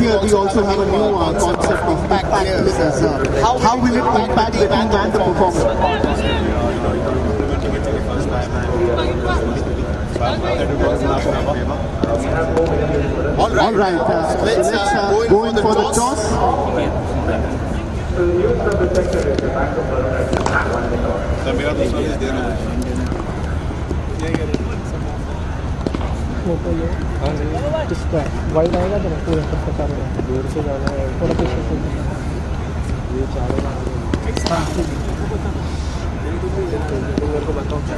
year we also have a new concept of impact players. How will it impact the team and the performance? All right. Let's go in for the toss. Wide आएगा तो पूरा पता दूर से जाना है थोड़ा पीछे से ये चारों मेरे को बताओ क्या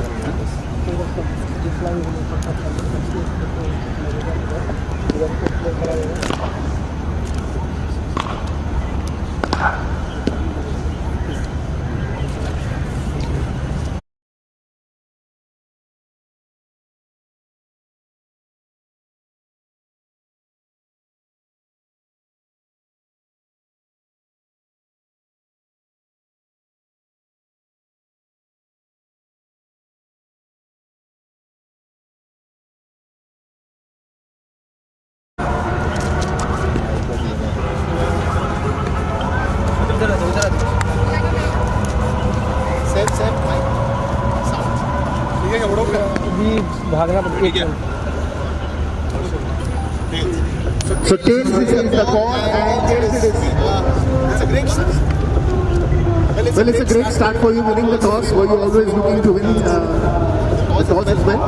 भागना पड़ेगा So tails is the call and tails it is. Well, it's a great start for you winning the toss. Were you always looking to win the toss as well?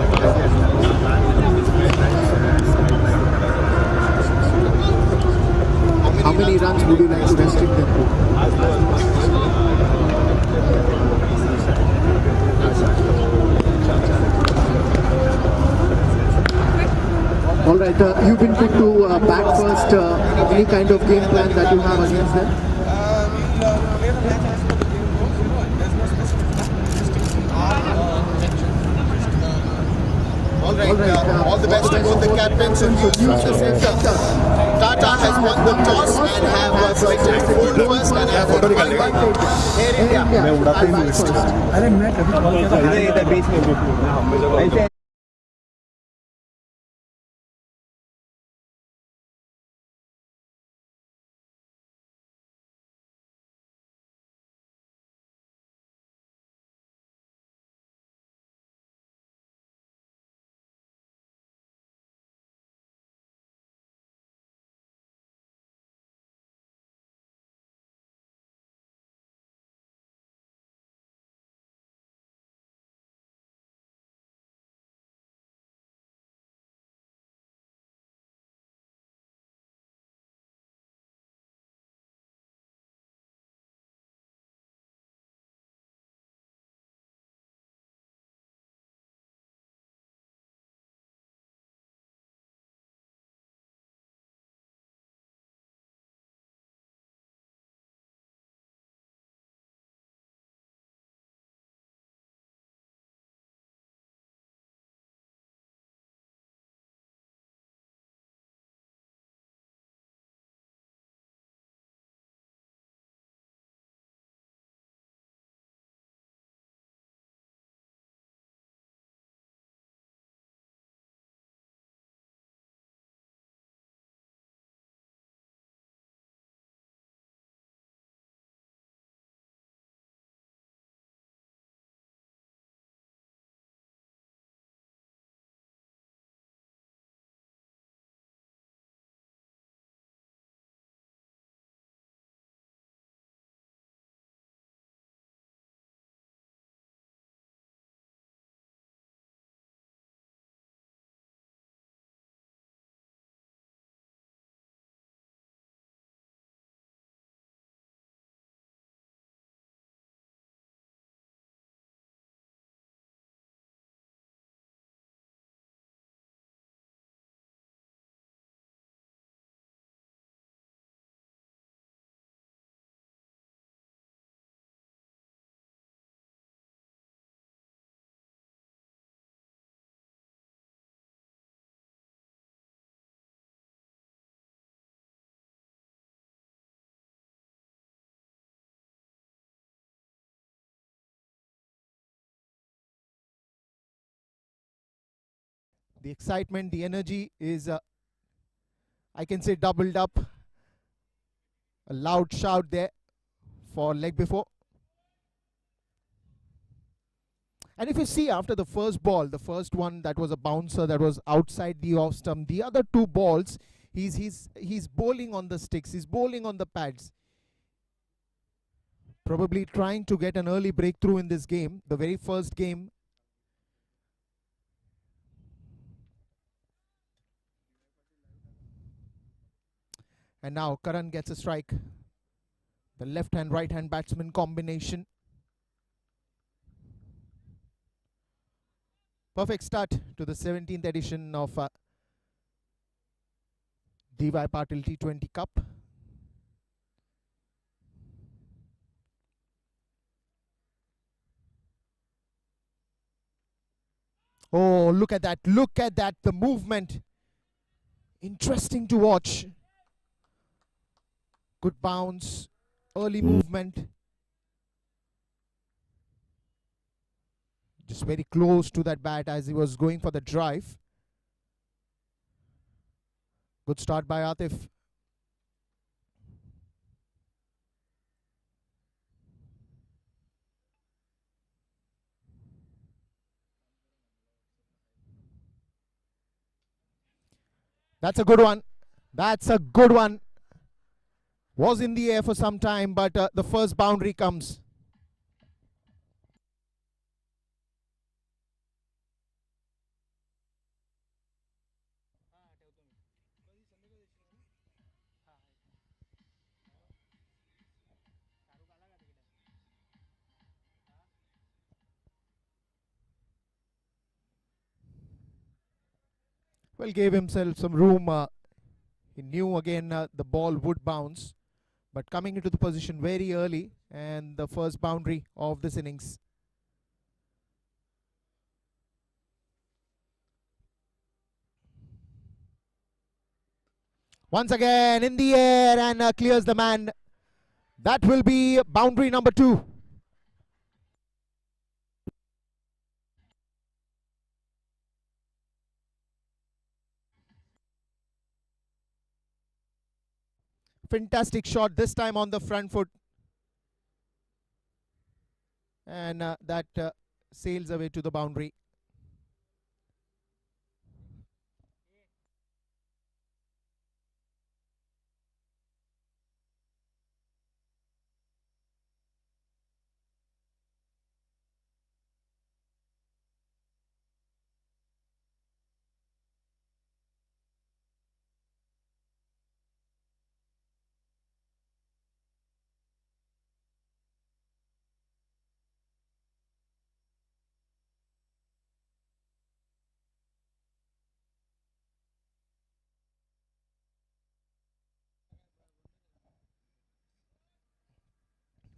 How many runs would you like to restrict them to? All right, you've been put to bat first. Any kind of game plan that you have against them? All right, all the best to both the captains and you use the center. Tata has won the toss and have selected four first and have Air India. अरे मैं कभी call किया था इधर बीच में the excitement, the energy is, I can say, doubled up A loud shout there for leg before. And if you see after the first ball, the first one that was a bouncer that was outside the off stump, the other two balls, he's bowling on the sticks, he's bowling on the pads. Probably trying to get an early breakthrough in this game, the very first game. And now Karan gets a strike. The left hand, right hand batsman combination. Perfect start to the 17th edition of DY PATIL T20 Cup. Oh, look at that, the movement. Interesting to watch. Good bounce, early movement. Just very close to that bat as he was going for the drive. Good start by Atif. That's a good one. That's a good one. Was in the air for some time, but the first boundary comes. Well, gave himself some room. He knew again the ball would bounce, but coming into the position very early, and the first boundary of this innings. Once again in the air and clears the man. That will be boundary number 2. Fantastic shot this time on the front foot. And that sails away to the boundary.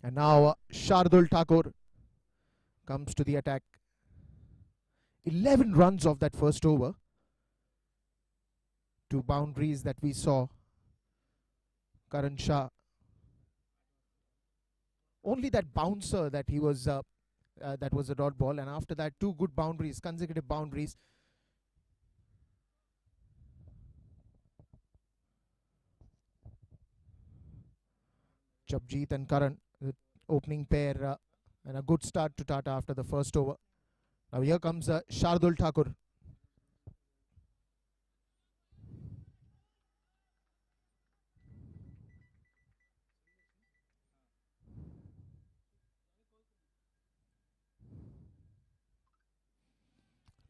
And now Shardul Thakur comes to the attack. 11 runs of that first over. 2 boundaries that we saw. Karan Shah. Only that bouncer that he was that was a dot ball, and after that 2 good boundaries, consecutive boundaries. Japjit and Karan, the opening pair, and a good start to Tata after the first over. Now here comes Shardul Thakur.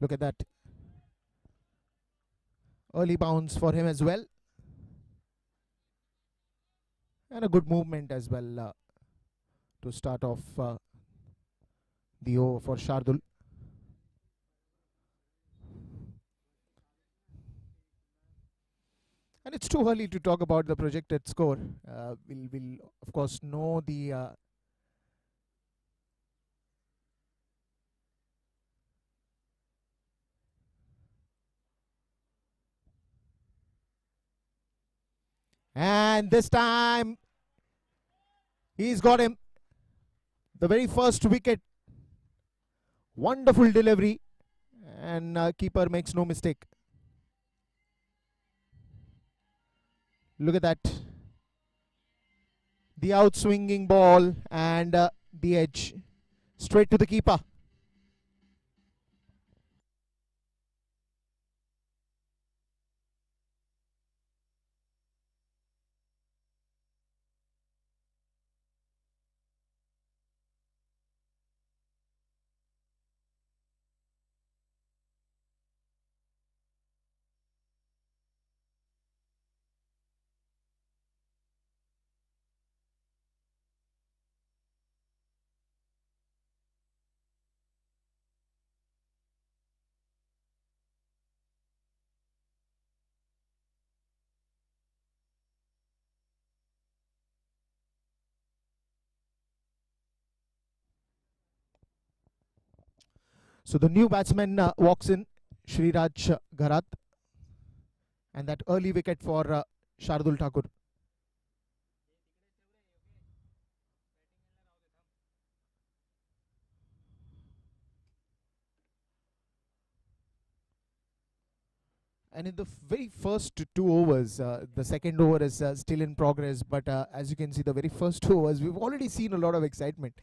Look at that. Early bounce for him as well. And a good movement as well to start off the over for Shardul. And it's too early to talk about the projected score. We'll of course know the and this time he's got him. The very first wicket. Wonderful delivery, and keeper makes no mistake. Look at that. The outswinging ball and the edge straight to the keeper. So the new batsman walks in, Sriraj Gharat, and that early wicket for Shardul Thakur. And in the very first 2 overs, the second over is still in progress, but as you can see, the very first 2 overs, we've already seen a lot of excitement.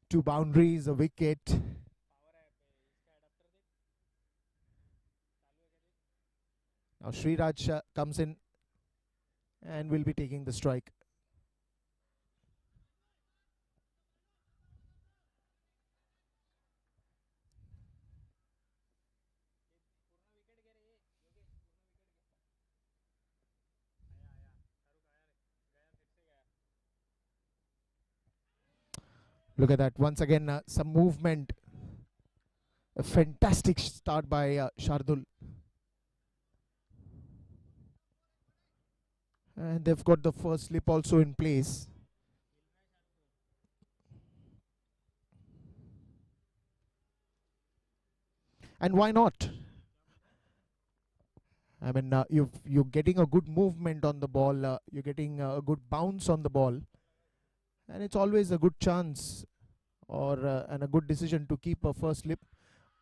2 boundaries, a wicket. Now Sriraj comes in and will be taking the strike. Look at that. Once again, some movement. A fantastic start by Shardul. And they've got the first slip also in place. And why not? I mean, you're getting a good movement on the ball. You're getting a good bounce on the ball. And it's always a good chance or and a good decision to keep a first slip.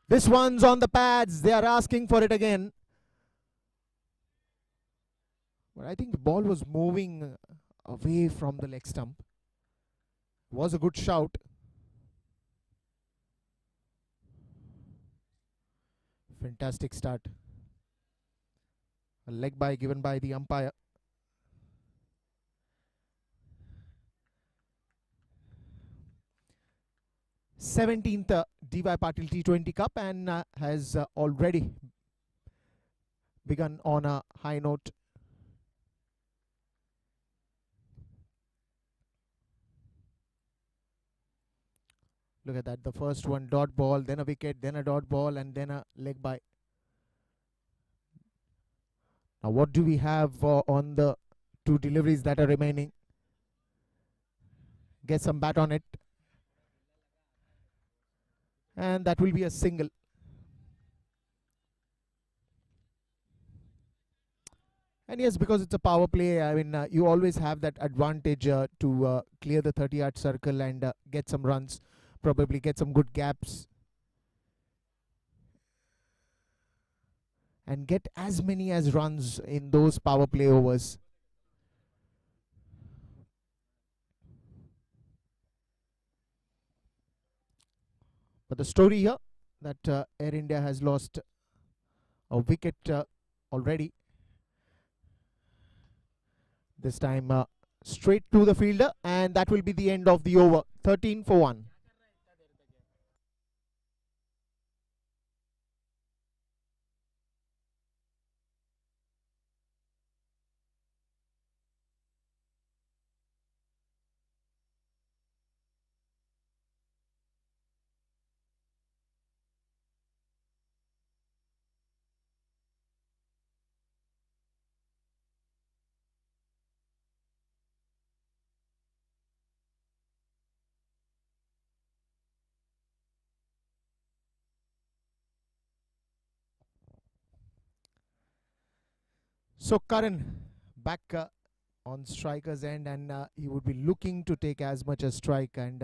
This one's on the pads. They are asking for it again. But I think the ball was moving away from the leg stump. Was a good shout. Fantastic start. A leg bye given by the umpire. th DY Patil T20 Cup and has already begun on a high note. Look at that. The first one dot ball, then a wicket, then a dot ball, and then a leg bye. Now, what do we have on the 2 deliveries that are remaining? Get some bat on it. And that will be a single. And yes, because it's a power play, I mean, you always have that advantage to clear the 30-yard circle and get some runs, probably get some good gaps. And get as many as runs in those power play overs. But the story here that Air India has lost a wicket already. This time straight to the fielder, and that will be the end of the over. 13 for 1. So Karan back on striker's end, and he would be looking to take as much as strike, and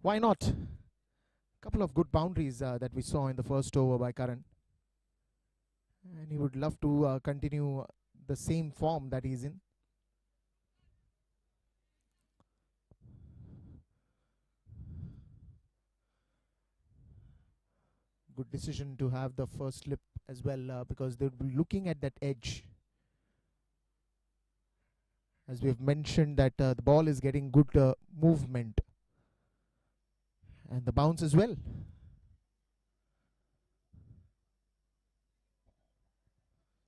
why not? Couple of good boundaries that we saw in the first over by Karan, and he would love to continue the same form that he's in. Good decision to have the first slip as well, because they would be looking at that edge. As we have mentioned that the ball is getting good movement and the bounce as well.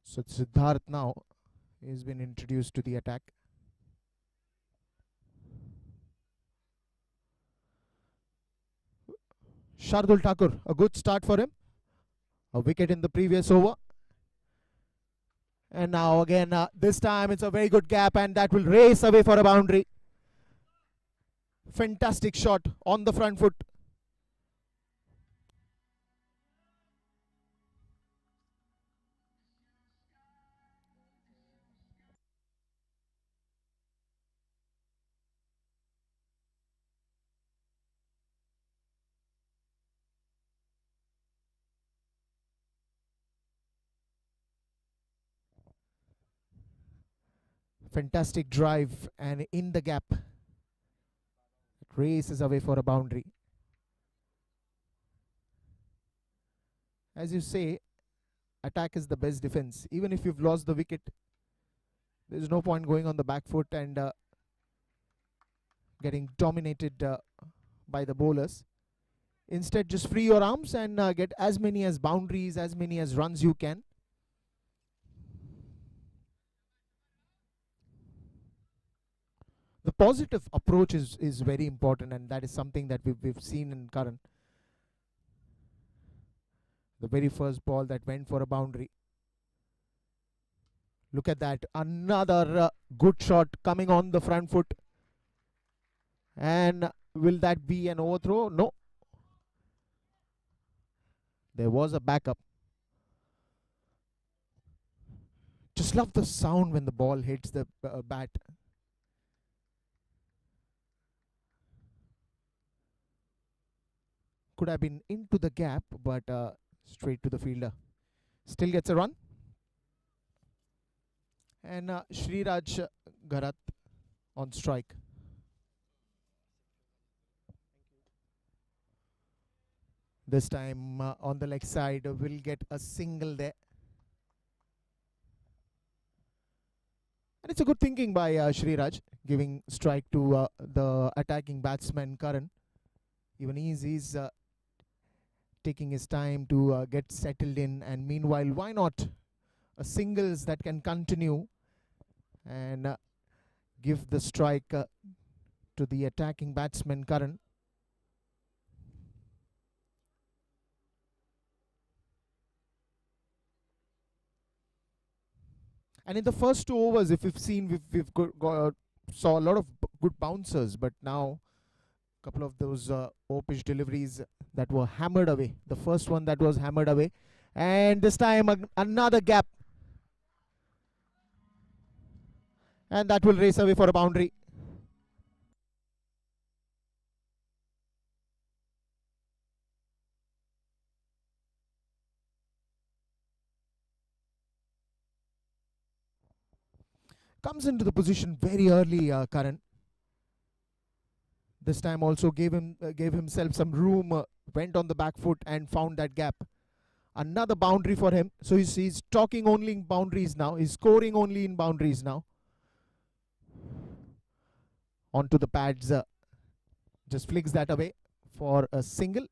So Siddharth now has been introduced to the attack. Shardul Thakur, a good start for him. A wicket in the previous over. And now again, this time it's a very good gap, and that will race away for a boundary. Fantastic shot on the front foot. Fantastic drive, and in the gap. It races away for a boundary. As you say, attack is the best defense. Even if you've lost the wicket, there's no point going on the back foot and getting dominated by the bowlers. Instead, just free your arms and get as many as boundaries, as many as runs you can. The positive approach is very important, and that is something that we've seen in Karan. The very first ball that went for a boundary. Look at that. Another good shot coming on the front foot. And will that be an overthrow? No. There was a backup. Just love the sound when the ball hits the bat. Could have been into the gap, but straight to the fielder. Still gets a run. And Sriraj Gharat on strike. This time on the leg side, will get a single there. And it's a good thinking by Sriraj, giving strike to the attacking batsman Karan. Even he's taking his time to get settled in, and meanwhile, why not a singles that can continue and give the strike to the attacking batsman Karan. And in the first 2 overs, if we've seen, saw a lot of good bouncers, but now a couple of those off-pitch deliveries that were hammered away. The first one that was hammered away, and this time another gap, and that will race away for a boundary. Comes into the position very early, Karan. This time also gave himself some room, went on the back foot and found that gap. Another boundary for him. So he's talking only in boundaries now. He's scoring only in boundaries now. Onto the pads. Just flicks that away for a single.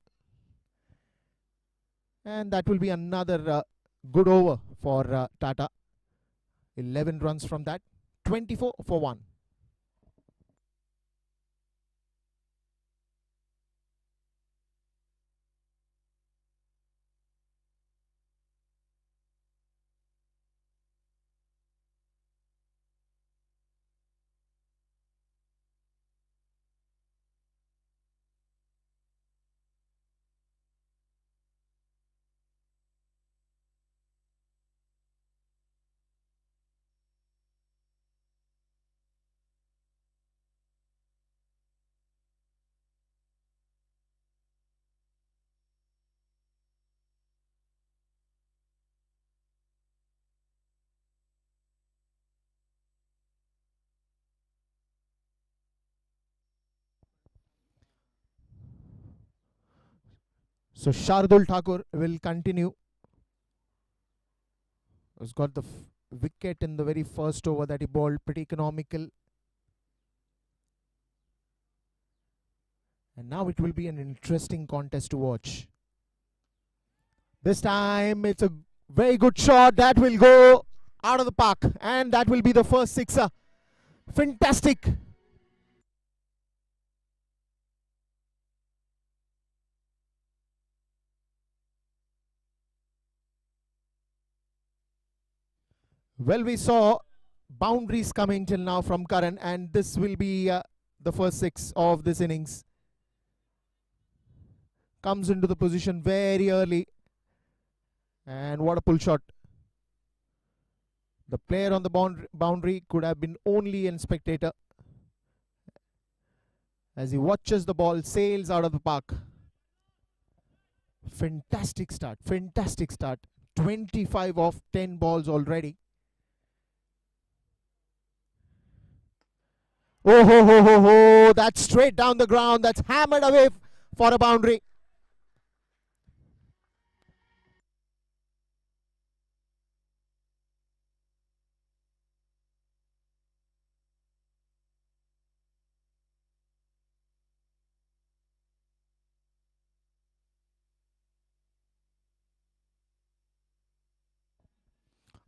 And that will be another good over for Tata. 11 runs from that. 24 for 1. So Shardul Thakur will continue. He's got the wicket in the very first over that he bowled, pretty economical. And now it will be an interesting contest to watch. This time it's a very good shot that will go out of the park, and that will be the first sixer. Fantastic. Well, we saw boundaries coming till now from Karan, and this will be the first six of this innings. Comes into the position very early, and what a pull shot. The player on the boundary could have been only a spectator as he watches the ball sails out of the park. Fantastic start, fantastic start. 25 of 10 balls already. Oh ho ho ho ho, that's straight down the ground, that's hammered away for a boundary.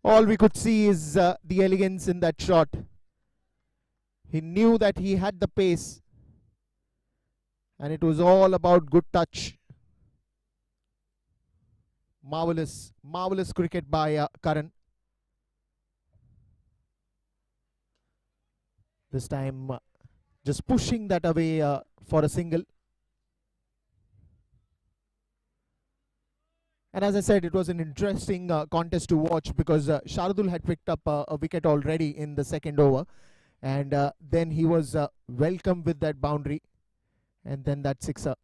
All we could see is the elegance in that shot. He knew that he had the pace, and it was all about good touch. Marvelous, marvelous cricket by Karan. This time just pushing that away for a single. And as I said, it was an interesting contest to watch because Shardul had picked up a wicket already in the second over. And then he was welcomed with that boundary, and then that sixer,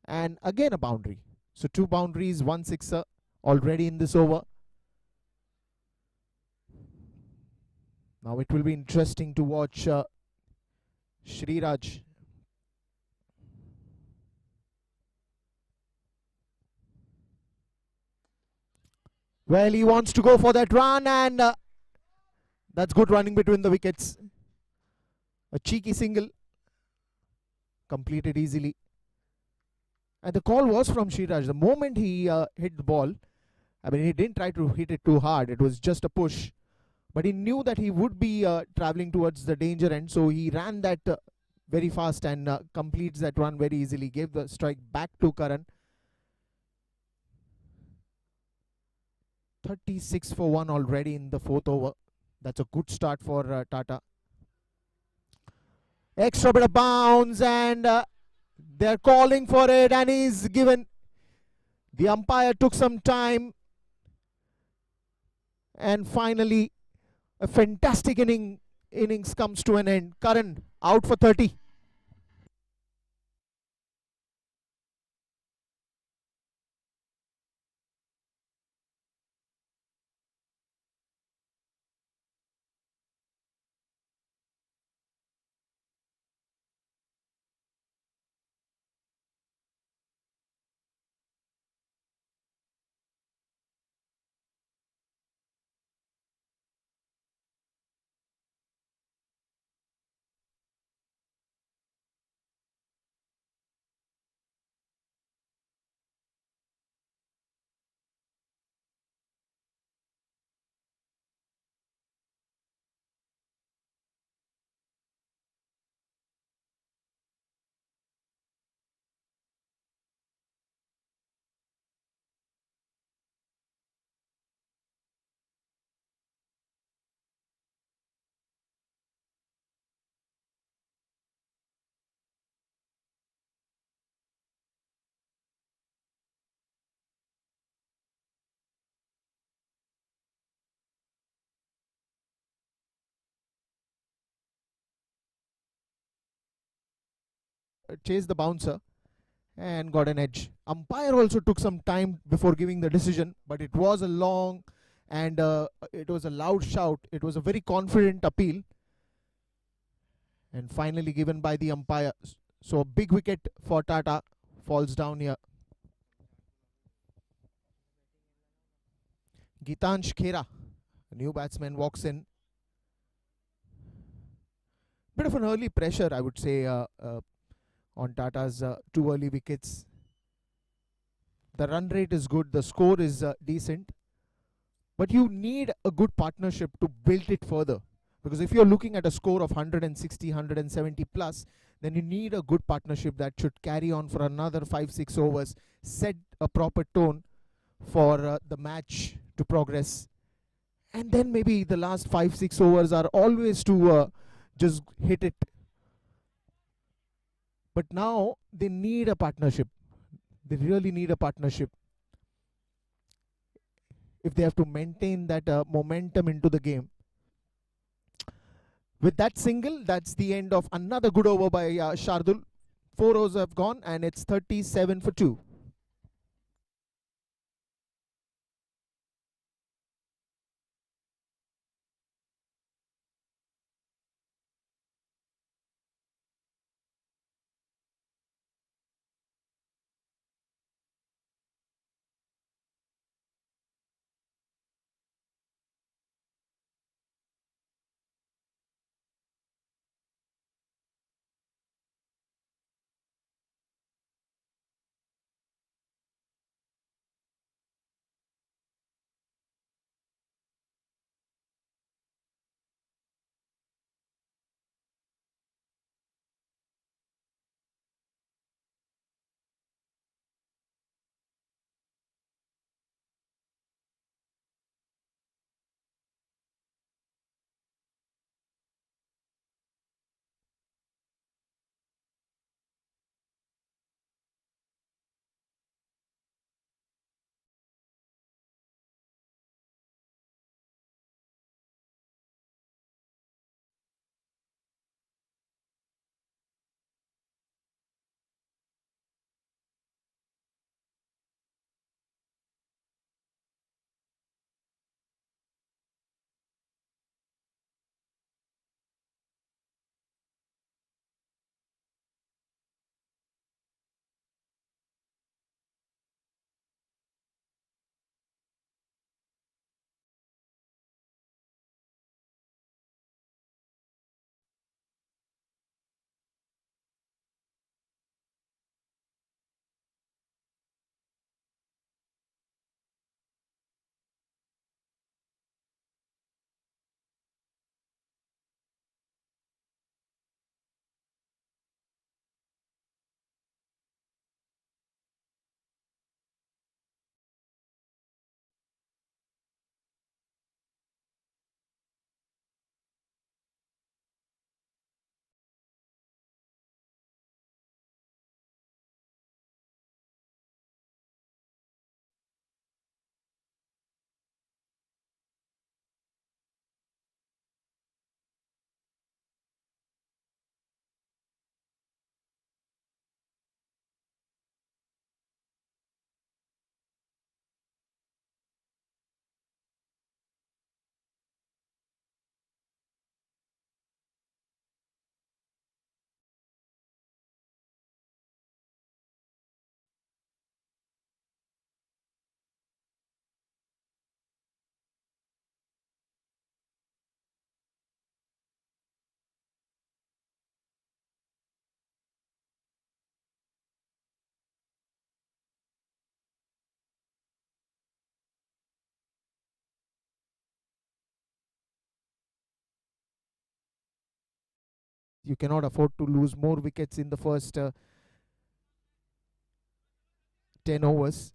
and again a boundary. So 2 boundaries, 1 sixer already in this over. Now it will be interesting to watch Sriraj. Well, he wants to go for that run, and that's good running between the wickets. A cheeky single, completed easily. And the call was from Sriraj. The moment he hit the ball, I mean, he didn't try to hit it too hard. It was just a push. But he knew that he would be traveling towards the danger end. So he ran that very fast and completes that run very easily. Gave the strike back to Karan. 36 for 1 already in the 4th over. That's a good start for Tata. Extra bit of bounce, and they're calling for it, and he's given. The umpire took some time, and finally a fantastic innings comes to an end. Karan out for 30. Chased the bouncer and got an edge. Umpire also took some time before giving the decision, but it was a long and it was a loud shout. It was a very confident appeal, and finally given by the umpire. So a big wicket for Tata falls down here. Gitansh Khera, a new batsman, walks in. Bit of an early pressure, I would say, on Tata's 2 early wickets. The run rate is good, the score is decent, but you need a good partnership to build it further. Because if you're looking at a score of 160, 170 plus, then you need a good partnership that should carry on for another 5-6 overs, set a proper tone for the match to progress. And then maybe the last 5-6 overs are always to just hit it. But now they need a partnership. They really need a partnership if they have to maintain that momentum into the game. With that single, that's the end of another good over by Shardul. 4 overs have gone and it's 37 for 2. You cannot afford to lose more wickets in the first 10 overs.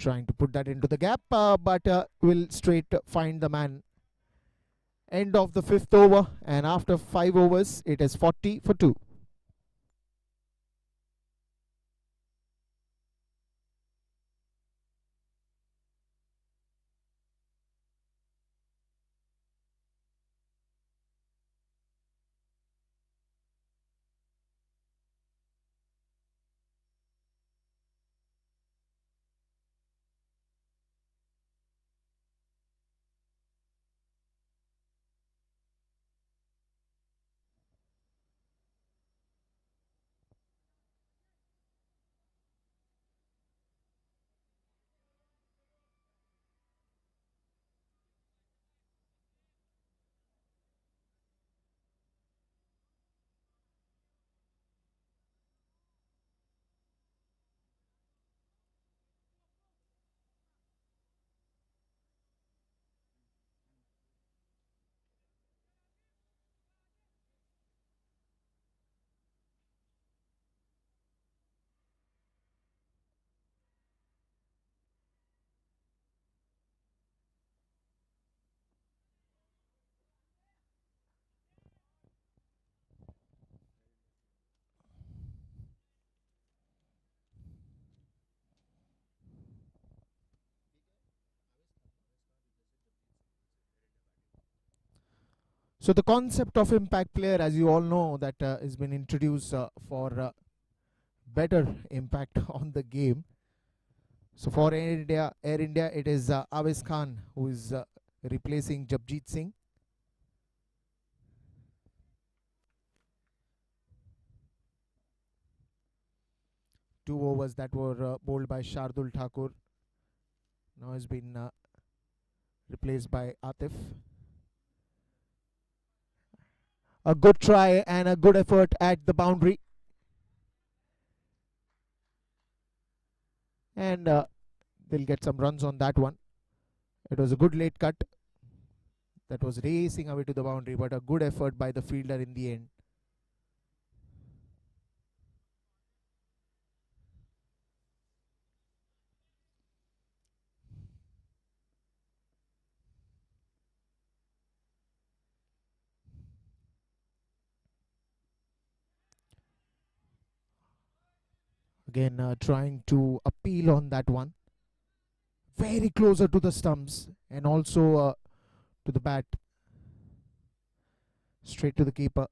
Trying to put that into the gap, but will straight find the man. End of the 5th over, and after 5 overs, it is 40 for 2. So the concept of impact player, as you all know, that has been introduced for better impact on the game. So for Air India, it is Avis Khan who is replacing Japjit Singh. Two overs that were bowled by Shardul Thakur now has been replaced by Atif. A good try and a good effort at the boundary. And they'll get some runs on that one. It was a good late cut that was racing away to the boundary, but a good effort by the fielder in the end. Again, trying to appeal on that one. Very closer to the stumps and also to the bat. Straight to the keeper.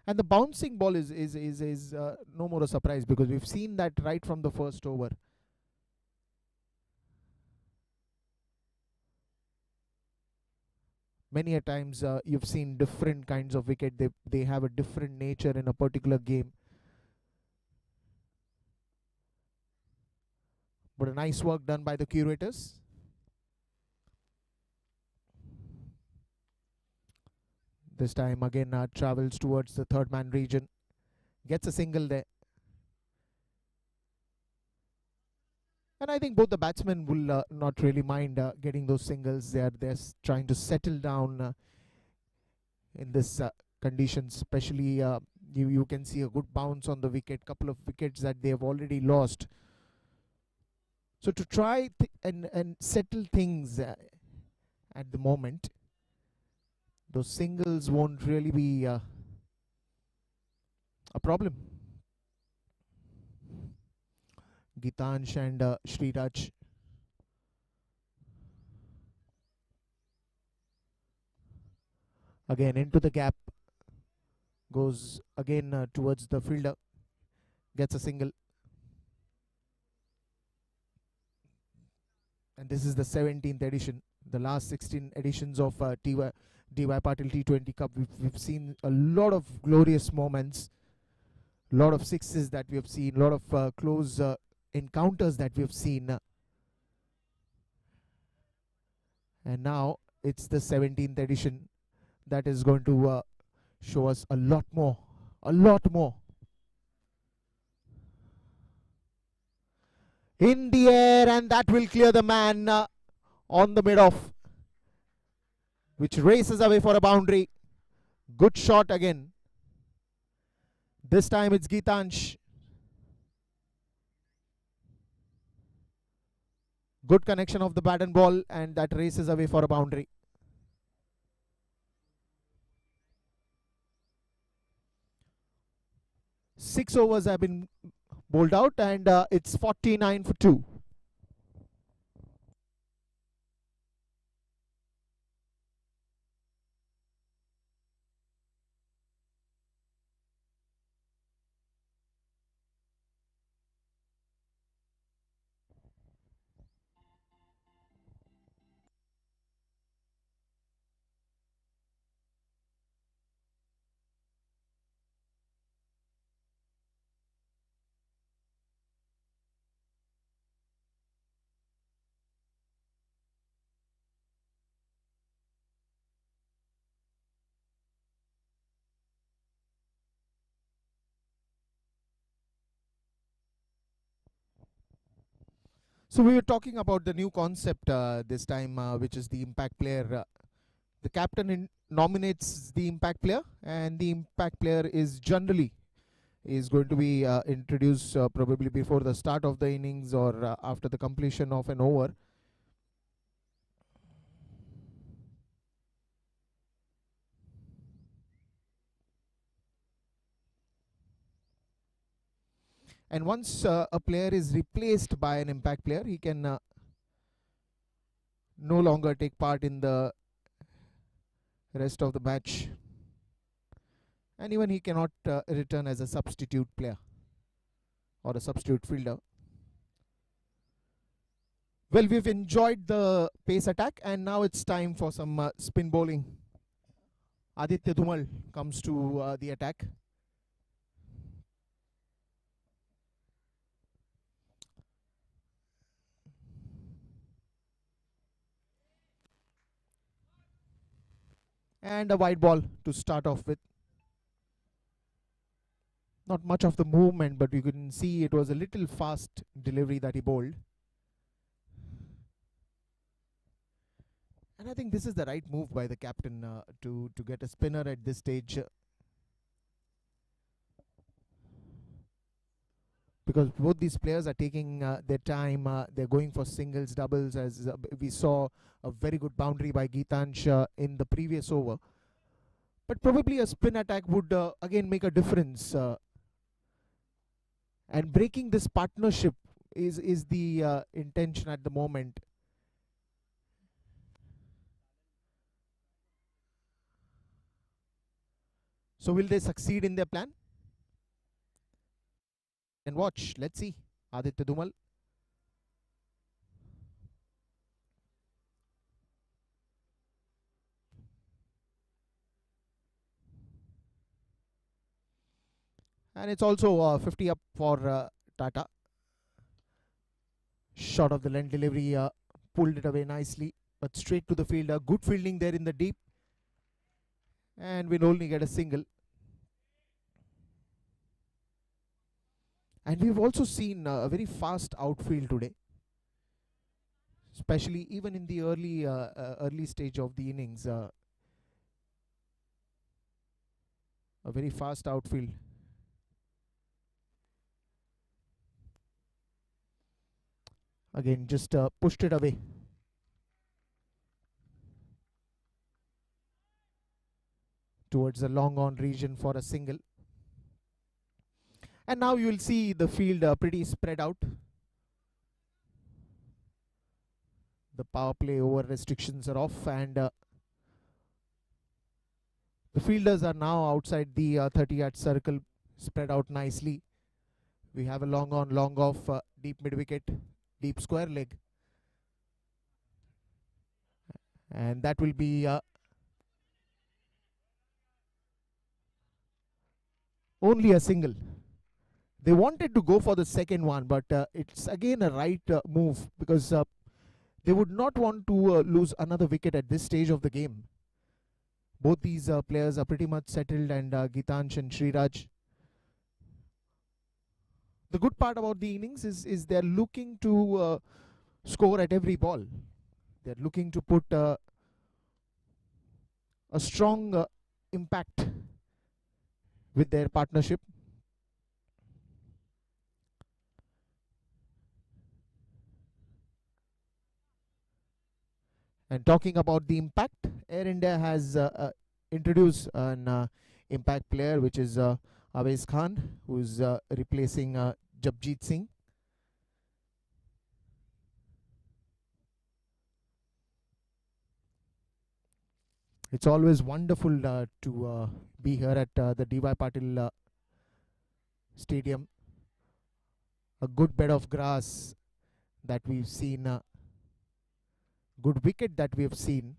And the bouncing ball is no more a surprise, because we've seen that right from the first over. Many a times you've seen different kinds of wicket. They have a different nature in a particular game. But a nice work done by the curators. This time again travels towards the third man region. Gets a single there. And I think both the batsmen will not really mind getting those singles. They're trying to settle down in this condition. Especially you can see a good bounce on the wicket. Couple of wickets that they have already lost. So to try and settle things at the moment, those singles won't really be a problem. Gitansh and Sriraj. Again into the gap. Goes again towards the fielder. Gets a single. And this is the 17th edition. The last 16 editions of DY PATIL T20 Cup. We've seen a lot of glorious moments. A lot of sixes that we have seen. A lot of close encounters that we have seen. And now it's the 17th edition that is going to show us a lot more. A lot more. In the air, and that will clear the man on the mid-off, which races away for a boundary. Good shot again. This time it's Gitansh. Good connection of the bat and ball, and that races away for a boundary. Six overs have been bowled out, and it's 49 for 2. So we were talking about the new concept this time, which is the impact player. The captain nominates the impact player, and the impact player is generally going to be introduced probably before the start of the innings or after the completion of an over. And once a player is replaced by an impact player, he can no longer take part in the rest of the match, and even he cannot return as a substitute player or a substitute fielder. Well, we've enjoyed the pace attack, and now it's time for some spin bowling. Aditya Dhumal comes to the attack. And a wide ball to start off with. Not much of the movement, but you can see it was a little fast delivery that he bowled. And I think this is the right move by the captain to get a spinner at this stage. Because both these players are taking their time, they're going for singles, doubles, as we saw a very good boundary by Geetansh in the previous over. But probably a spin attack would again make a difference. And breaking this partnership is the intention at the moment. So will they succeed in their plan? And watch, let's see. Aditya Dhumal. And it's also 50 up for Tata. Short of the length delivery, pulled it away nicely, but straight to the fielder. Good fielding there in the deep. And we'll only get a single. And we've also seen a very fast outfield today, especially even in the early stage of the innings. A very fast outfield. Again, just pushed it away. Towards the long on region for a single. And now you will see the field pretty spread out. The power play over restrictions are off, and the fielders are now outside the 30-yard circle, spread out nicely. We have a long on, long off, deep mid-wicket, deep square leg. And that will be only a single. They wanted to go for the second one, but it's again a right move, because they would not want to lose another wicket at this stage of the game. Both these players are pretty much settled, and Geetansh and Sriraj. The good part about the innings is they're looking to score at every ball. They're looking to put a strong impact with their partnership. And talking about the impact, Air India has introduced an impact player, which is Awais Khan, who is replacing Japjit Singh. It's always wonderful to be here at the D.Y. Patil Stadium. A good bed of grass that we've seen. Good wicket that we have seen,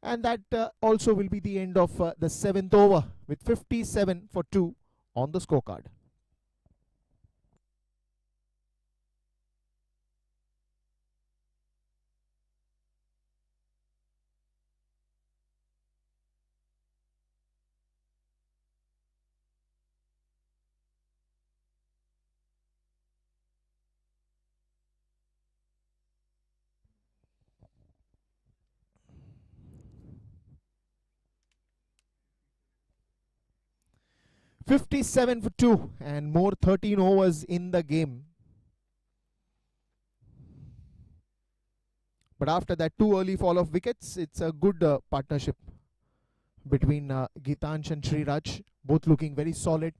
and that also will be the end of the 7th over with 57 for 2 on the scorecard. $57 for 2 and more 13 overs in the game. But after that 2 early fall of wickets, it's a good partnership between Geetansh and Sriraj, both looking very solid.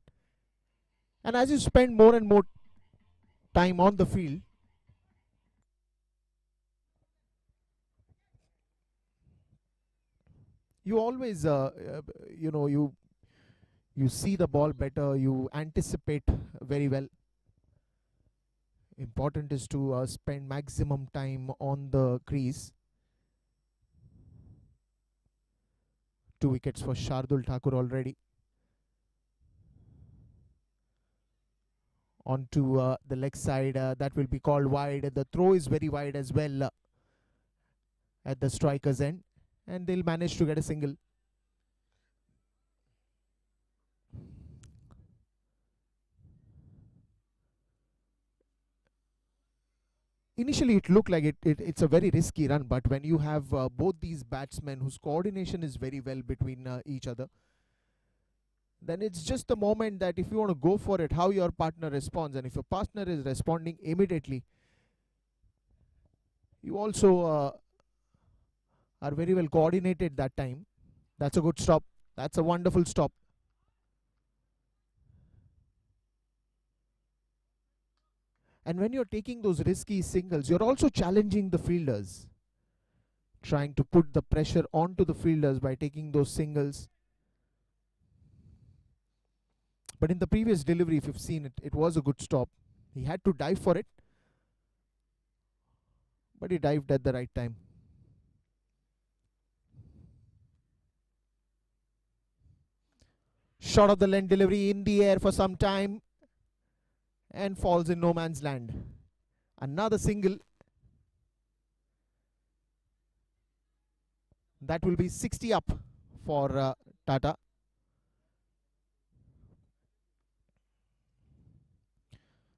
And as you spend more and more time on the field, you always, you know, you see the ball better, you anticipate very well. Important is to spend maximum time on the crease. 2 wickets for Shardul Thakur already. Onto the leg side, that will be called wide. The throw is very wide as well at the striker's end, and they'll manage to get a single. Initially it looked like it's a very risky run, but when you have both these batsmen whose coordination is very well between each other, then it's just the moment that if you want to go for it, how your partner responds. And if your partner is responding immediately, you also are very well coordinated that time. That's a good stop. That's a wonderful stop. And when you're taking those risky singles, you're also challenging the fielders, trying to put the pressure onto the fielders by taking those singles. But in the previous delivery, if you've seen it, it was a good stop. He had to dive for it, but he dived at the right time. Shot of the length delivery in the air for some time and falls in no man's land. Another single. That will be 60 up for Tata.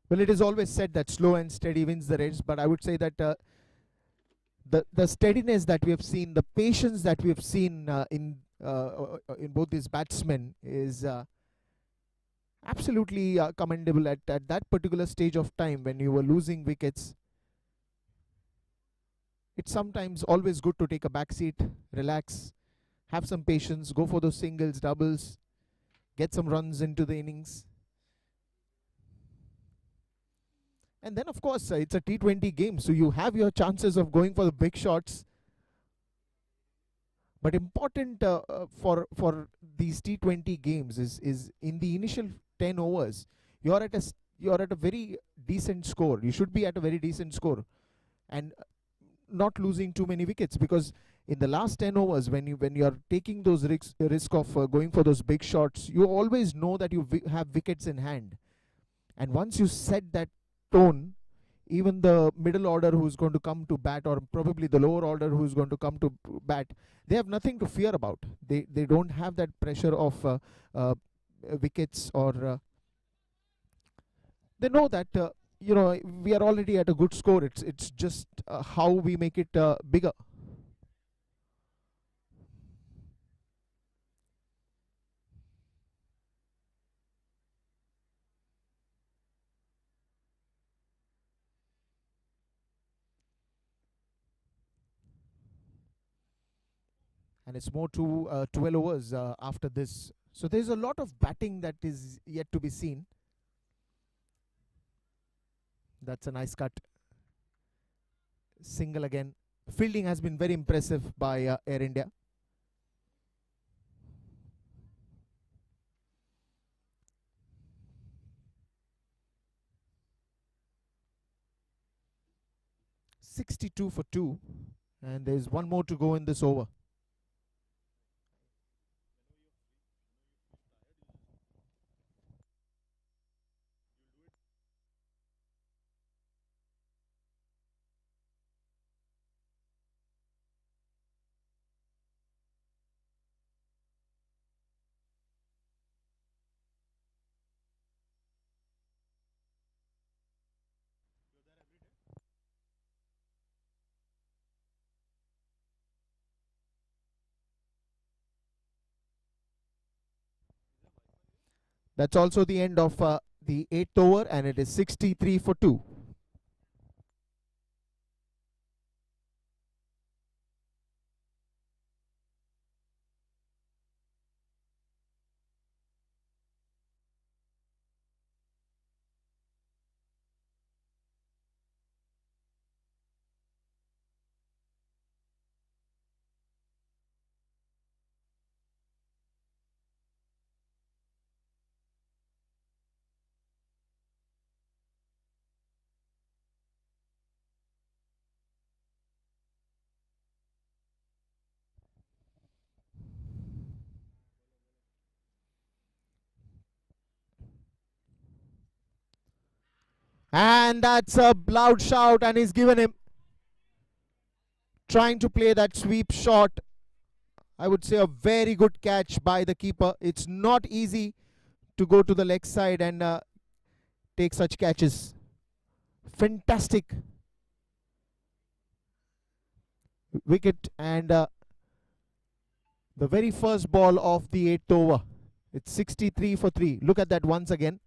Well, it is always said that slow and steady wins the race, but I would say that the steadiness that we have seen, the patience that we have seen in both these batsmen is absolutely commendable at that particular stage of time when you were losing wickets. It's sometimes always good to take a back seat, relax, have some patience, go for those singles, doubles, get some runs into the innings. And then, of course, it's a T20 game, so you have your chances of going for the big shots. But important for these T20 games is in the initial 10 overs, you're at a very decent score. You should be at a very decent score, and not losing too many wickets, because in the last 10 overs, when you are taking those risk of going for those big shots, you always know that you have wickets in hand. And once you set that tone, even the middle order who's going to come to bat, or probably the lower order who's going to come to bat, they have nothing to fear about. They don't have that pressure of wickets, or they know that you know, we are already at a good score. It's just how we make it bigger. And it's more to 12 overs after this. So there's a lot of batting that is yet to be seen. That's a nice cut. Single again. Fielding has been very impressive by Air India. .62 for 2, and there's one more to go in this over. That's also the end of the 8th over, and it is 63 for 2. And that's a loud shout, and he's given him. Trying to play that sweep shot. I would say a very good catch by the keeper. It's not easy to go to the leg side and take such catches. Fantastic wicket, and the very first ball of the 8th over. It's 63 for 3. Look at that once again.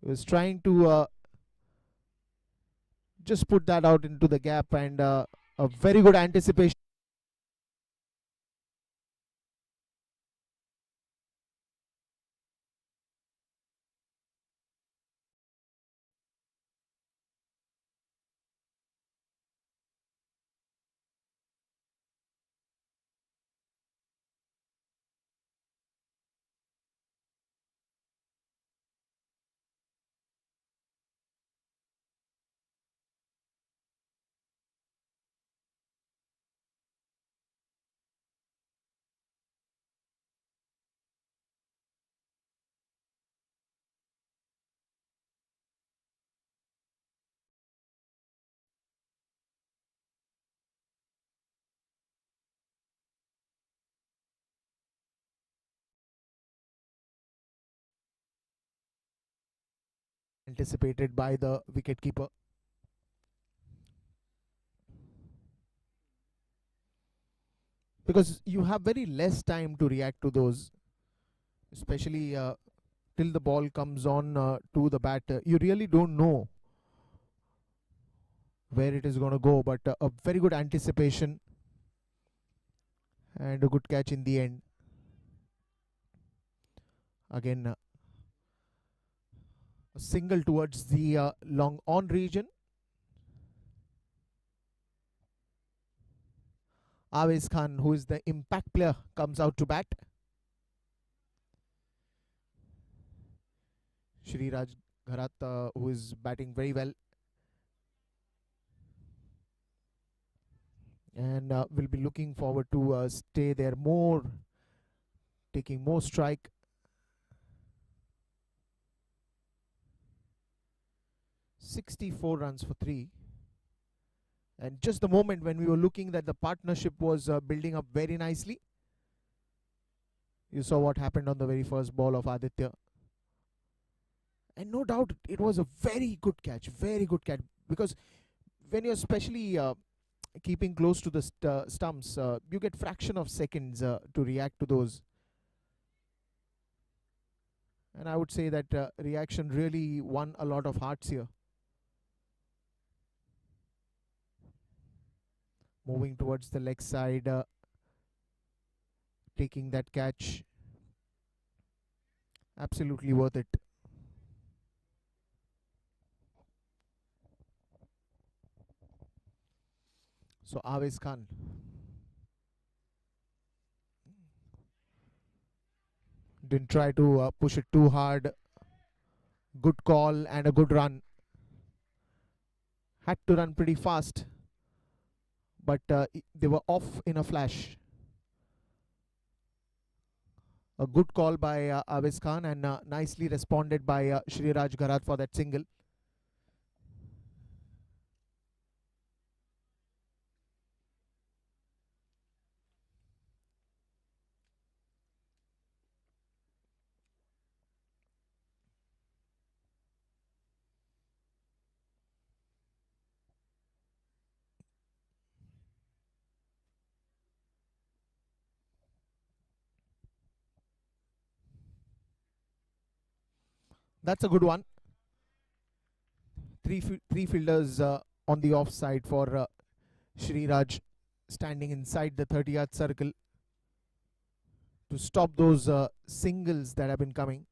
He was trying to just put that out into the gap, and a very good anticipation. Anticipated by the wicket keeper. Because you have very less time to react to those, especially till the ball comes on to the bat. You really don't know where it is going to go, but a very good anticipation and a good catch in the end. Again, a single towards the long on region. Aves Khan, who is the impact player, comes out to bat. Shri Raj Gharat, who is batting very well, and will be looking forward to stay there more, taking more strike. "64 runs for 3." And just the moment when we were looking that the partnership was building up very nicely, you saw what happened on the very first ball of Aditya. And no doubt it was a very good catch, because when you're especially keeping close to the stumps, you get fraction of seconds to react to those. And I would say that reaction really won a lot of hearts here. Moving towards the leg side, taking that catch. Absolutely worth it. So Aves Khan. Didn't try to push it too hard. Good call and a good run. Had to run pretty fast, but they were off in a flash. A good call by Aves Khan, and nicely responded by Shri Raj Gharat for that single. That's a good one. Three fielders on the offside for Shri Raj, standing inside the 30-yard circle to stop those singles that have been coming.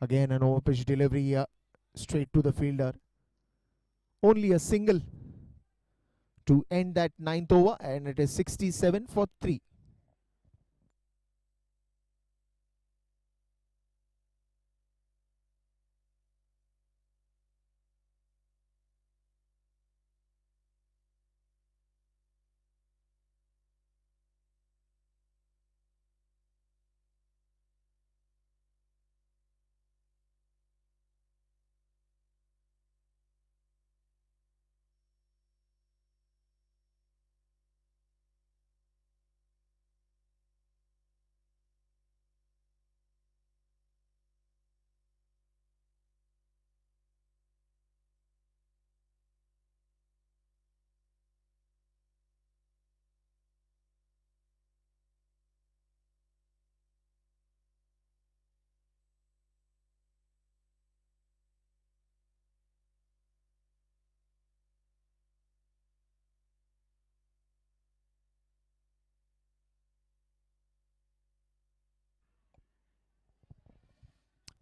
Again, an over pitch delivery straight to the fielder. Only a single to end that 9th over, and it is 67 for 3.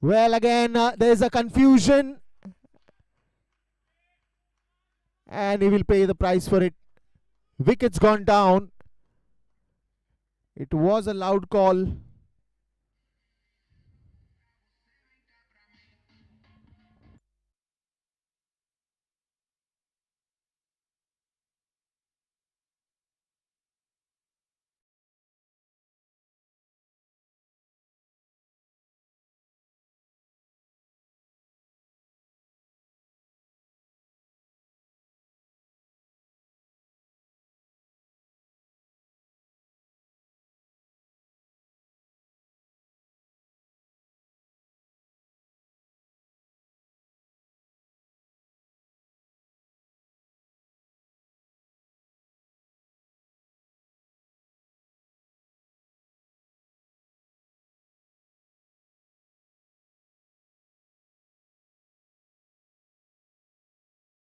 Well, again, there's a confusion, and he will pay the price for it. Wicket's gone down. It was a loud call.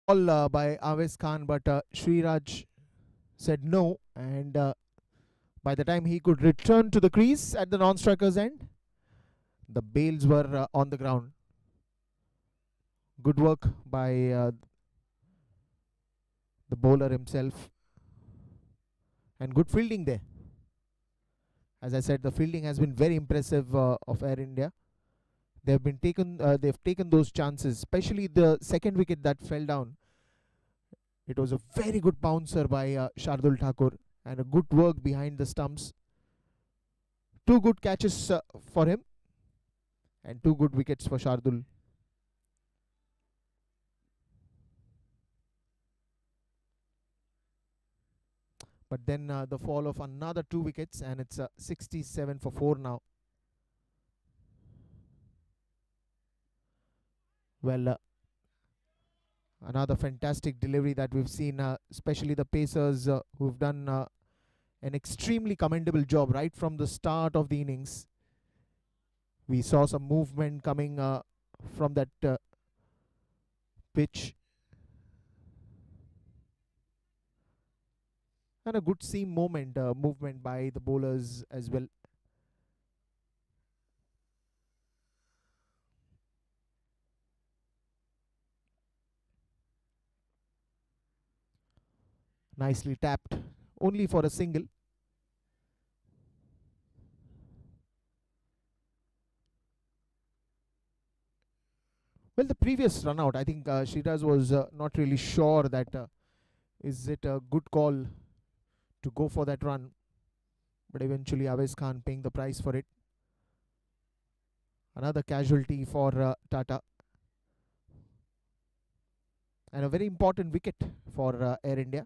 Ball by Aves Khan, but Sriraj said no, and by the time he could return to the crease at the non-striker's end, the bails were on the ground. Good work by the bowler himself, and good fielding there. As I said, the fielding has been very impressive of Air India. They've taken those chances, especially the second wicket that fell down. It was a very good bouncer by Shardul Thakur, and a good work behind the stumps. Two good catches for him, and two good wickets for Shardul. But then the fall of another 2 wickets, and it's 67 for 4 now. Well, another fantastic delivery that we've seen, especially the pacers who've done an extremely commendable job right from the start of the innings. We saw some movement coming from that pitch, and a good seam movement by the bowlers as well. Nicely tapped, only for a single. Well, the previous run out, I think Shiraz was not really sure that is it a good call to go for that run, but eventually Aves Khan paying the price for it. Another casualty for Tata, and a very important wicket for Air India.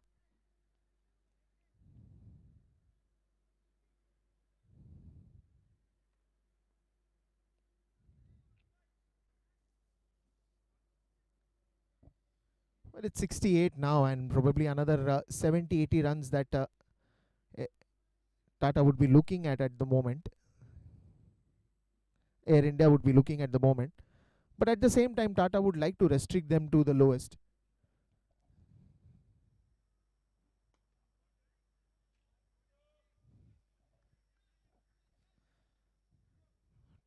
Well, it's 68 now, and probably another 70-80 runs that Tata would be looking at the moment. Air India would be looking at the moment. But at the same time, Tata would like to restrict them to the lowest.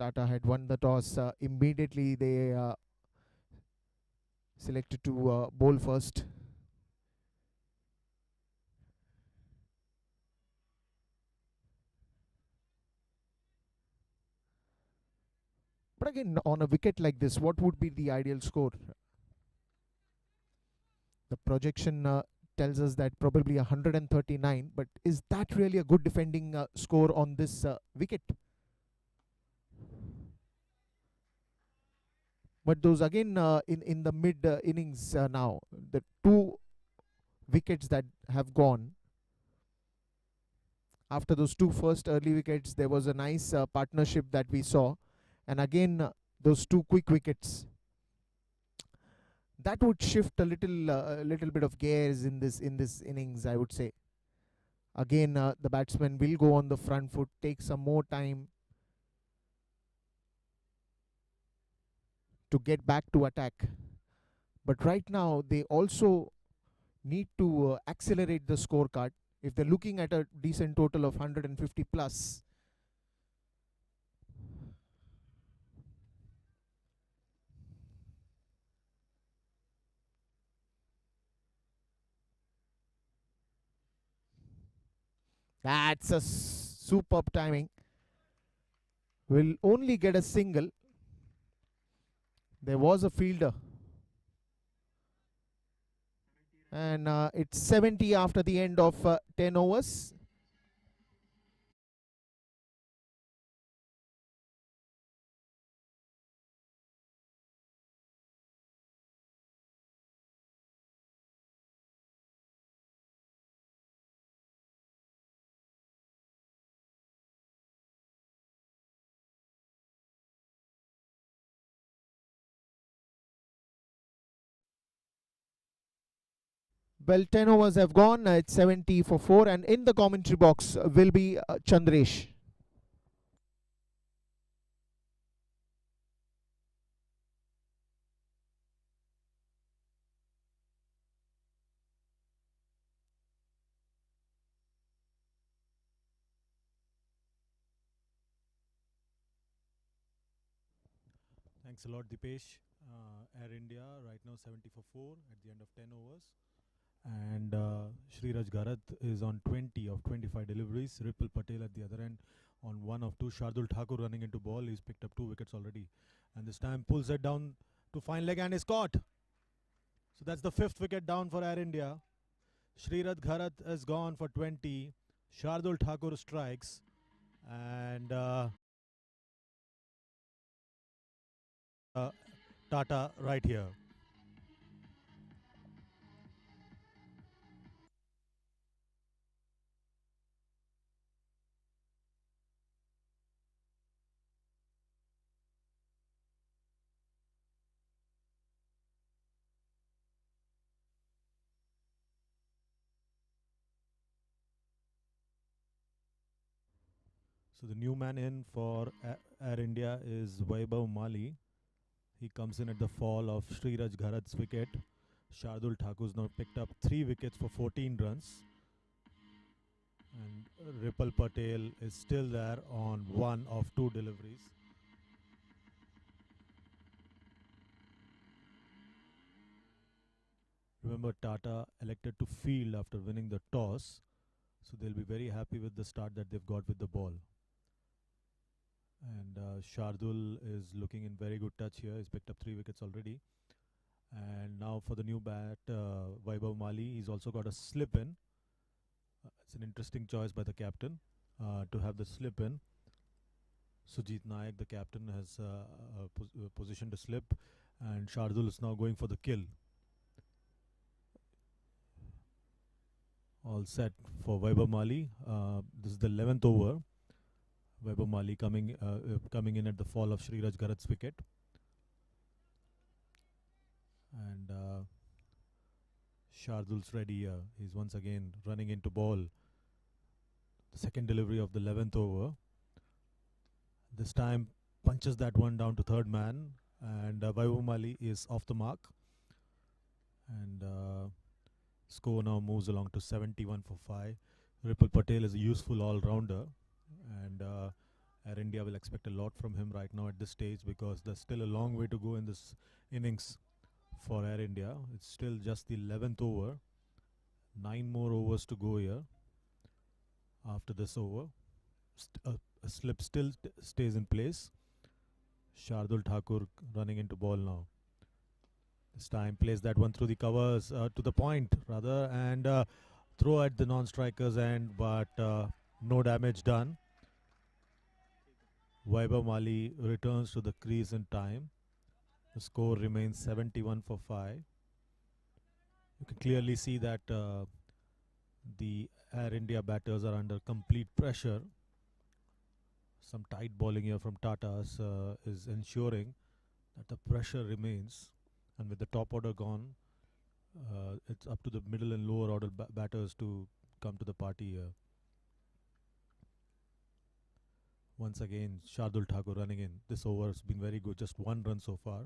Tata had won the toss. Immediately they selected to bowl first. But again, on a wicket like this, what would be the ideal score? The projection tells us that probably 139, but is that really a good defending score on this wicket? But those again in the mid innings now, the 2 wickets that have gone. After those 2 first early wickets, there was a nice partnership that we saw, and again those 2 quick wickets. That would shift a little bit of gears in this innings, I would say. Again, the batsman will go on the front foot, take some more time to get back to attack. But right now, they also need to accelerate the scorecard. If they're looking at a decent total of 150 plus, That's a superb timing. Will only get a single. There was a fielder. And it's 70 after the end of 10 overs. Well, 10 overs have gone. It's 70 for 4. And in the commentary box will be Chandresh. Thanks a lot, Dipesh. Air India right now 70 for 4 at the end of 10 overs. And Sriraj Gharat is on 20 of 25 deliveries. Ripple Patel at the other end on 1 of 2. Shardul Thakur running into ball. He's picked up 2 wickets already. And this time pulls it down to fine leg and is caught. So that's the 5th wicket down for Air India. Sriraj Gharat has gone for 20. Shardul Thakur strikes. And Tata right here. So the new man in for Air India is Vaibhav Mali. He comes in at the fall of Sriraj Gharat's wicket. Shardul Thakur's now picked up 3 wickets for 14 runs. And Ripple Patel is still there on 1 of 2 deliveries. Remember, Tata elected to field after winning the toss. So they'll be very happy with the start that they've got with the ball. And Shardul is looking in very good touch here. He's picked up 3 wickets already. And now for the new bat, Vaibhav Mali. He's also got a slip in. It's an interesting choice by the captain to have the slip in. Sujit Nayak, the captain, has positioned a slip. And Shardul is now going for the kill. All set for Vaibhav Mali. This is the 11th over. Vaibhav Mali coming in at the fall of Sriraj Gharat's wicket. And Shardul's ready. He's once again running into ball. The second delivery of the 11th over. This time punches that one down to third man. And Vaibhav Mali is off the mark. And score now moves along to 71 for 5. Ripple Patel is a useful all-rounder. And Air India will expect a lot from him right now at this stage, because there's still a long way to go in this innings for Air India. It's still just the 11th over. 9 more overs to go here. After this over, a slip still stays in place. Shardul Thakur running into ball now. This time plays that one through the covers, to the point rather, and throw at the non-striker's end, but no damage done. Vaibhav Mali returns to the crease in time. The score remains 71 for 5. You can clearly see that the Air India batters are under complete pressure. Some tight bowling here from Tata's is ensuring that the pressure remains. And with the top order gone, it's up to the middle and lower order batters to come to the party here. Once again, Shardul Thakur running in. This over has been very good. Just 1 run so far.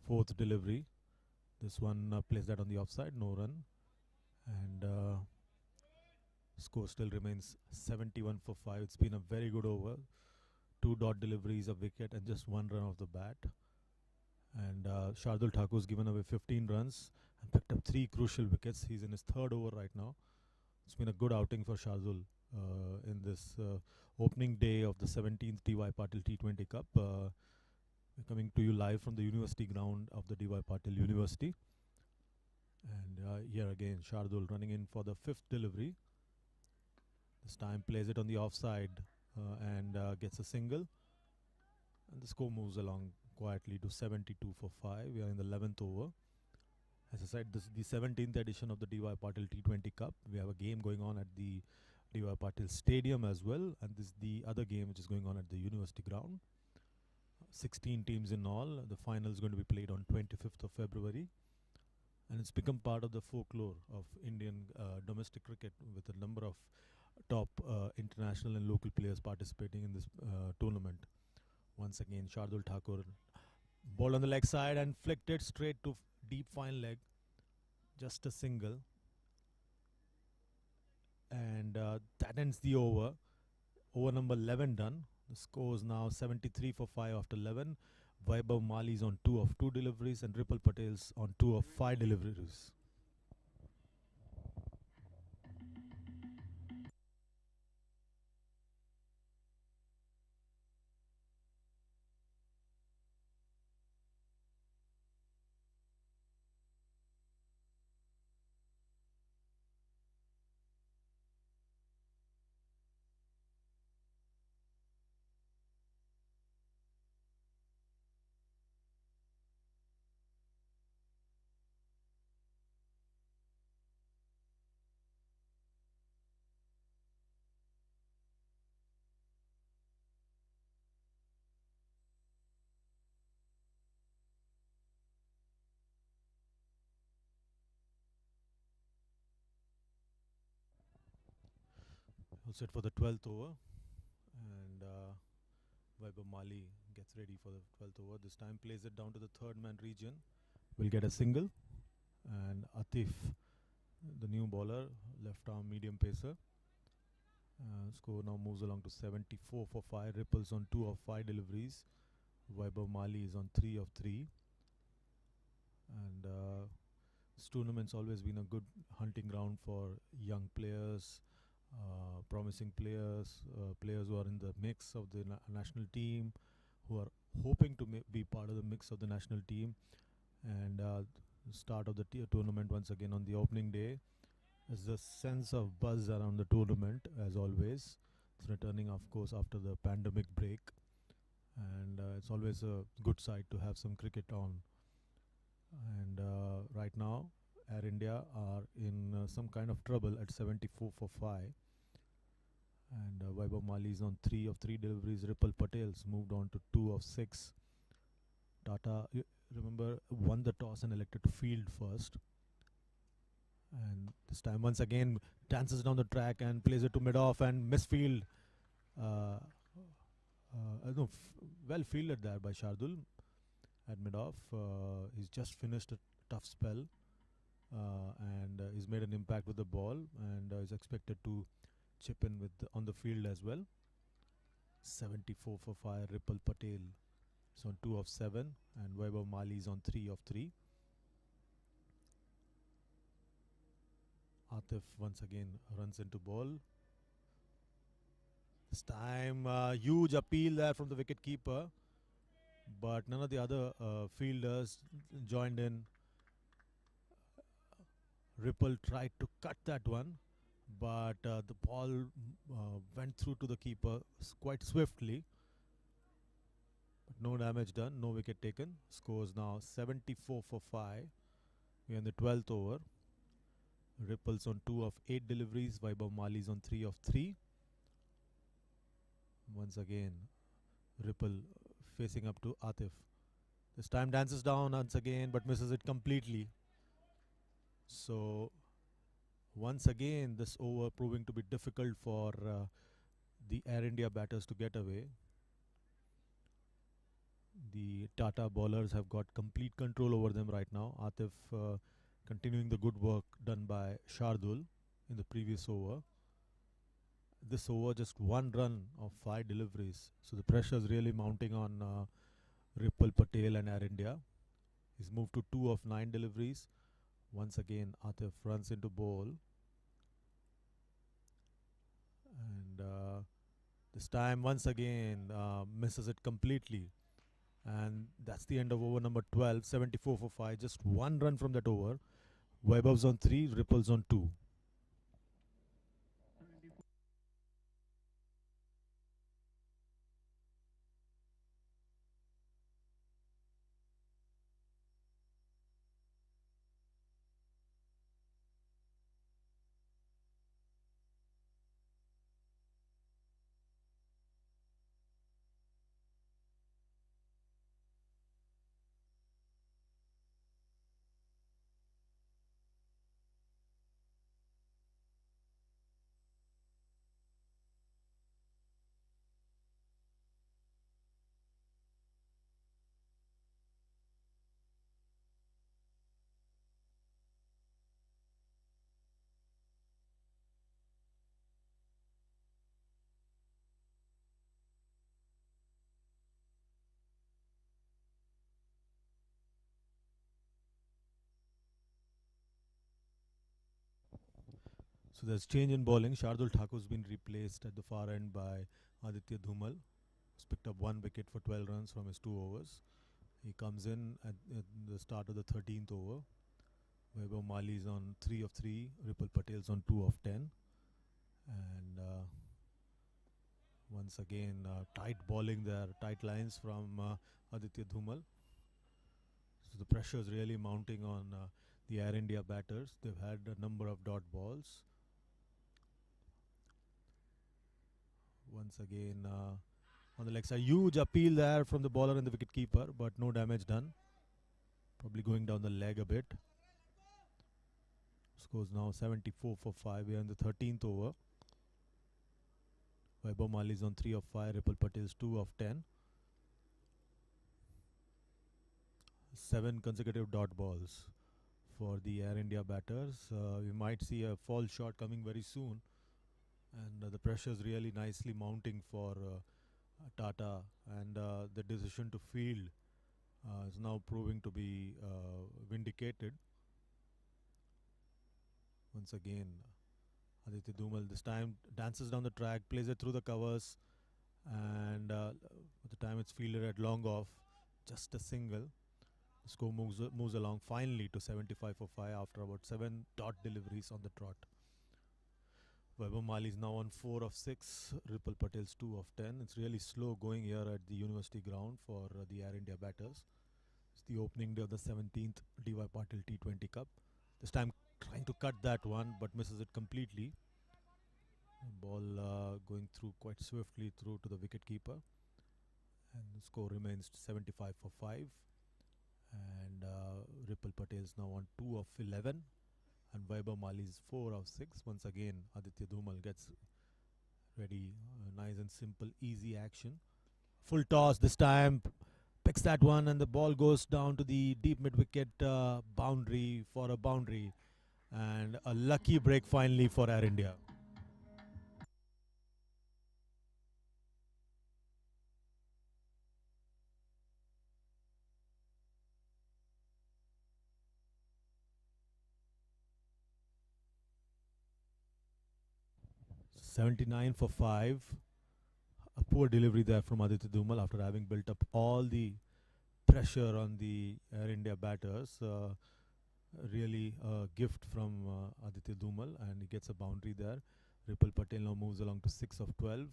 4th delivery. This one plays that on the offside. No run. And score still remains 71 for 5. It's been a very good over. 2 dot deliveries, a wicket, and just 1 run off the bat. And Shardul Thakur's given away 15 runs and picked up 3 crucial wickets. He's in his 3rd over right now. It's been a good outing for Shardul this opening day of the 17th DY Patil T20 Cup. We're coming to you live from the university ground of the DY Patil University. And here again, Shardul running in for the 5th delivery. This time plays it on the offside and gets a single. And the score moves along quietly to 72 for 5. We are in the 11th over. As I said, this is the 17th edition of the DY Patil T20 Cup. We have a game going on at the DY Patil Stadium as well. And this is the other game which is going on at the university ground. 16 teams in all. The final is going to be played on 25th of February. And it's become part of the folklore of Indian domestic cricket, with a number of top international and local players participating in this tournament. Once again, Shardul Thakur ball on the leg side and flicked it straight to deep fine leg. Just a single. And that ends the over. Over number 11 done. The score is now 73 for 5 after 11. Vaibhav Mali's on 2 of 2 deliveries and Ripple Patel's on 2 of 5 deliveries. All set for the 12th over, and Vaibhav Mali gets ready for the 12th over. This time plays it down to the third man region. Will get a single, and Atif, the new bowler, left arm medium pacer. Score now moves along to 74 for 5. Ripples on 2 of 5 deliveries. Vaibhav Mali is on 3 of 3. And this tournament's always been a good hunting ground for young players, promising players, players who are in the mix of the national team, who are hoping to be part of the mix of the national team. And start of the tournament once again on the opening day. There's a sense of buzz around the tournament, as always. It's returning, of course, after the pandemic break. And it's always a good sight to have some cricket on. And right now, Air India are in some kind of trouble at 74 for 5. And Vaibhav Mali is on 3 of 3 deliveries. Ripple Patel's moved on to 2 of 6. Tata, remember, won the toss and elected to field first. And this time, once again, dances down the track and plays it to mid-off and misfield. Well fielded there by Shardul at mid-off. He's just finished a tough spell. And he's made an impact with the ball, and is expected to chip in with on the field as well. 74 for 5. Ripple Patel is on 2 of 7, and Vaibhav Mali is on 3 of 3. Atif once again runs into ball. This time, huge appeal there from the wicket keeper, but none of the other fielders joined in. Ripple tried to cut that one, but the ball went through to the keeper quite swiftly. But no damage done, no wicket taken. Scores now 74 for 5. We are in the 12th over. Ripples on 2 of 8 deliveries. Vaibhav Mali is on 3 of 3. Once again, Ripple facing up to Atif. This time dances down once again, but misses it completely. So once again, this over proving to be difficult for the Air India batters to get away. The Tata bowlers have got complete control over them right now. Atif continuing the good work done by Shardul in the previous over. This over, just 1 run of 5 deliveries. So the pressure is really mounting on Ripple Patel and Air India. He's moved to 2 of 9 deliveries. Once again, Atif runs into ball. And This time, once again, misses it completely. And that's the end of over number 12, 74 for 5. Just one run from that over. Vaibhav's on 3, Ripple's on 2. So there's change in bowling. Shardul Thakur's been replaced at the far end by Aditya Dhumal. He's picked up 1 wicket for 12 runs from his 2 overs. He comes in at the start of the 13th over. Vaibhav Mali's on 3 of 3. Ripple Patel's on 2 of 10. And once again, tight bowling there, tight lines from Aditya Dhumal. So the pressure is really mounting on the Air India batters. They've had a number of dot balls. Once again, on the leg side, huge appeal there from the bowler and the wicket keeper, but no damage done. Probably going down the leg a bit. Scores now 74 for 5. We are in the 13th over. Vaibhav Mali is on 3 of 5. Ripple Patel's 2 of 10. 7 consecutive dot balls for the Air India batters. We might see a fall shot coming very soon. And the pressure is really nicely mounting for Tata. And the decision to field is now proving to be vindicated. Once again, Aditya Dhumal this time dances down the track, plays it through the covers, and by the time it's fielded at long off, just a single. The score moves along finally to 75 for 5 after about 7 dot deliveries on the trot. Vaibhav Mali is now on 4 of 6, Ripple Patel's 2 of 10. It's really slow going here at the University ground for the Air India batters. It's the opening day of the 17th DY PATIL T20 Cup. This time trying to cut that one, but misses it completely. Ball going through quite swiftly through to the wicket keeper. And the score remains 75 for 5. And Ripple Patel is now on 2 of 11. And Vaibhav Mali is 4 of 6. Once again, Aditya Dhumal gets ready. Nice and simple, easy action. Full toss this time. Picks that one, and the ball goes down to the deep mid-wicket boundary for a boundary. And a lucky break finally for Air India. $79 for 5. A poor delivery there from Aditya Dhumal after having built up all the pressure on the Air India batters. Really a gift from Aditya Dhumal, and he gets a boundary there. Ripple Patel now moves along to 6 of 12,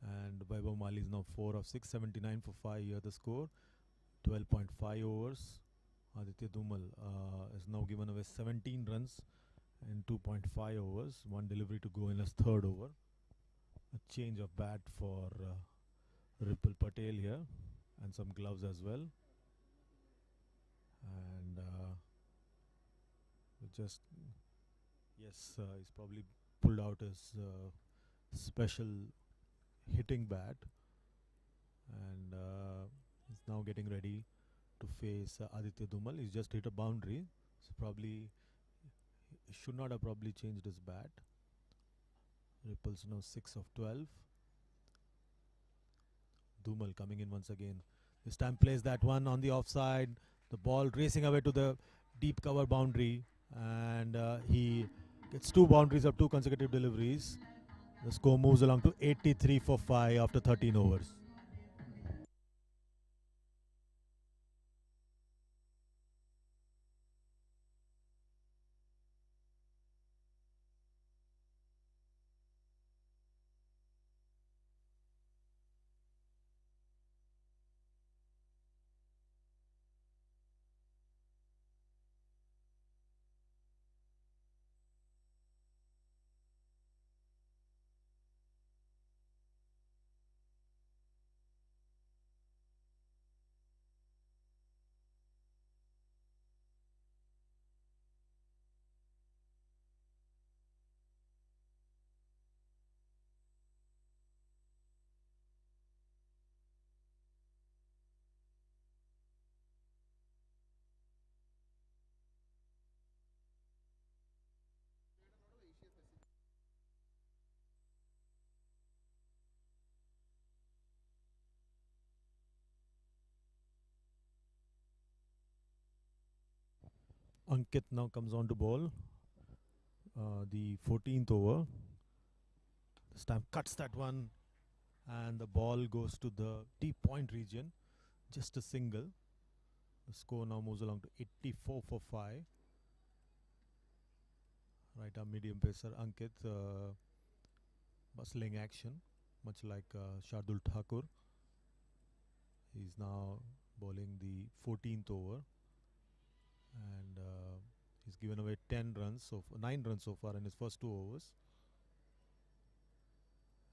and Vaibhav Mali is now 4 of 6. 79 for 5 here the score. 12.5 overs. Aditya Dhumal is now given away 17 runs in 2.5 overs. 1 delivery to go in his third over. A change of bat for Ripple Patel here, and some gloves as well. And he's probably pulled out his special hitting bat, and he's now getting ready to face Aditya Dhumal. He's just hit a boundary, so probably he should not have probably changed his bat. Ripple's now 6 of 12. Dhumal coming in once again. This time plays that one on the offside. The ball racing away to the deep cover boundary, and he gets 2 boundaries of 2 consecutive deliveries. The score moves along to 83 for 5 after 13 overs. Ankit now comes on to ball. The 14th over. This time cuts that one, and the ball goes to the deep point region. Just a single. The score now moves along to 84 for 5. Right arm medium pacer Ankit, bustling action, much like Shardul Thakur. He's now bowling the 14th over, and he's given away 9 runs so far in his first 2 overs.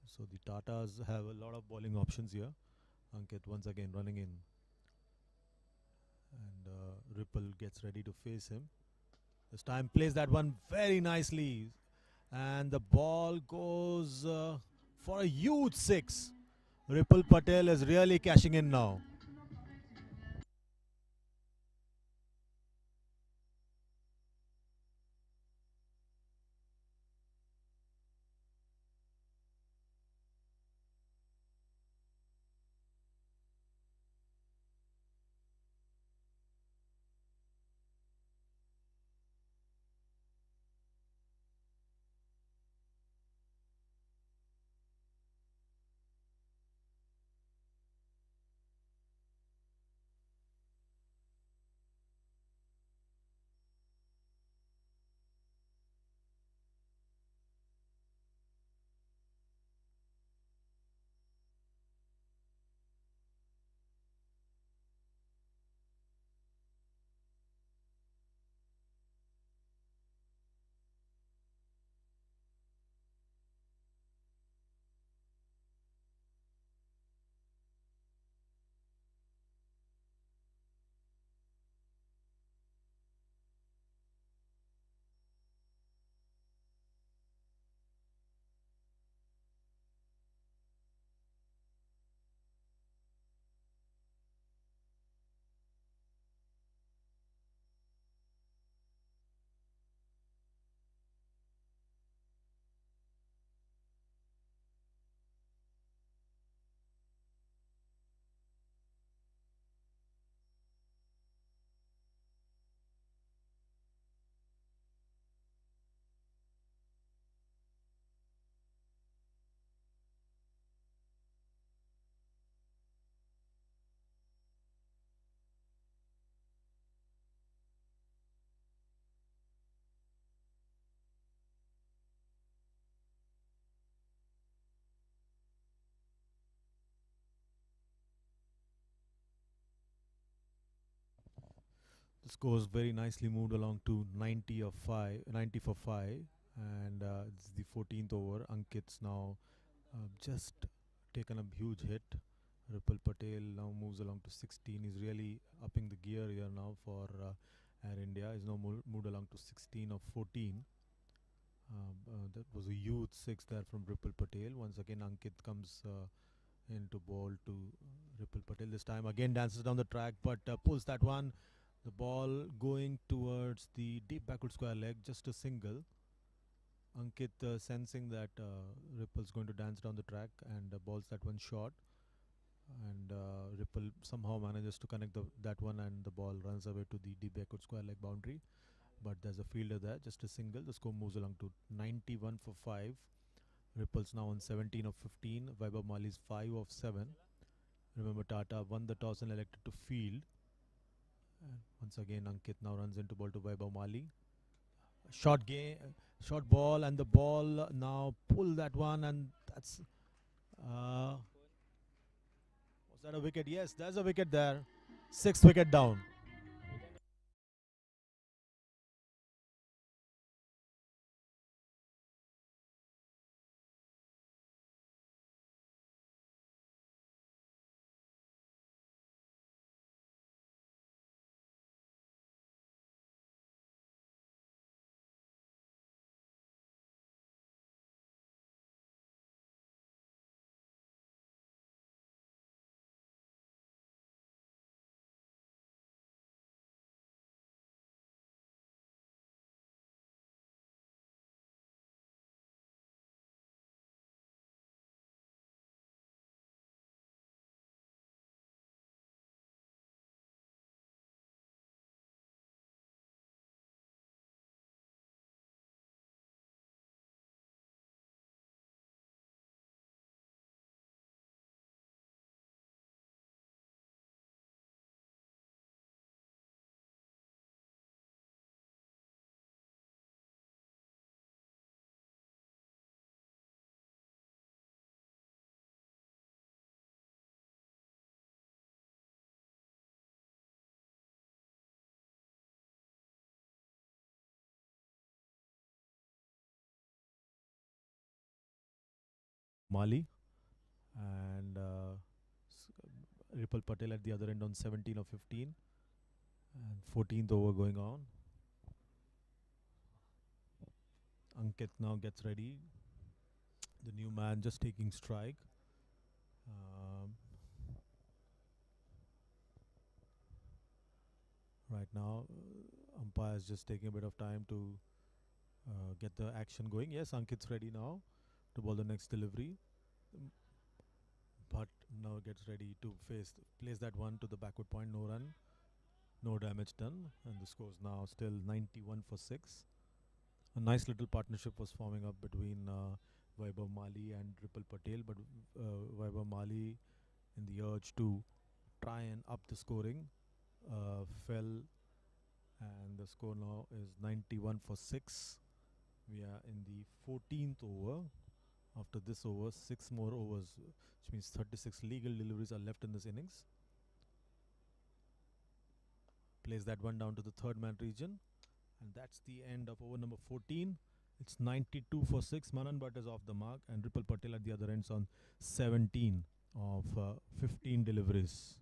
So the Tatas have a lot of bowling options here. Ankit once again running in, and Ripple gets ready to face him. This time plays that one very nicely, and the ball goes for a huge 6. Ripple Patel is really cashing in now. The score is very nicely moved along to 90 for 5, and it's the 14th over. Ankit's now just taken a huge hit. Ripple Patel now moves along to 16. He's really upping the gear here now for Air India. He's now moved along to 16 of 14. That was a huge 6 there from Ripple Patel. Once again, Ankit comes into ball to Ripple Patel. This time again dances down the track, but pulls that one. The ball going towards the deep backward square leg, just a single. Ankit sensing that Ripple's going to dance down the track and balls that one short. And Ripple somehow manages to connect that one, and the ball runs away to the deep backward square leg boundary. But there's a fielder there, just a single. The score moves along to 91 for 5. Ripple's now on 17 of 15. Vaibhav Mali's 5 of 7. Remember, Tata won the toss and elected to field. And once again, Ankit now runs into ball to Vaibhav Mali. Short game, short ball, and the ball now pull that one, and that's. Was that a wicket? Yes, there's a wicket there. 6th wicket down. Mali and Ripple Patel at the other end on 17 of 15, and 14th over going on. Ankit now gets ready. The new man just taking strike. Right now, umpire is just taking a bit of time to get the action going. Yes, Ankit's ready now to bowl the next delivery. But now gets ready to place that one to the backward point. No run, no damage done, and the score's now still 91 for 6. A nice little partnership was forming up between Vaibhav Mali and Ripple Patel, but Vaibhav Mali, in the urge to try and up the scoring, fell, and the score now is 91 for 6. We are in the 14th over. After this over, 6 more overs, which means 36 legal deliveries are left in this innings. Plays that one down to the third man region, and that's the end of over number 14. It's 92 for 6. Manan Bhatt is off the mark, and Ripple Patel at the other ends on 17 of 15 deliveries.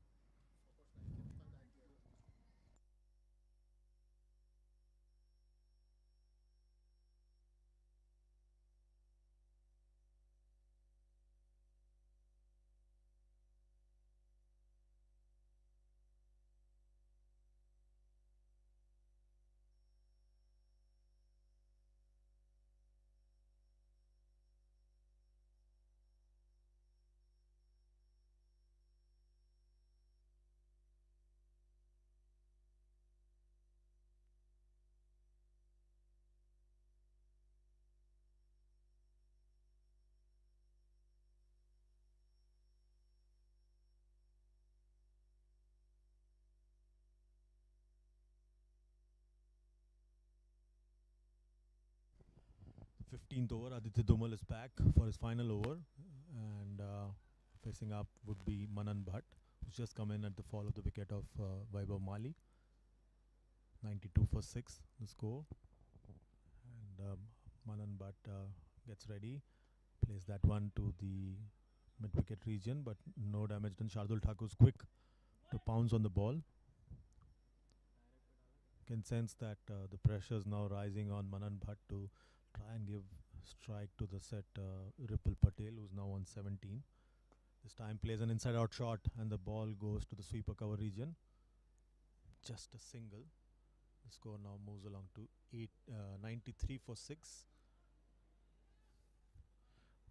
The 15th over, Aditya Dhumal is back for his final over, and facing up would be Manan Bhatt, who's just come in at the fall of the wicket of Vaibhav Mali. 92 for 6, the score. And Manan Bhatt gets ready, plays that one to the mid-wicket region, but no damage done. Shardul Thakur's quick to pounce on the ball. Can sense that the pressure is now rising on Manan Bhatt to try and give strike to the set Ripple Patel, who's now on 17. This time plays an inside-out shot, and the ball goes to the sweeper cover region. Just a single. The score now moves along to 93 for 6.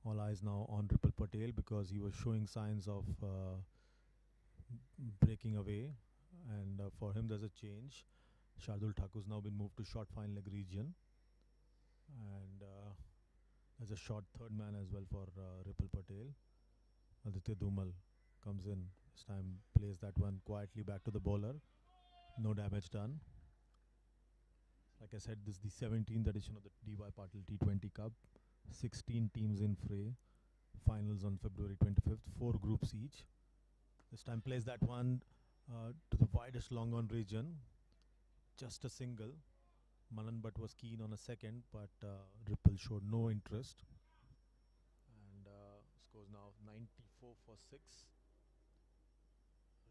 All eyes now on Ripple Patel because he was showing signs of breaking away, and for him there's a change. Shardul Thakur's now been moved to short fine leg region, and There's a short third man as well for Ripple Patel. Aditya Dhumal comes in. This time plays that one quietly back to the bowler. No damage done. Like I said, this is the 17th edition of the DY Patil T20 Cup. 16 teams in fray. Finals on February 25th. 4 groups each. This time plays that one to the widest long on region. Just a single. Manan Bhatt was keen on a second, but Ripple showed no interest. And scores now 94 for 6.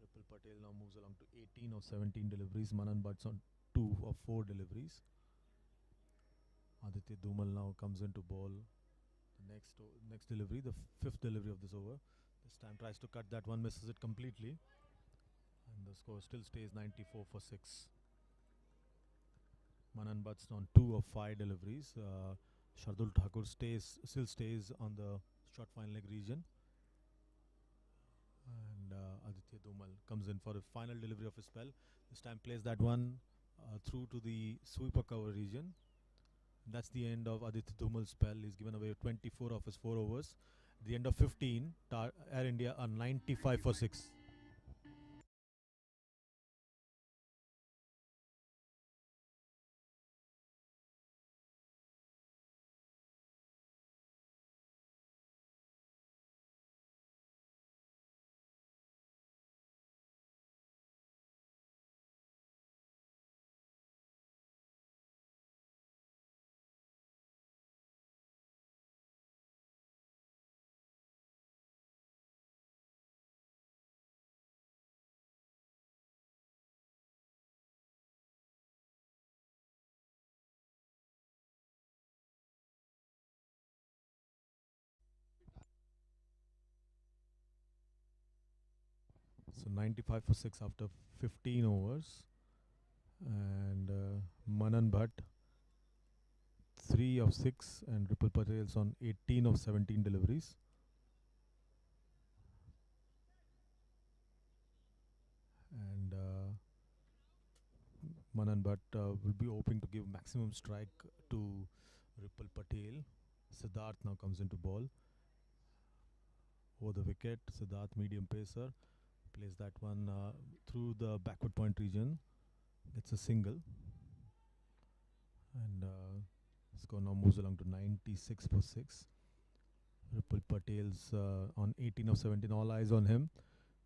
Ripple Patel now moves along to 18 of 17 deliveries. Manan Bhatt's on 2 of 4 deliveries. Aditya Dhumal now comes into ball. The next delivery, the 5th delivery of this over. This time tries to cut that one, misses it completely. And the score still stays 94 for 6. Manan Bhatt's on 2 of 5 deliveries. Shardul Thakur still stays on the short fine leg region. And Aditya Dhumal comes in for a final delivery of his spell. This time plays that one through to the sweeper cover region. That's the end of Aditya Dhumal's spell. He's given away 24 of his 4 overs. At the end of 15, Air India are 95 for 6. So 95 for 6 after 15 overs. And Manan Bhatt 3 of 6 and Ripple Patel's on 18 of 17 deliveries. And Manan Bhatt will be hoping to give maximum strike to Ripple Patel. Siddharth now comes into ball. Over the wicket, Siddharth medium pacer. Plays that one through the backward point region. Gets a single. And score now moves along to 96 for 6. Ripple Patel's on 18 of 17. All eyes on him.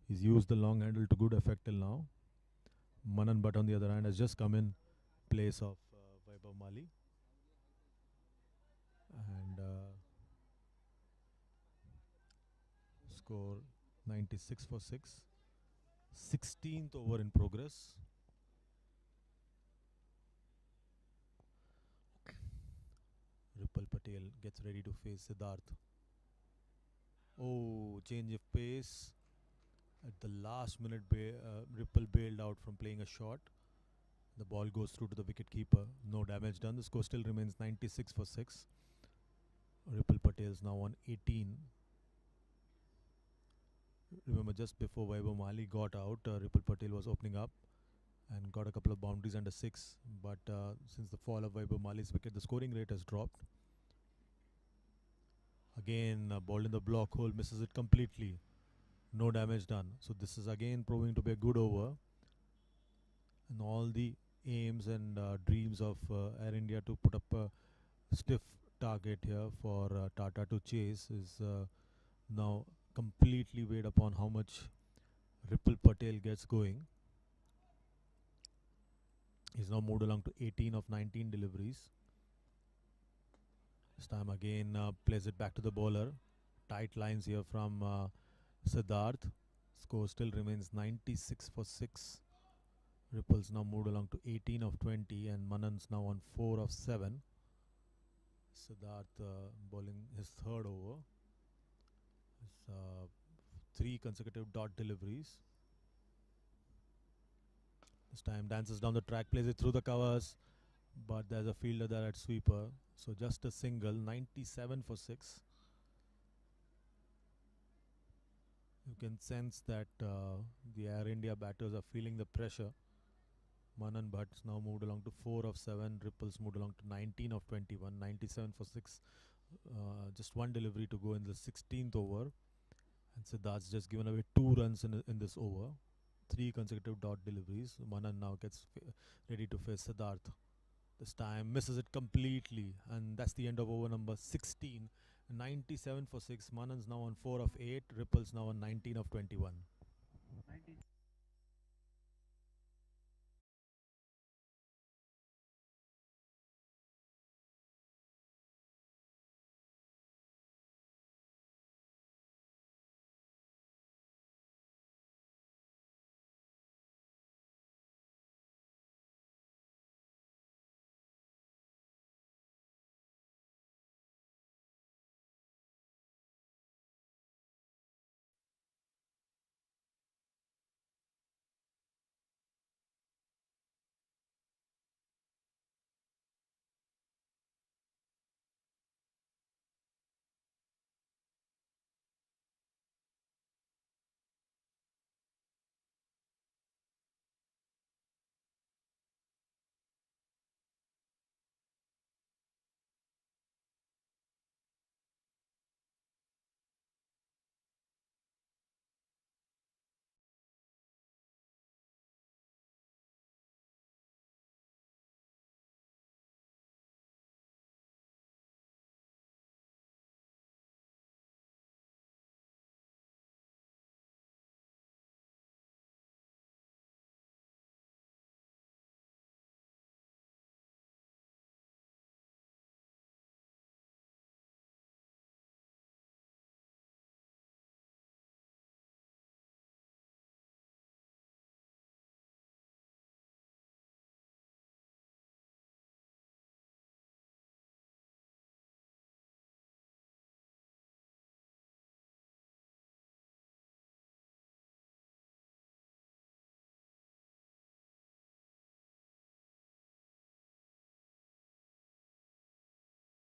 He's used the long handle to good effect till now. Manan Bhatt on the other hand has just come in place of Vaibhav Mali. And score 96 for 6. 16th over in progress. Ripple Patel gets ready to face Siddharth. Oh, change of pace. At the last minute, Ripple bailed out from playing a shot. The ball goes through to the wicket keeper. No damage done. The score still remains 96 for 6. Ripple Patel is now on 18. Remember, just before Vaibhav Mali got out, Ripple Patel was opening up and got a couple of boundaries under 6. But since the fall of Vaibhav Mali's wicket, the scoring rate has dropped. Again, ball in the block hole, misses it completely. No damage done. So this is again proving to be a good over. And all the aims and dreams of Air India to put up a stiff target here for Tata to chase is now completely weighed upon how much Ripple Patel gets going. He's now moved along to 18 of 19 deliveries. This time again plays it back to the bowler. Tight lines here from Siddharth. Score still remains 96 for 6. Ripple's now moved along to 18 of 20 and Manan's now on 4 of 7. Siddharth bowling his third over. 3 consecutive dot deliveries. This time dances down the track, plays it through the covers, but there's a fielder there at sweeper. So just a single, 97 for 6. You can sense that the Air India batters are feeling the pressure. Manan Bhatt's now moved along to 4 of 7. Ripple's moved along to 19 of 21. 97 for 6 Just one delivery to go in the 16th over, and Siddharth's just given away 2 runs in this over. 3 consecutive dot deliveries. Manan now gets ready to face Siddharth. This time misses it completely, and that's the end of over number 16. 97 for 6. Manan's now on 4 of 8. Ripple's now on 19 of 21.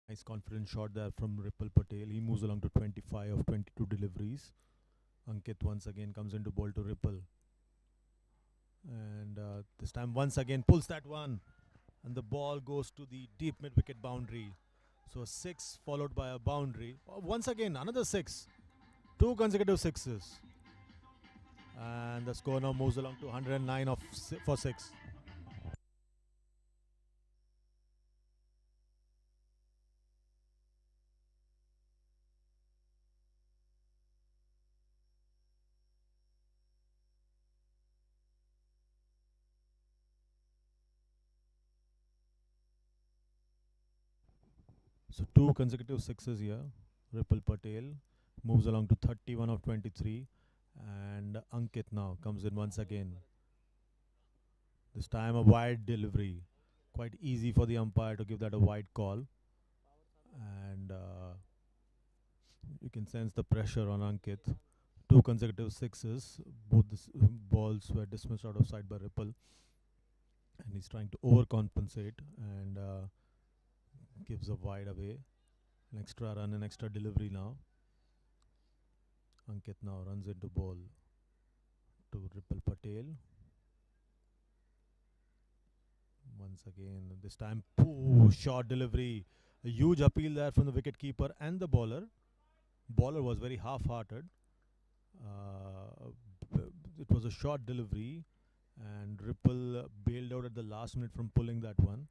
Nice confident shot there from Ripple Patel. He moves along to 25 of 22 deliveries. Ankit once again comes into ball to Ripple. And this time once again pulls that one. And the ball goes to the deep mid-wicket boundary. So a 6 followed by a boundary. Once again another 6. 2 consecutive sixes. And the score now moves along to 109 for 6. So 2 consecutive sixes here. Ripple Patel moves along to 31 of 23. And Ankit now comes in once again. This time a wide delivery. Quite easy for the umpire to give that a wide call. And you can sense the pressure on Ankit. 2 consecutive sixes. Both the balls were dismissed out of sight by Ripple. And he's trying to overcompensate and gives a wide away. An extra run, an extra delivery now. Ankit now runs into ball to Ripple Patel. Once again, this time, short delivery. A huge appeal there from the wicket keeper and the bowler. Bowler was very half-hearted. It was a short delivery, and Ripple bailed out at the last minute from pulling that one.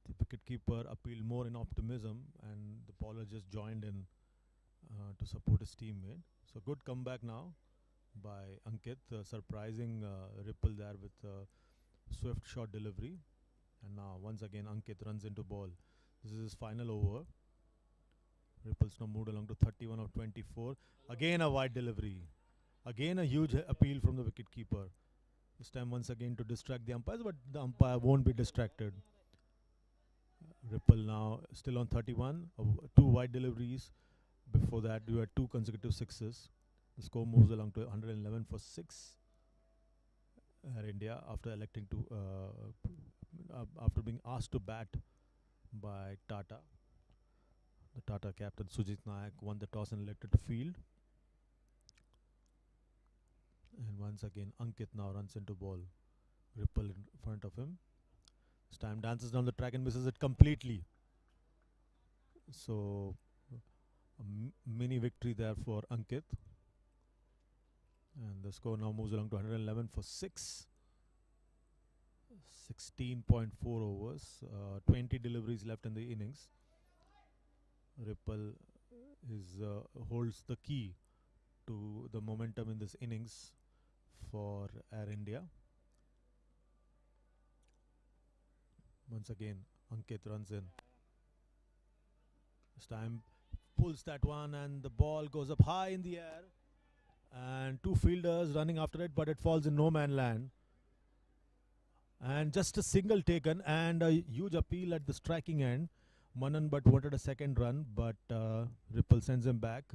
The wicket keeper appealed more in optimism, and the bowler just joined in to support his teammate. So good comeback now by Ankit, surprising Ripple there with swift short delivery. And now once again Ankit runs into ball. This is his final over. Ripple's now moved along to 31 of 24. Again a wide delivery. Again a huge appeal from the wicket keeper. This time once again to distract the umpires, but the umpire won't be distracted. Ripple now still on 31. 2 wide deliveries. Before that you had 2 consecutive sixes. The score moves along to 111 for 6. Air India after electing to after being asked to bat by Tata. The Tata captain Sujit Nayak won the toss and elected to field. And once again Ankit now runs into ball. Ripple in front of him. This time dances down the track and misses it completely. So a mini victory there for Ankit. And the score now moves along to 111 for 6. 16.4 overs, 20 deliveries left in the innings. Ripple holds the key to the momentum in this innings for Air India. Once again, Ankit runs in. This time pulls that one and the ball goes up high in the air. And two fielders running after it, but it falls in no man land. And just a single taken and a huge appeal at the striking end. Manan Bhatt wanted a second run, but Ripple sends him back.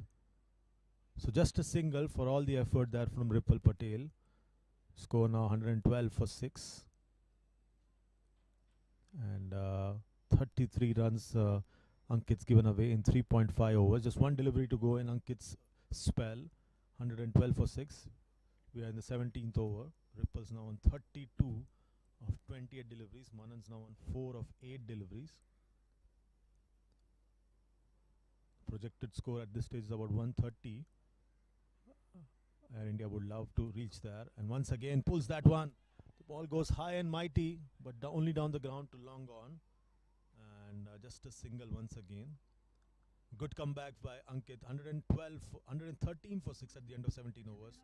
So just a single for all the effort there from Ripple Patel. Score now 112 for 6. And 33 runs Ankit's given away in 3.5 overs. Just one delivery to go in Ankit's spell. 112 for 6. We are in the 17th over. Ripple's now on 32 of 28 deliveries. Manan's now on 4 of 8 deliveries. Projected score at this stage is about 130. Air India would love to reach there. And once again pulls that one. The ball goes high and mighty, but only down the ground to long gone. And just a single once again. Good comeback by Ankit. 113 for 6 at the end of 17 overs.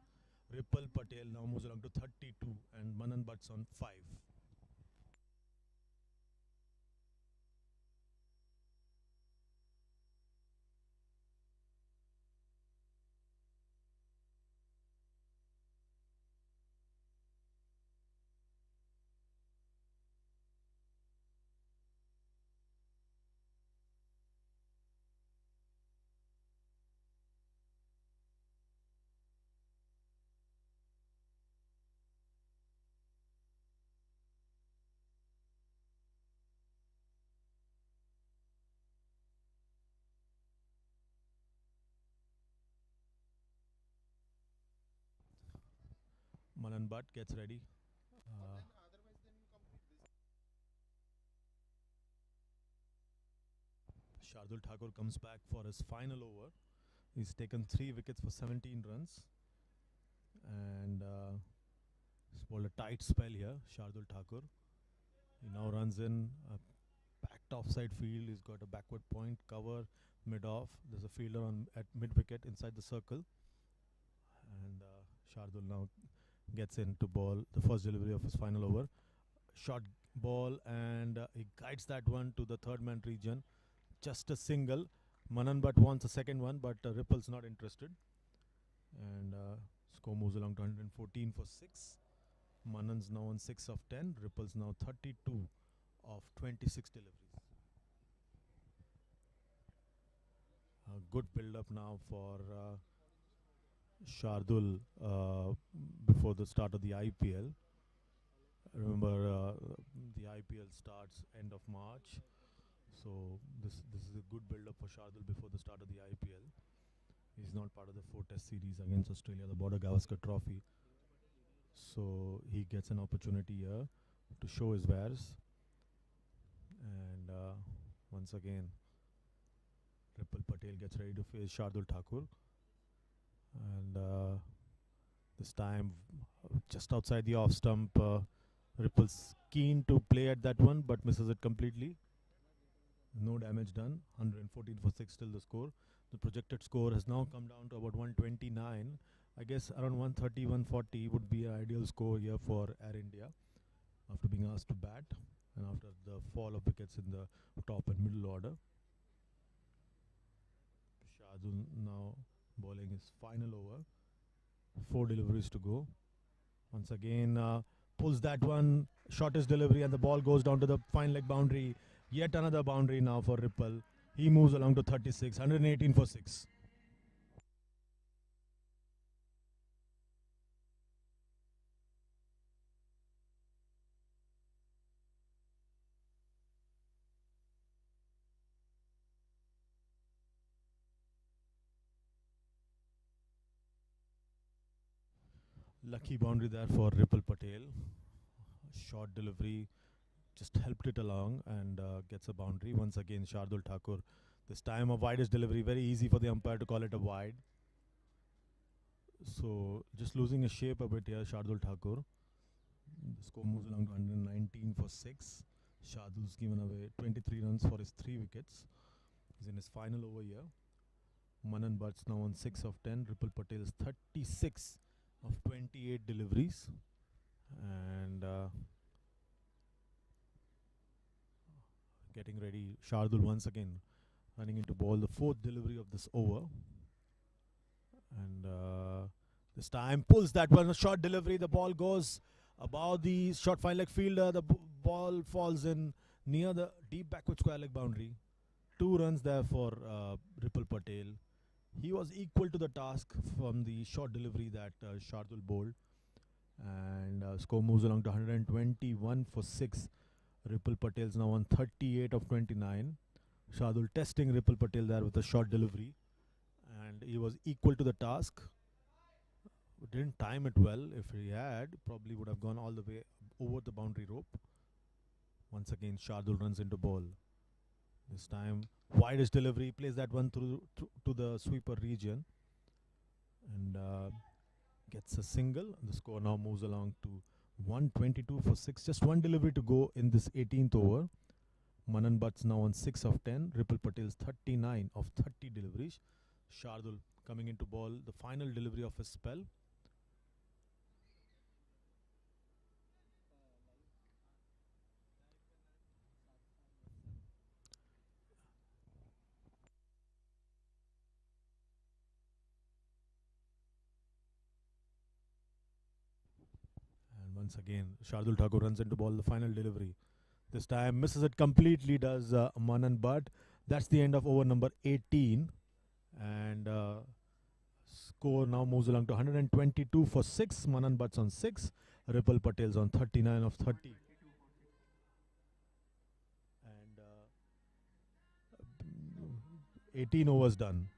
Ripple Patel now moves along to 32 and Manan Bhatt's on 5. Manan Bhatt gets ready. Shardul Thakur comes back for his final over. He's taken 3 wickets for 17 runs. And he's bowled a tight spell here, Shardul Thakur. He now runs in a packed offside field. He's got a backward point cover mid-off. There's a fielder on at mid-wicket inside the circle. And Shardul now gets in to bowl the first delivery of his final over. Short ball and he guides that one to the third man region. Just a single. Manan Bhatt wants a second one, but Ripple's not interested. And score moves along to 114 for 6. Manan's now on 6 of 10. Ripple's now 32 of 26 deliveries. A good build-up now for Shardul before the start of the IPL. Remember, the IPL starts end of March. So this is a good build-up for Shardul before the start of the IPL. He's not part of the 4-test series against Australia, the Border Gavaskar Trophy. So he gets an opportunity here to show his wares. And once again, Ripple Patel gets ready to face Shardul Thakur. And this time, just outside the off stump, Ripple's keen to play at that one, but misses it completely. No damage done. 114 for 6 still the score. The projected score has now come down to about 129. I guess around 130, 140 would be an ideal score here for Air India after being asked to bat and after the fall of wickets in the top and middle order. Shardul now bowling his final over. 4 deliveries to go. Once again pulls that one, shortest delivery, and the ball goes down to the fine leg boundary. Yet another boundary now for Ripple. He moves along to 36, 118 for 6. Lucky boundary there for Ripple Patel. Short delivery just helped it along and gets a boundary. Once again, Shardul Thakur, This time a widest delivery, very easy for the umpire to call it a wide. So just losing his shape a bit here, Shardul Thakur. The score moves along to 119 for 6. Shardul's given away 23 runs for his 3 wickets. He's in his final over here. Manan Bhatt's now on 6 of 10. Ripple Patel's 36 of 28 deliveries. And getting ready, Shardul once again running into ball, the 4th delivery of this over. And this time pulls that one, a short delivery, the ball goes above the short fine leg fielder, the ball falls in near the deep backward square leg boundary. 2 runs there for Ripple Patel. He was equal to the task from the short delivery that Shardul bowled. And score moves along to 121 for 6. Ripple Patel's now on 38 of 29. Shardul testing Ripple Patel there with a short delivery. And he was equal to the task. Didn't time it well. If he had, probably would have gone all the way over the boundary rope. Once again, Shardul runs into ball. This time, widest delivery, plays that one through to the sweeper region. And gets a single. The score now moves along to 122 for 6. Just one delivery to go in this 18th over. Manan Bhatt's now on 6 of 10. Ripple Patel's 39 of 30 deliveries. Shardul coming into ball, the final delivery of his spell. And once again, Shardul Thakur runs into ball, the final delivery. This time misses it completely, does Manan Bhatt. That's the end of over number 18. And score now moves along to 122 for 6. Manan Bhatt's on 6. Ripple Patel's on 39 of 30. And 18 overs done.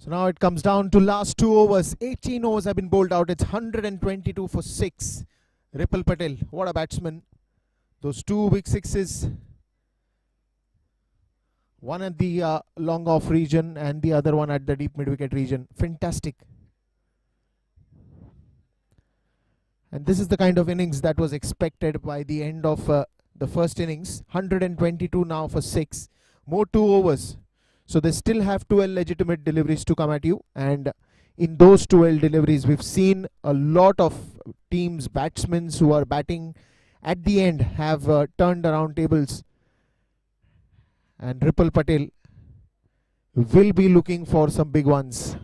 So now it comes down to last 2 overs. 18 overs have been bowled out. It's 122 for 6. Ripple Patel, what a batsman. Those 2 big sixes. One at the long off region and the other one at the deep mid wicket region. Fantastic. And this is the kind of innings that was expected by the end of the first innings. 122 now for 6. More 2 overs. So they still have 12 legitimate deliveries to come at you. And in those 12 deliveries, we've seen a lot of teams, batsmen who are batting at the end have turned around tables. And Ripple Patel will be looking for some big ones.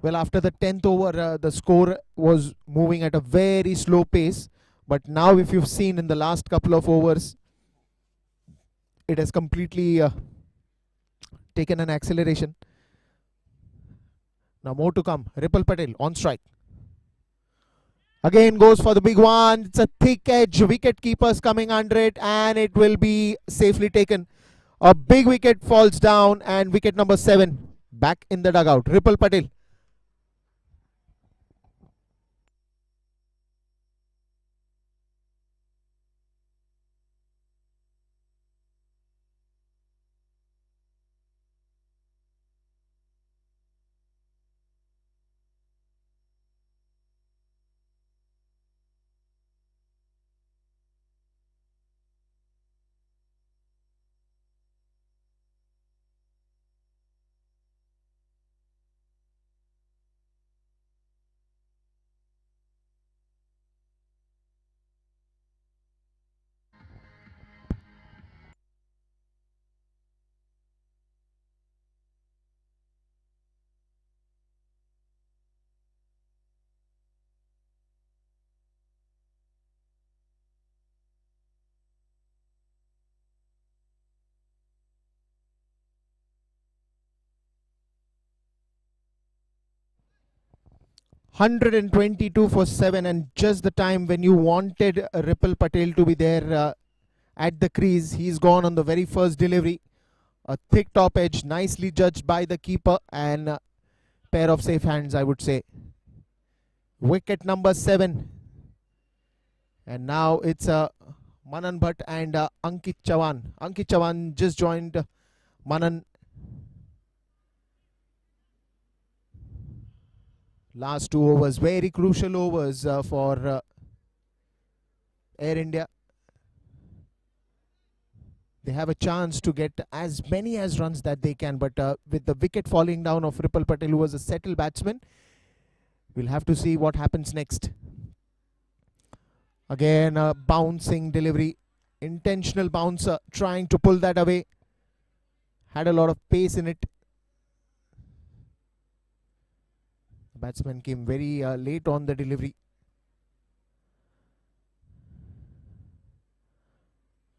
Well, after the 10th over, the score was moving at a very slow pace. But now, if you've seen in the last couple of overs, it has completely taken an acceleration. Now more to come. Ripple Patel on strike. Again goes for the big one. It's a thick edge. Wicket keepers coming under it, and it will be safely taken. A big wicket falls down, and wicket number 7 back in the dugout. Ripple Patel. 122 for 7, and just the time when you wanted Ripple Patel to be there at the crease. He's gone on the very first delivery. A thick top edge, nicely judged by the keeper, and a pair of safe hands, I would say. Wicket number 7. And now it's Manan Bhatt and Ankit Chavan. Ankit Chavan just joined Manan. Last 2 overs, very crucial overs for Air India. They have a chance to get as many as runs that they can, but with the wicket falling down of Ripple Patel, who was a settled batsman, we'll have to see what happens next. Again, a bouncing delivery, intentional bouncer, trying to pull that away. Had a lot of pace in it. The batsman came very late on the delivery.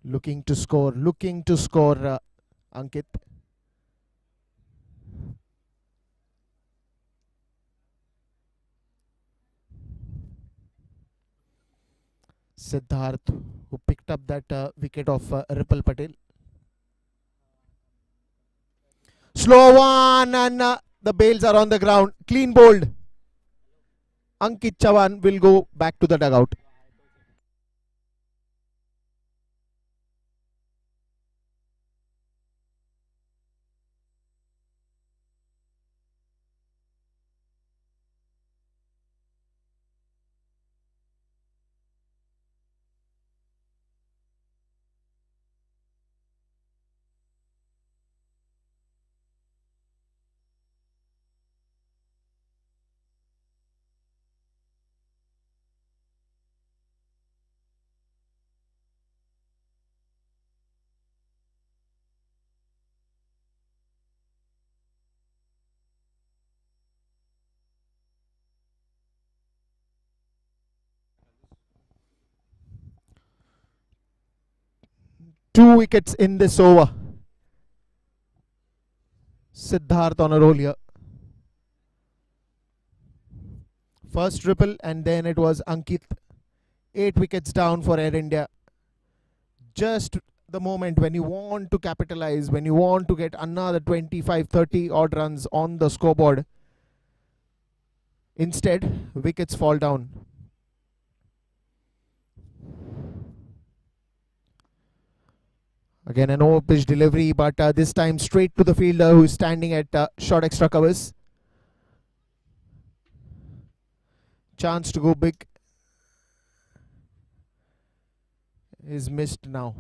Looking to score, Ankit. Siddharth, who picked up that wicket of Ripple Patel. Slow one, and the bails are on the ground. Clean bowled. Ankit Chavan will go back to the dugout. Two wickets in this over. Siddharth on a roll here. First Ripple, and then it was Ankit. 8 wickets down for Air India. Just the moment when you want to capitalize, when you want to get another 25-30 odd runs on the scoreboard. Instead, wickets fall down. Again, an over-pitch delivery, but this time straight to the fielder who is standing at short extra covers. Chance to go big is missed now.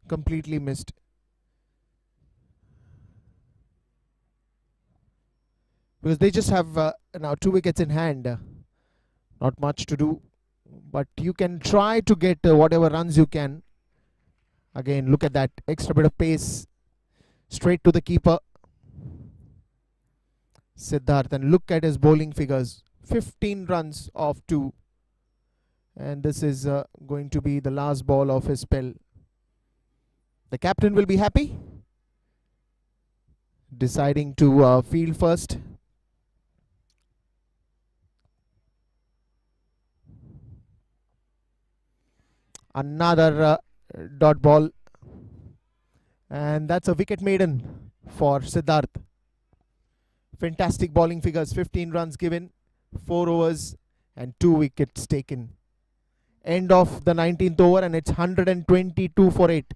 Completely missed. Because they just have now 2 wickets in hand. Not much to do, but you can try to get whatever runs you can. Again, look at that extra bit of pace. Straight to the keeper, Siddharth, and look at his bowling figures. 15 runs off 2. And this is going to be the last ball of his spell. The captain will be happy. Deciding to field first. Another dot ball, and that's a wicket maiden for Siddharth. Fantastic bowling figures. 15 runs given, 4 overs and 2 wickets taken. End of the 19th over, and it's 122 for 8.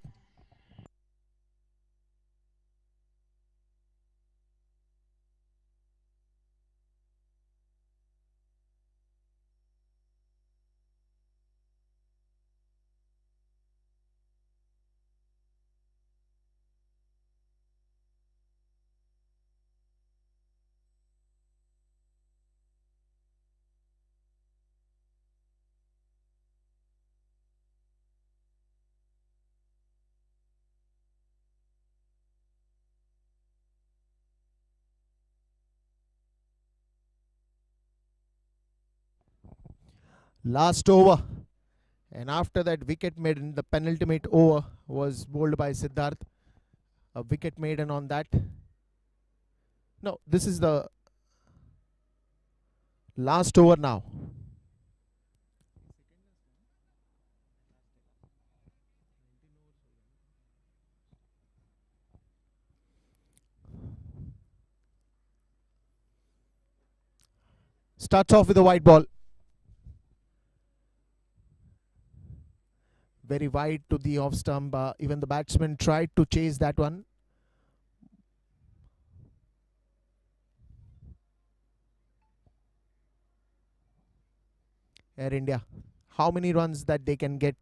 Last over, and after that wicket maiden, the penultimate over was bowled by Siddharth. A wicket maiden on that. No, this is the Last over now. Starts off with a white ball. Very wide to the off stump. Even the batsman tried to chase that one. Air India, how many runs that they can get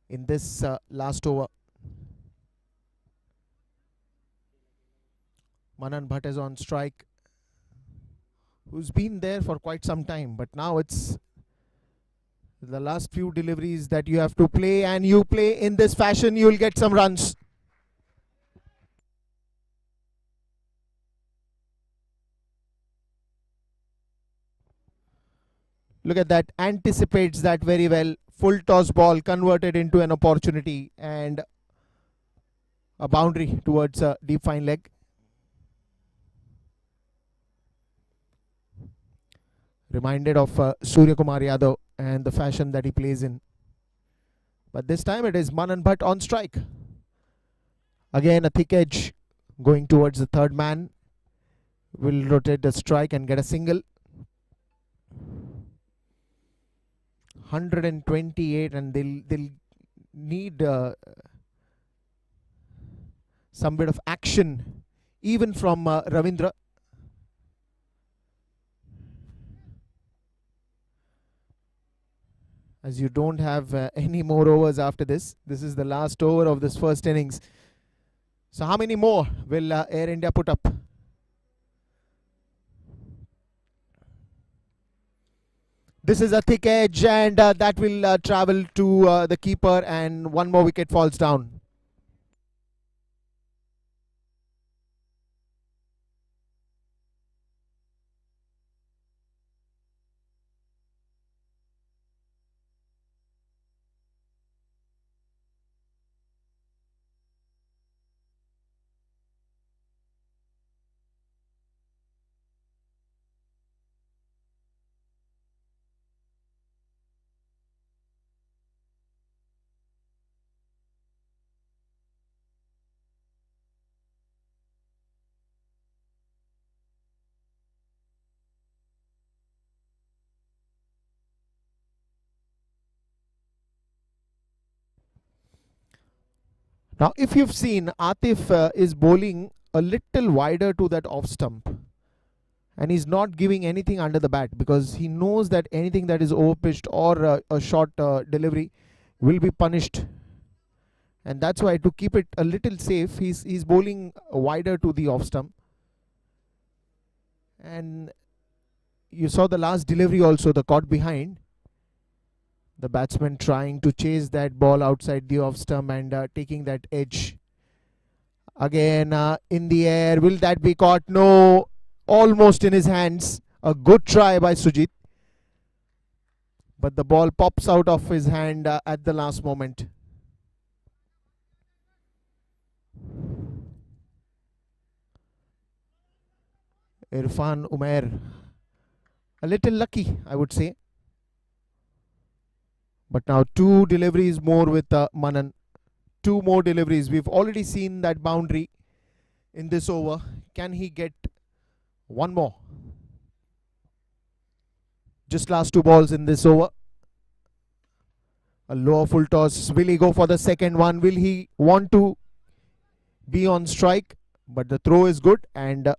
in this last over? Manan Bhatt is on strike, who's been there for quite some time, but now it's the last few deliveries that you have to play, and you play in this fashion, you'll get some runs. Look at that, anticipates that very well. Full toss ball converted into an opportunity and a boundary towards a deep fine leg. Reminded of Surya Kumar Yadav and the fashion that he plays in. But this time it is Manan Bhatt on strike. Again a thick edge going towards the third man. Will rotate the strike and get a single. 128, and they'll need some bit of action even from Ravindra. As you don't have any more overs after this. This is the last over of this first innings. So how many more will Air India put up? This is a thick edge, and that will travel to the keeper, and one more wicket falls down. Now, if you've seen, Atif is bowling a little wider to that off stump, and he's not giving anything under the bat because he knows that anything that is overpitched or a short delivery will be punished. And that's why, to keep it a little safe, he's bowling wider to the off stump. And you saw the last delivery also, the caught behind. The batsman trying to chase that ball outside the off stump and taking that edge. Again in the air. Will that be caught? No. Almost in his hands. A good try by Sujit. But the ball pops out of his hand at the last moment. Irfan Umair. A little lucky, I would say. But now 2 deliveries more with Manan. 2 more deliveries. We've already seen that boundary in this over. Can he get one more? Just last 2 balls in this over. A lower full toss. Will he go for the second one? Will he want to be on strike? But the throw is good, and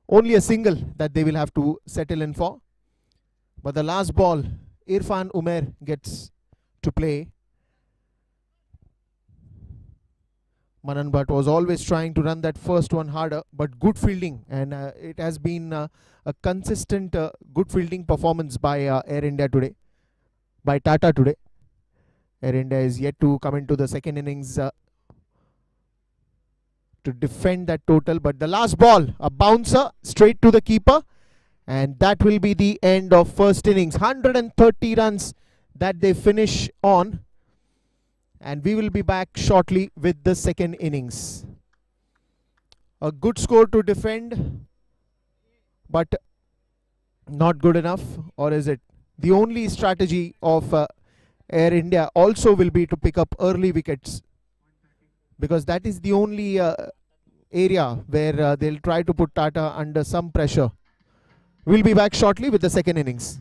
only a single that they will have to settle in for. But the last ball, Irfan Umair gets to play. Manan Bhatt was always trying to run that first one harder, but good fielding, and it has been a consistent good fielding performance by Air India today, by Tata today. Air India is yet to come into the second innings to defend that total, but the last ball, a bouncer straight to the keeper. And that will be the end of first innings. 130 runs that they finish on. And we will be back shortly with the second innings. A good score to defend. But not good enough, or is it the only strategy of Air India also will be to pick up early wickets, because that is the only area where they'll try to put Tata under some pressure. We'll be back shortly with the second innings.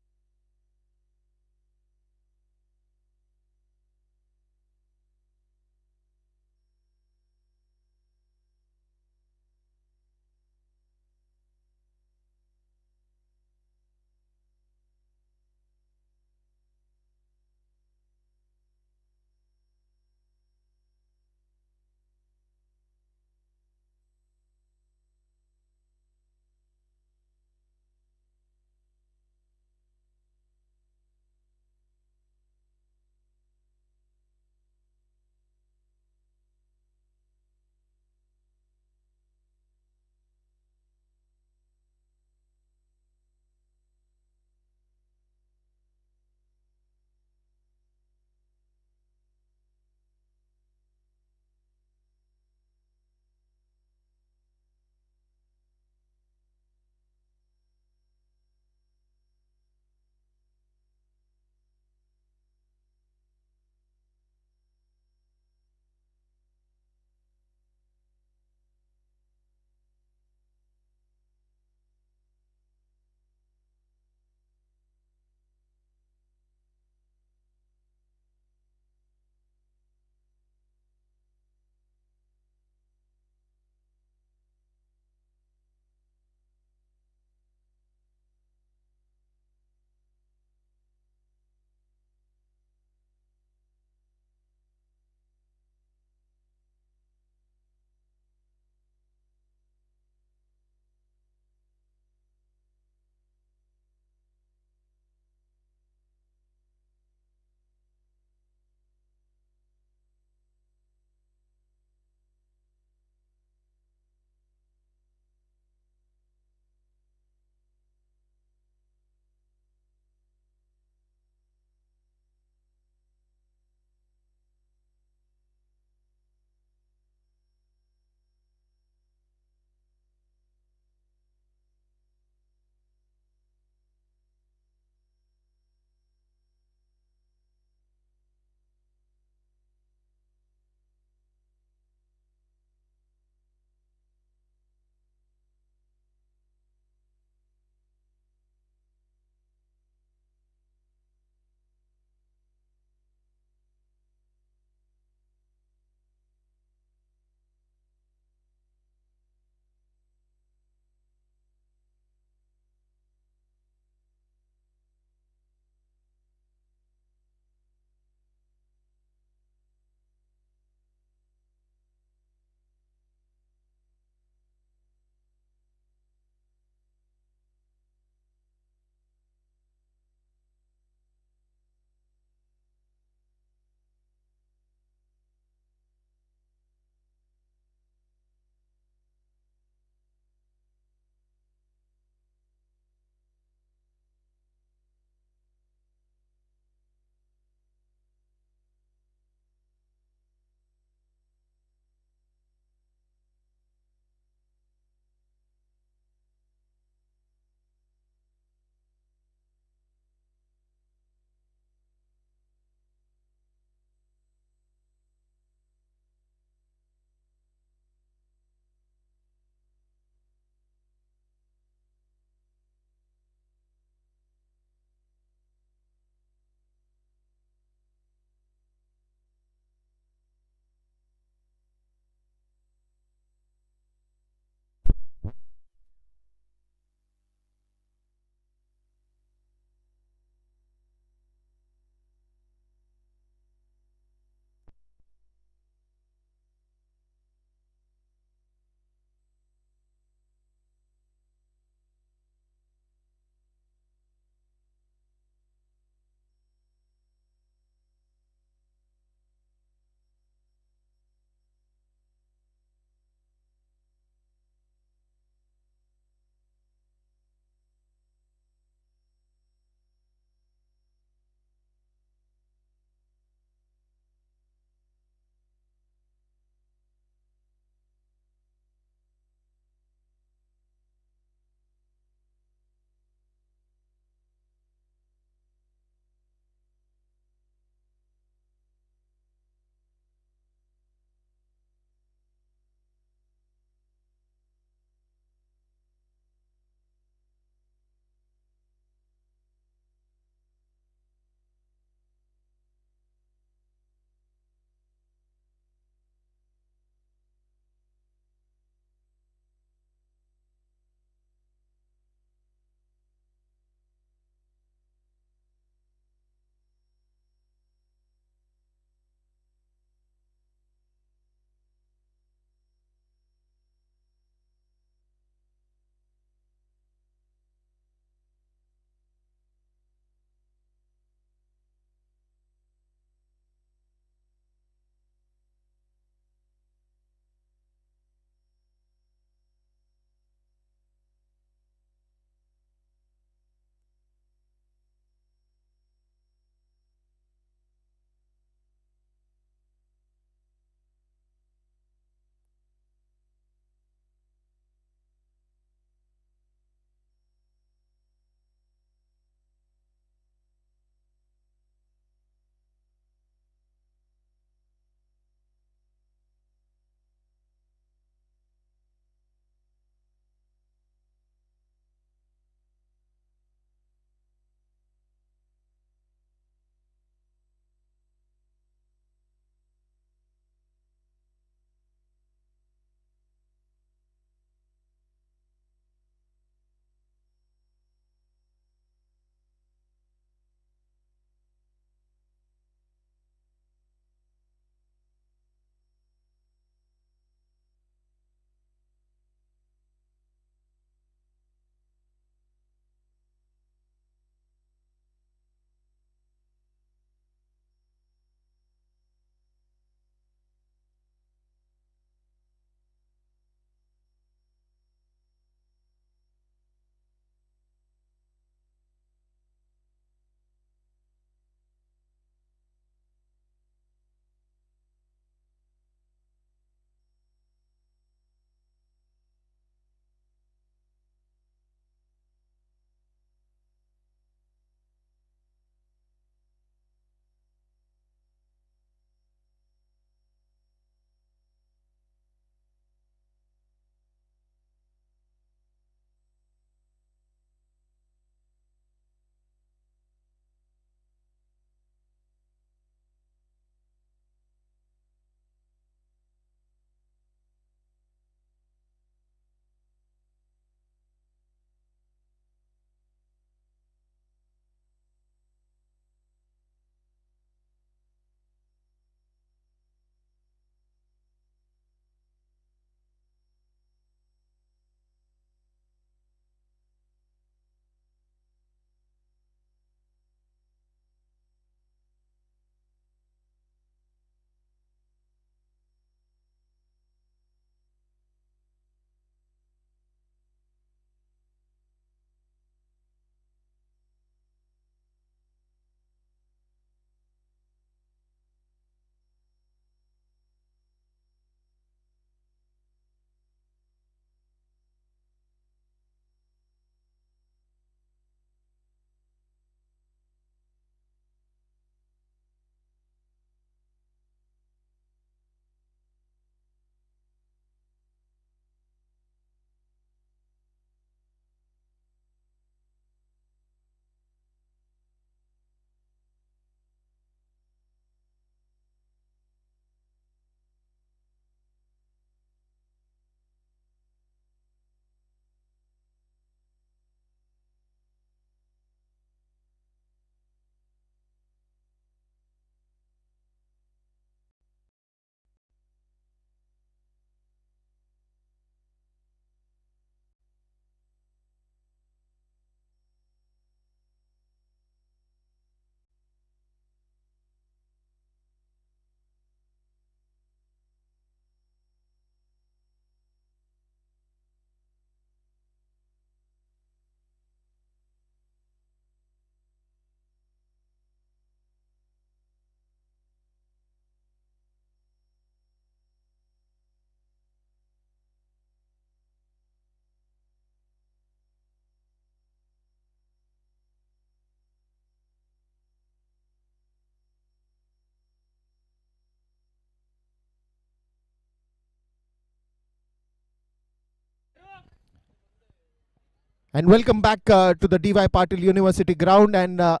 And welcome back to the DY Patil University ground and the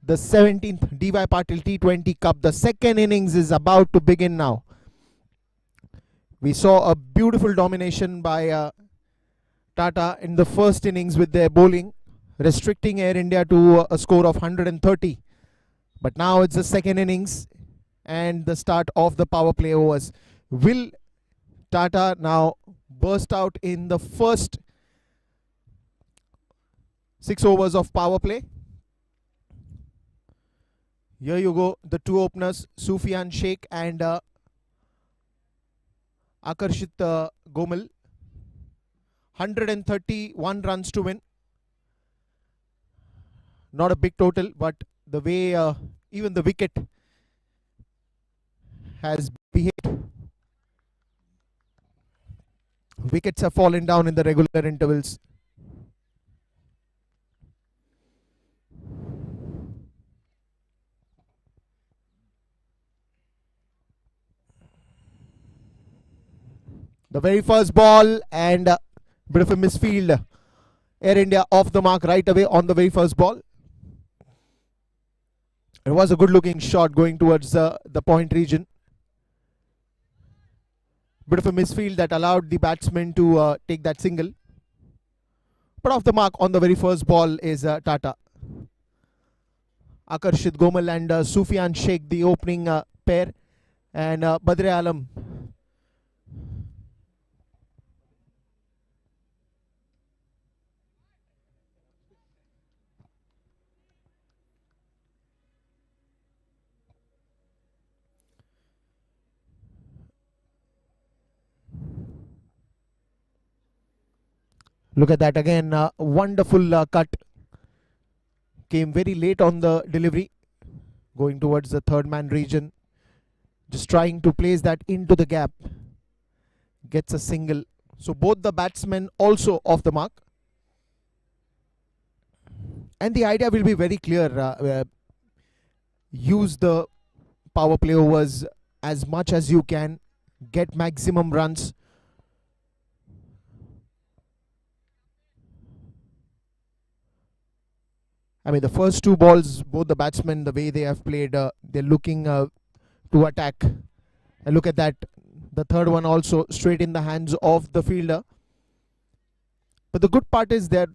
17th DY Patil T20 Cup. The second innings is about to begin now. We saw a beautiful domination by Tata in the first innings with their bowling, restricting Air India to a score of 130. But now it's the second innings and the start of the power play overs. Will Tata now burst out in the first 6 overs of power play? Here you go, the two openers, Sufyan Sheikh and Akarshit Gomal. 131 runs to win. Not a big total, but the way even the wicket has behaved. Wickets have fallen down in the regular intervals. The very first ball and bit of a misfield. Air India off the mark right away on the very first ball. It was a good looking shot going towards the point region. Bit of a misfield that allowed the batsman to take that single. But off the mark on the very first ball is Tata. Akarshit Gomal and Sufyan Sheikh, the opening pair, and Badr Alam. Look at that again, wonderful cut. Came very late on the delivery, going towards the third man region. Just trying to place that into the gap. Gets a single. So both the batsmen also off the mark. And the idea will be very clear. Use the power play overs as much as you can. Get maximum runs. I mean, the first two balls, both the batsmen, the way they have played, they're looking to attack. And look at that. The third one also straight in the hands of the fielder. But the good part is they're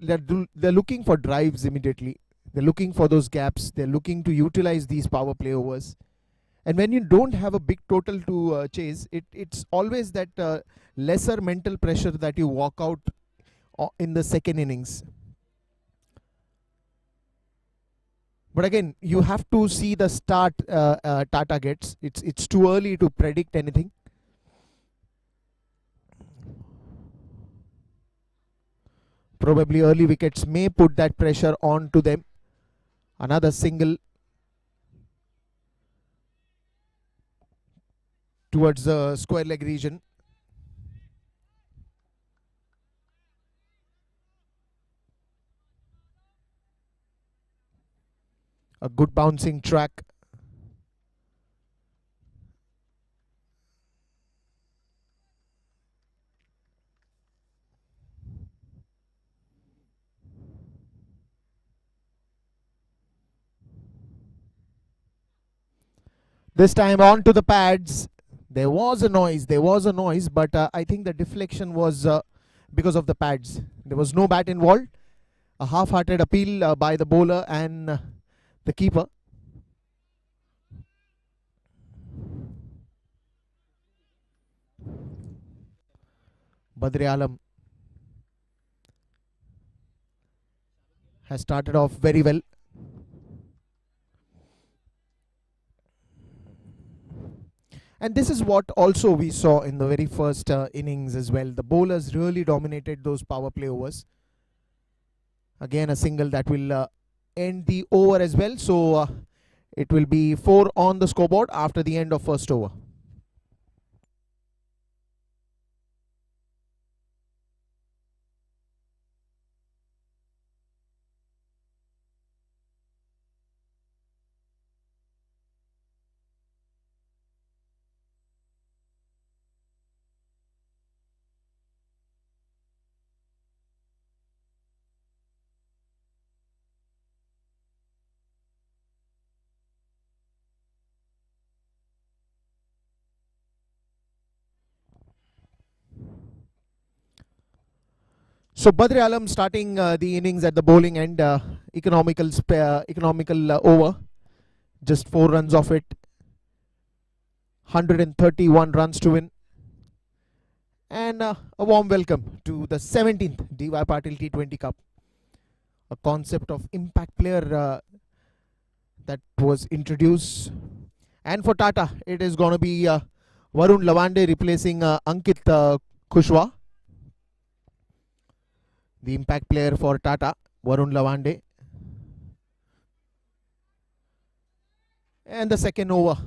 looking for drives immediately. They're looking for those gaps. They're looking to utilize these power play overs. And when you don't have a big total to chase, it's always that lesser mental pressure that you walk out in the second innings. But again, you have to see the start Tata gets. It's too early to predict anything. Probably early wickets may put that pressure on to them. Another single towards the square leg region. A good bouncing track. This time on to the pads. There was a noise, but I think the deflection was because of the pads. There was no bat involved. A half-hearted appeal by the bowler and the keeper. Badr Alam has started off very well. And this is what also we saw in the very first innings as well. The bowlers really dominated those power play overs. Again, a single that will end the over as well. So it will be 4 on the scoreboard after the end of first over. So Badri Alam starting the innings at the bowling end, economical over, just 4 runs off it, 131 runs to win, and a warm welcome to the 17th DY Patil T20 Cup, a concept of impact player that was introduced. And for Tata, it is going to be Varun Lavande replacing Ankit Kushwa. The impact player for Tata, Varun Lavande. And the second over.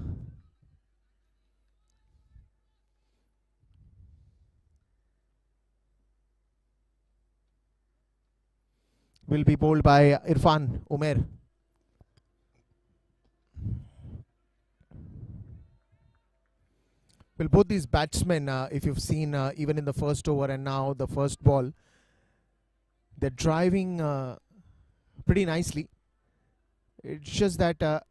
Will be bowled by Irfan Umair. Well, both these batsmen, if you've seen even in the first over and now the first ball, they're driving pretty nicely. It's just that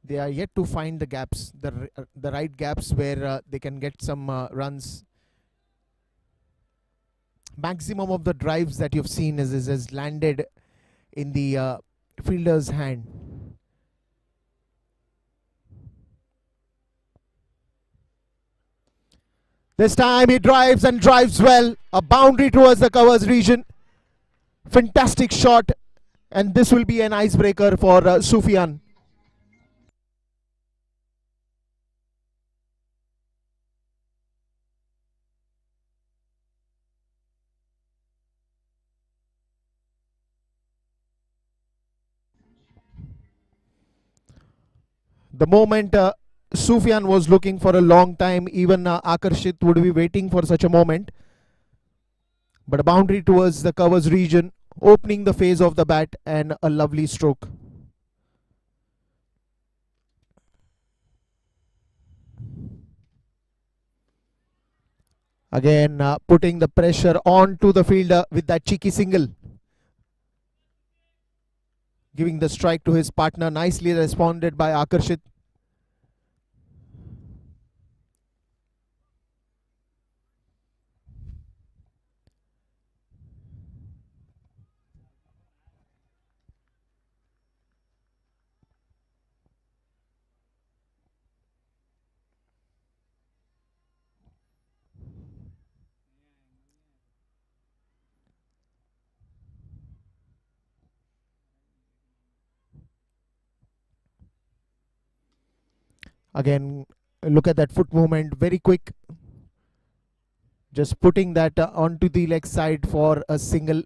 they are yet to find the gaps, the right gaps where they can get some runs. Maximum of the drives that you've seen is landed in the fielder's hand. This time he drives and drives well. A boundary towards the covers region. Fantastic shot. And this will be an icebreaker for Sufyan. The moment Sufyan was looking for a long time, even Akarshit would be waiting for such a moment. But a boundary towards the covers region, opening the face of the bat, and a lovely stroke. Again, putting the pressure onto the fielder with that cheeky single. Giving the strike to his partner, nicely responded by Akarshit. Again, look at that foot movement, very quick. Just putting that onto the leg side for a single.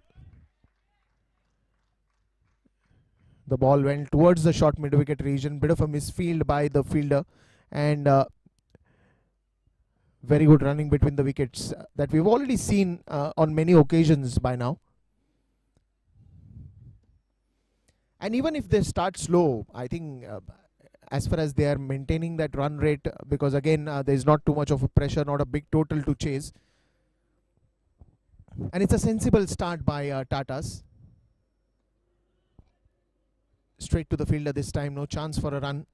The ball went towards the short mid-wicket region. Bit of a misfield by the fielder. And very good running between the wickets that we've already seen on many occasions by now. And even if they start slow, I think as far as they are maintaining that run rate, because again there's not too much of a pressure, not a big total to chase, and it's a sensible start by Tatas. Straight to the fielder this time, no chance for a run.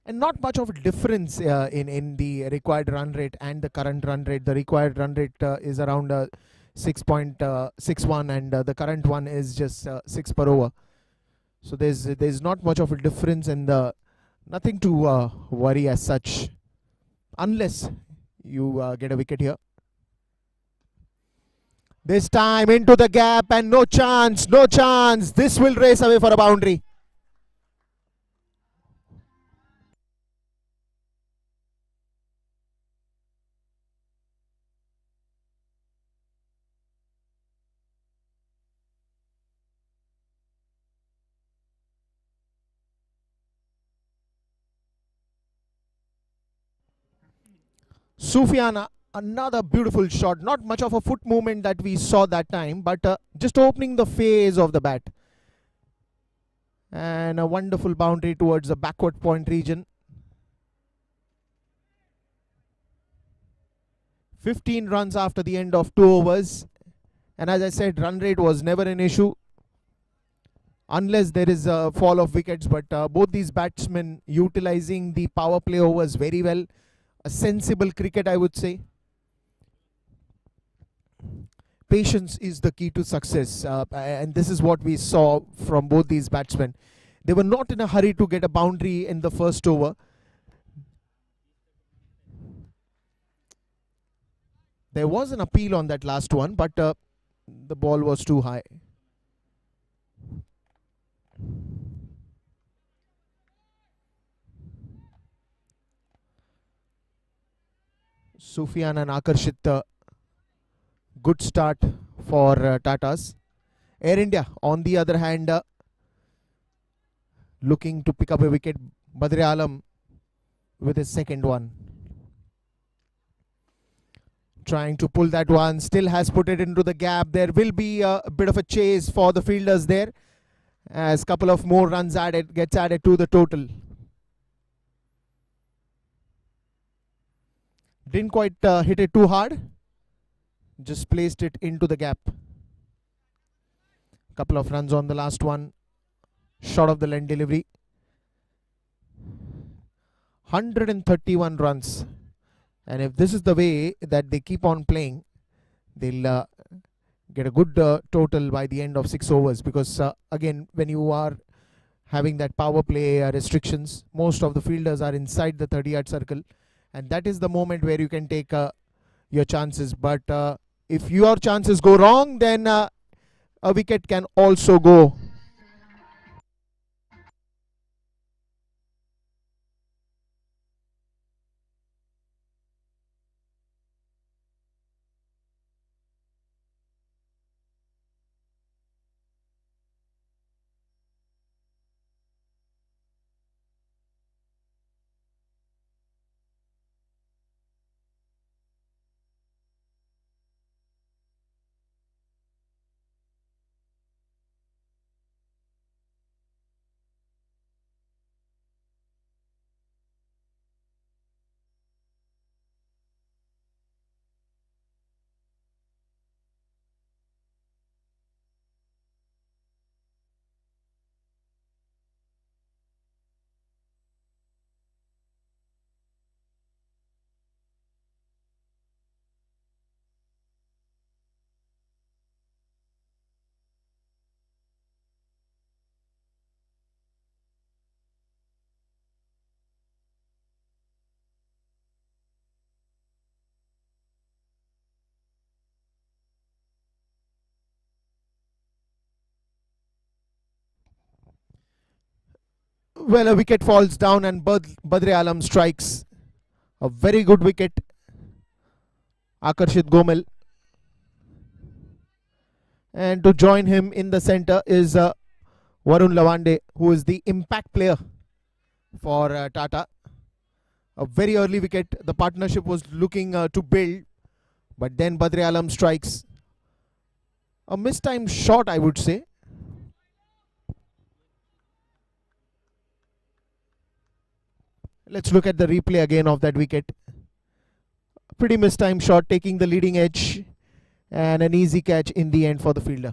And not much of a difference in the required run rate and the current run rate. The required run rate is around 6.61 and the current one is just 6 per over. So there's not much of a difference, and nothing to worry as such, unless you get a wicket here. This time into the gap and no chance, no chance. This will race away for a boundary. Sufyan, another beautiful shot. Not much of a foot movement that we saw that time, but just opening the face of the bat. And a wonderful boundary towards the backward point region. 15 runs after the end of 2 overs. And as I said, run rate was never an issue unless there is a fall of wickets. But both these batsmen utilizing the power play overs very well. A sensible cricket, I would say. Patience is the key to success, and this is what we saw from both these batsmen. They were not in a hurry to get a boundary in the first over. There was an appeal on that last one, but the ball was too high. Sufyan and Akarshit, good start for Tatas. Air India, on the other hand, looking to pick up a wicket. Badr Alam with his second one. Trying to pull that one, still has put it into the gap. There will be a bit of a chase for the fielders there, as a couple of more runs gets added to the total. Didn't quite hit it too hard, just placed it into the gap. Couple of runs on the last one, short of the length delivery. 131 runs. And if this is the way that they keep on playing, they'll get a good total by the end of 6 overs. Because again, when you are having that power play restrictions, most of the fielders are inside the 30-yard circle. And that is the moment where you can take your chances. But if your chances go wrong, then a wicket can also go. Well, a wicket falls down and Badr Alam strikes. A very good wicket. Akarshit Gomal. And to join him in the center is Varun Lawande, who is the impact player for Tata. A very early wicket. The partnership was looking to build, but then Badr Alam strikes. A mistimed shot, I would say. Let's look at the replay again of that wicket. Pretty mistimed shot, taking the leading edge, and an easy catch in the end for the fielder.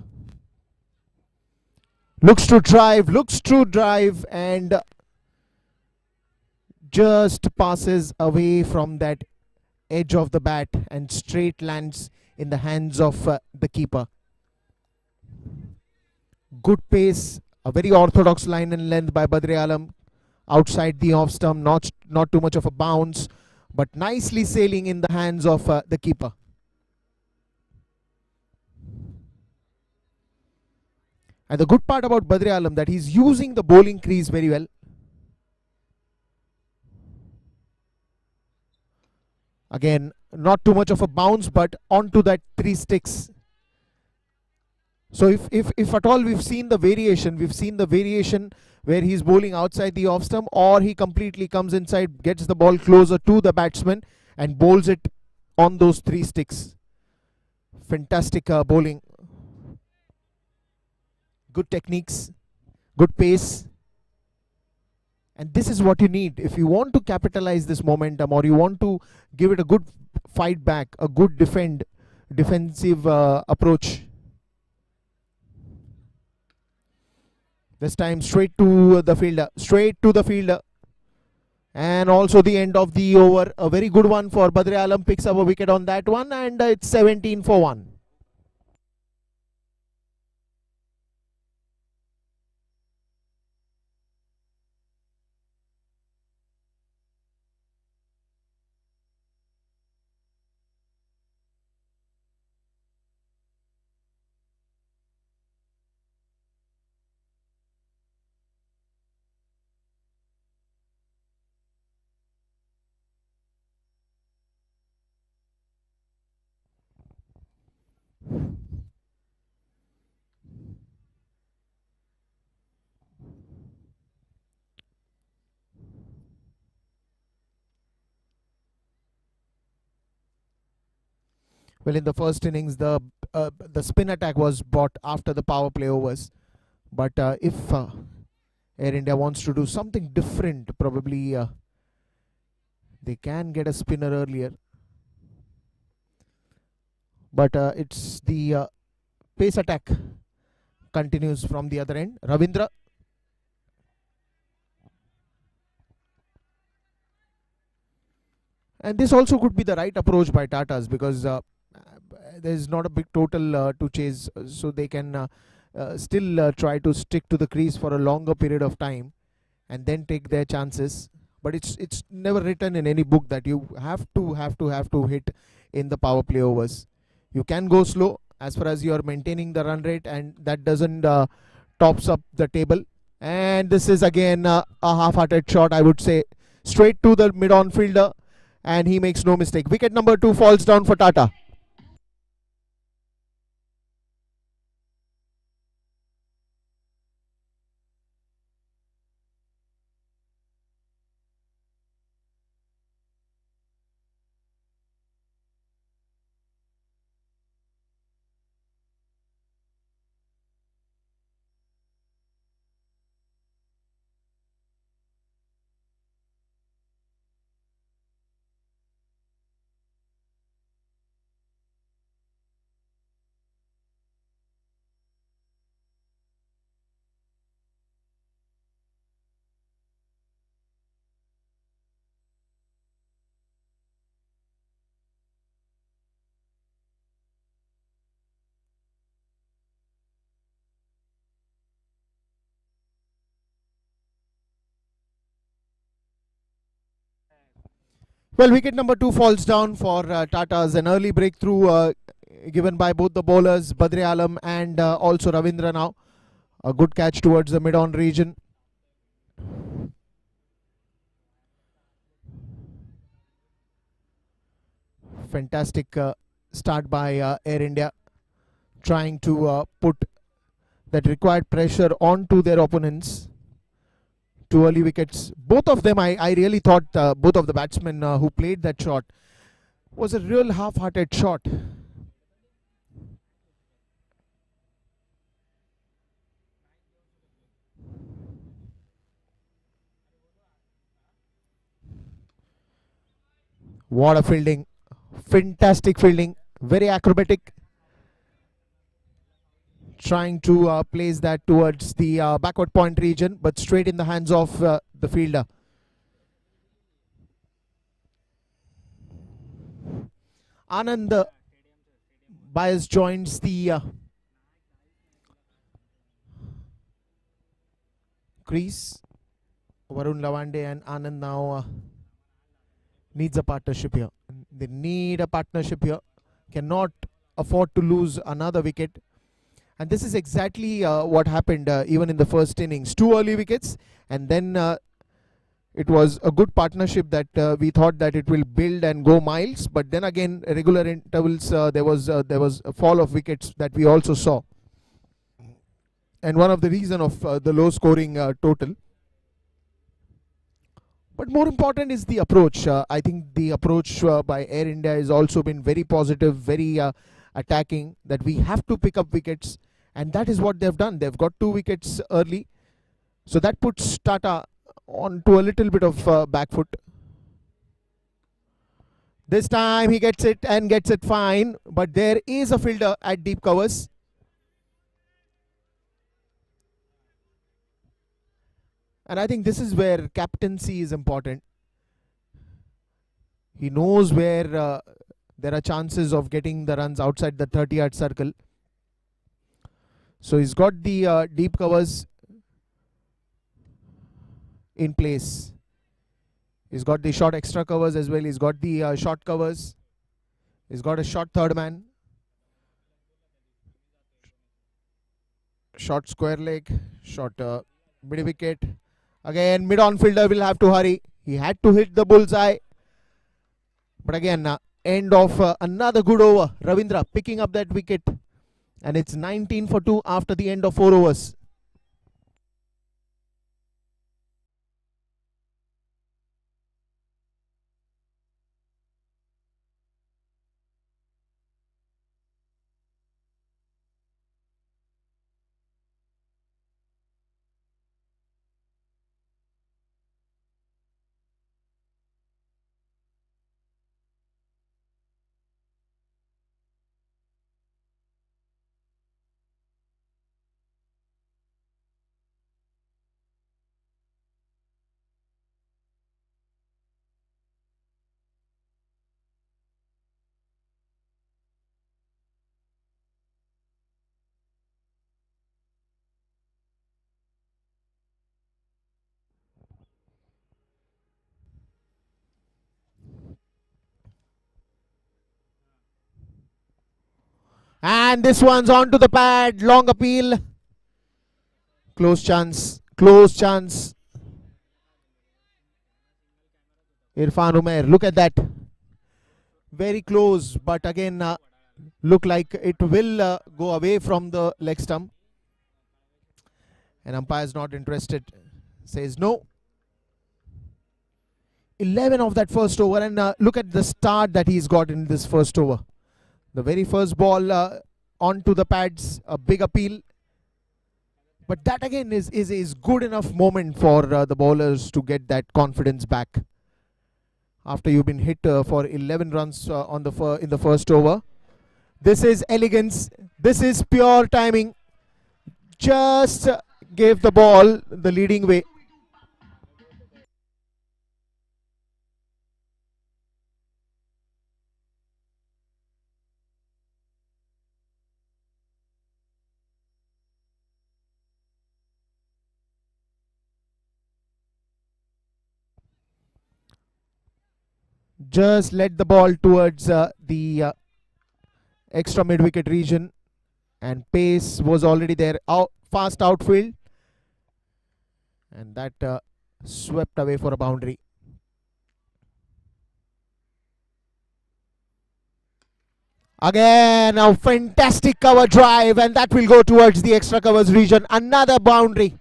Looks to drive, and just passes away from that edge of the bat and straight lands in the hands of the keeper. Good pace, a very orthodox line and length by Badr Alam. Outside the off stump, not too much of a bounce, but nicely sailing in the hands of the keeper. And the good part about Badr Alam that he's using the bowling crease very well. Again, not too much of a bounce, but onto that 3 sticks. So if at all we've seen the variation where he's bowling outside the off stump, or he completely comes inside, gets the ball closer to the batsman and bowls it on those 3 sticks. Fantastic bowling. Good techniques, good pace. And this is what you need. If you want to capitalize this momentum, or you want to give it a good fight back, a good defensive approach, This time straight to the fielder, straight to the fielder. And also the end of the over. A very good one for Badr Alam, picks up a wicket on that one, and it's 17 for 1. Well, in the first innings, the spin attack was bought after the power play overs. But if Air India wants to do something different, probably they can get a spinner earlier. But it's the pace attack continues from the other end. Ravindra. And this also could be the right approach by Tatas, because there is not a big total to chase, so they can still try to stick to the crease for a longer period of time and then take their chances. But it's never written in any book that you have to hit in the power play overs. You can go slow as far as you are maintaining the run rate, and that doesn't tops up the table. And this is again a half-hearted shot, I would say, straight to the mid-on fielder, and he makes no mistake. Wicket number 2 falls down for Tata. Well, wicket number 2 falls down for Tata's. An early breakthrough given by both the bowlers, Badr Alam and also Ravindra now. A good catch towards the mid-on region. Fantastic start by Air India, trying to put that required pressure onto their opponents. 2 early wickets. Both of them, I really thought both of the batsmen who played that shot was a real half-hearted shot. What a fielding. Fantastic fielding. Very acrobatic. Trying to place that towards the backward point region, but straight in the hands of the fielder. Anand Bias joins the crease. Varun Lavande and Anand now needs a partnership here. They need a partnership here. Cannot afford to lose another wicket. And this is exactly what happened even in the first innings. 2 early wickets, and then it was a good partnership that we thought that it will build and go miles. But then again, regular intervals, there was a fall of wickets that we also saw. And one of the reason of the low scoring total. But more important is the approach. I think the approach by Air India has also been very positive, very attacking, that we have to pick up wickets, and that is what they've done. They've got 2 wickets early, so that puts Tata on to a little bit of back foot. This time he gets it and gets it fine, but there is a fielder at deep covers. And I think this is where captaincy is important. He knows where there are chances of getting the runs outside the 30-yard circle. So he's got the deep covers in place. He's got the short extra covers as well. He's got the short covers. He's got a short third man. Short square leg. Short mid wicket. Again, mid on fielder will have to hurry. He had to hit the bullseye. But again, end of another good over. Ravindra picking up that wicket. And it's 19 for 2 after the end of 4 overs. And this one's on to the pad. Long appeal. Close chance. Close chance. Irfan Umair. Look at that. Very close. But again, look like it will go away from the leg stump. And umpire's not interested. Says no. 11 of that first over. And look at the start that he's got in this first over. The very first ball onto the pads, a big appeal. But that again is good enough moment for the bowlers to get that confidence back. After you've been hit for 11 runs in the first over. This is elegance. This is pure timing. Just gave the ball the leading way. Just led the ball towards the extra mid-wicket region, and pace was already there. Fast outfield, and that swept away for a boundary. Again, a fantastic cover drive, and that will go towards the extra covers region. Another boundary.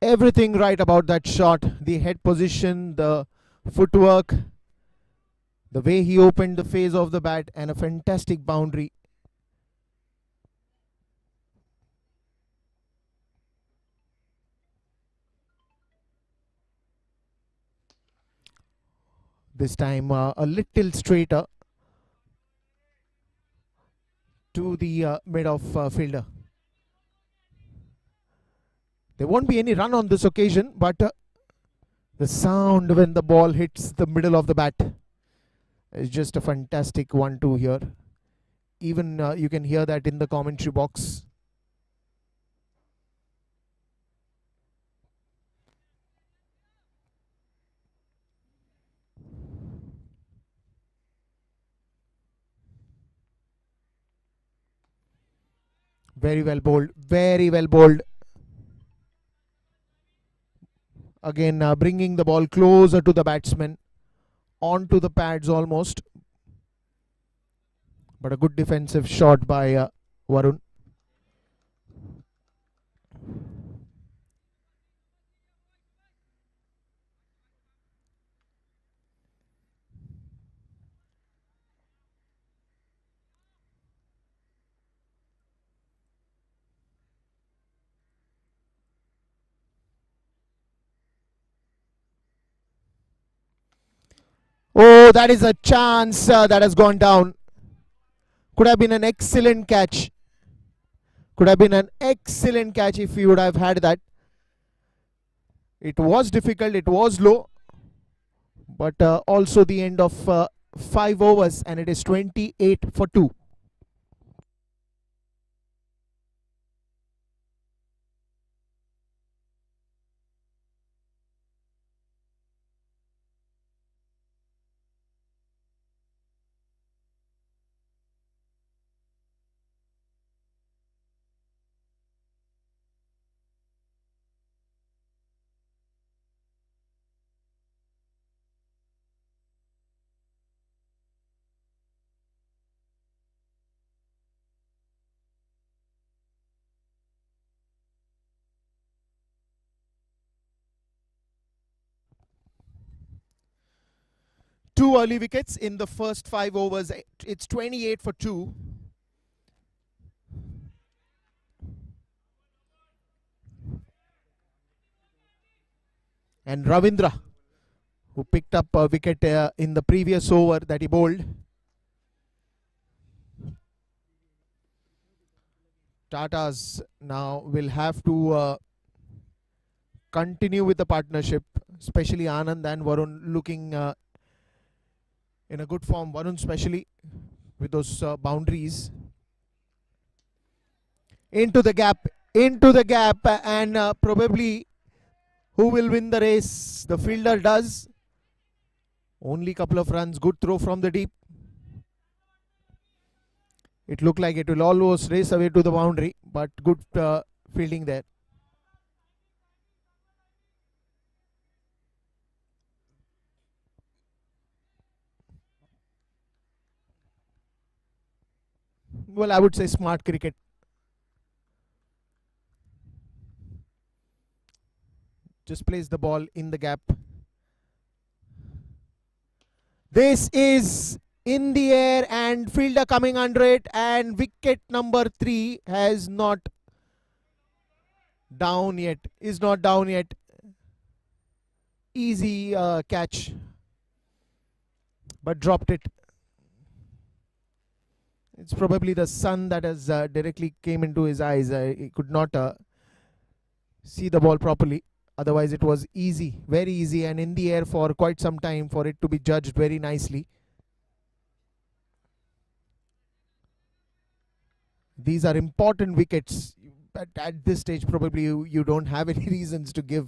Everything right about that shot. The head position, the footwork, the way he opened the face of the bat, and a fantastic boundary. This time a little straighter to the mid of fielder. There won't be any run on this occasion, but the sound when the ball hits the middle of the bat is just a fantastic 1-2 here. Even you can hear that in the commentary box. Very well bowled. Very well bowled. Again, bringing the ball closer to the batsman, onto the pads almost. But a good defensive shot by Varun. Oh, that is a chance that has gone down. Could have been an excellent catch. Could have been an excellent catch if he would have had that. It was difficult, it was low, but also the end of 5 overs, and it is 28 for 2. Two early wickets in the first 5 overs. It's 28 for 2. And Ravindra, who picked up a wicket in the previous over that he bowled. Tatas now will have to continue with the partnership, especially Anand and Varun looking in a good form. Varun especially with those boundaries. Into the gap, and probably who will win the race? The fielder does. Only couple of runs, good throw from the deep. It looked like it will almost race away to the boundary, but good fielding there. Well, I would say smart cricket. Just place the ball in the gap. This is in the air and fielder coming under it, and wicket number 3 has not down yet. Is not down yet. Easy catch, but dropped it. It's probably the sun that has directly came into his eyes. He could not see the ball properly. Otherwise it was easy, very easy, and in the air for quite some time for it to be judged very nicely. These are important wickets. At this stage probably you don't have any reasons to give,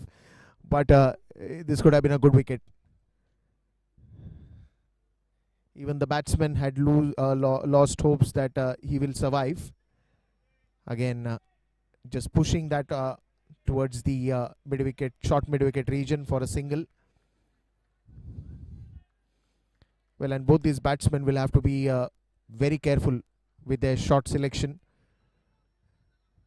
but this could have been a good wicket. Even the batsman had lost hopes that he will survive. Again, just pushing that towards the mid-wicket, short mid-wicket region for a single. Well, and both these batsmen will have to be very careful with their shot selection,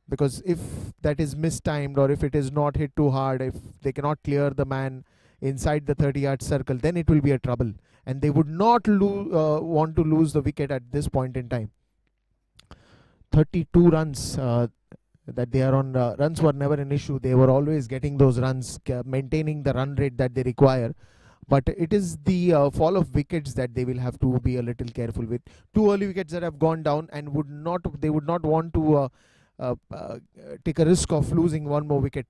because if that is mistimed or if it is not hit too hard, if they cannot clear the man inside the 30-yard circle, then it will be a trouble, and they would not want to lose the wicket at this point in time. 32 runs that they are on. Runs were never an issue. They were always getting those runs, maintaining the run rate that they require. But it is the fall of wickets that they will have to be a little careful with. 2 early wickets that have gone down, and they would not want to take a risk of losing 1 more wicket.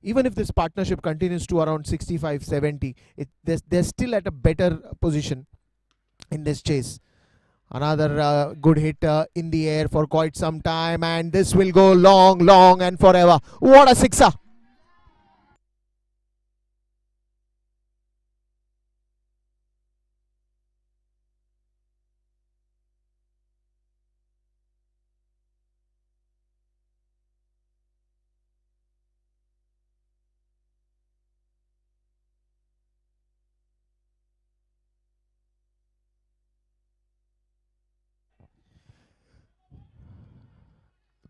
Even if this partnership continues to around 65-70, they're still at a better position in this chase. Another good hit in the air for quite some time, and this will go long, long and forever. What a sixer!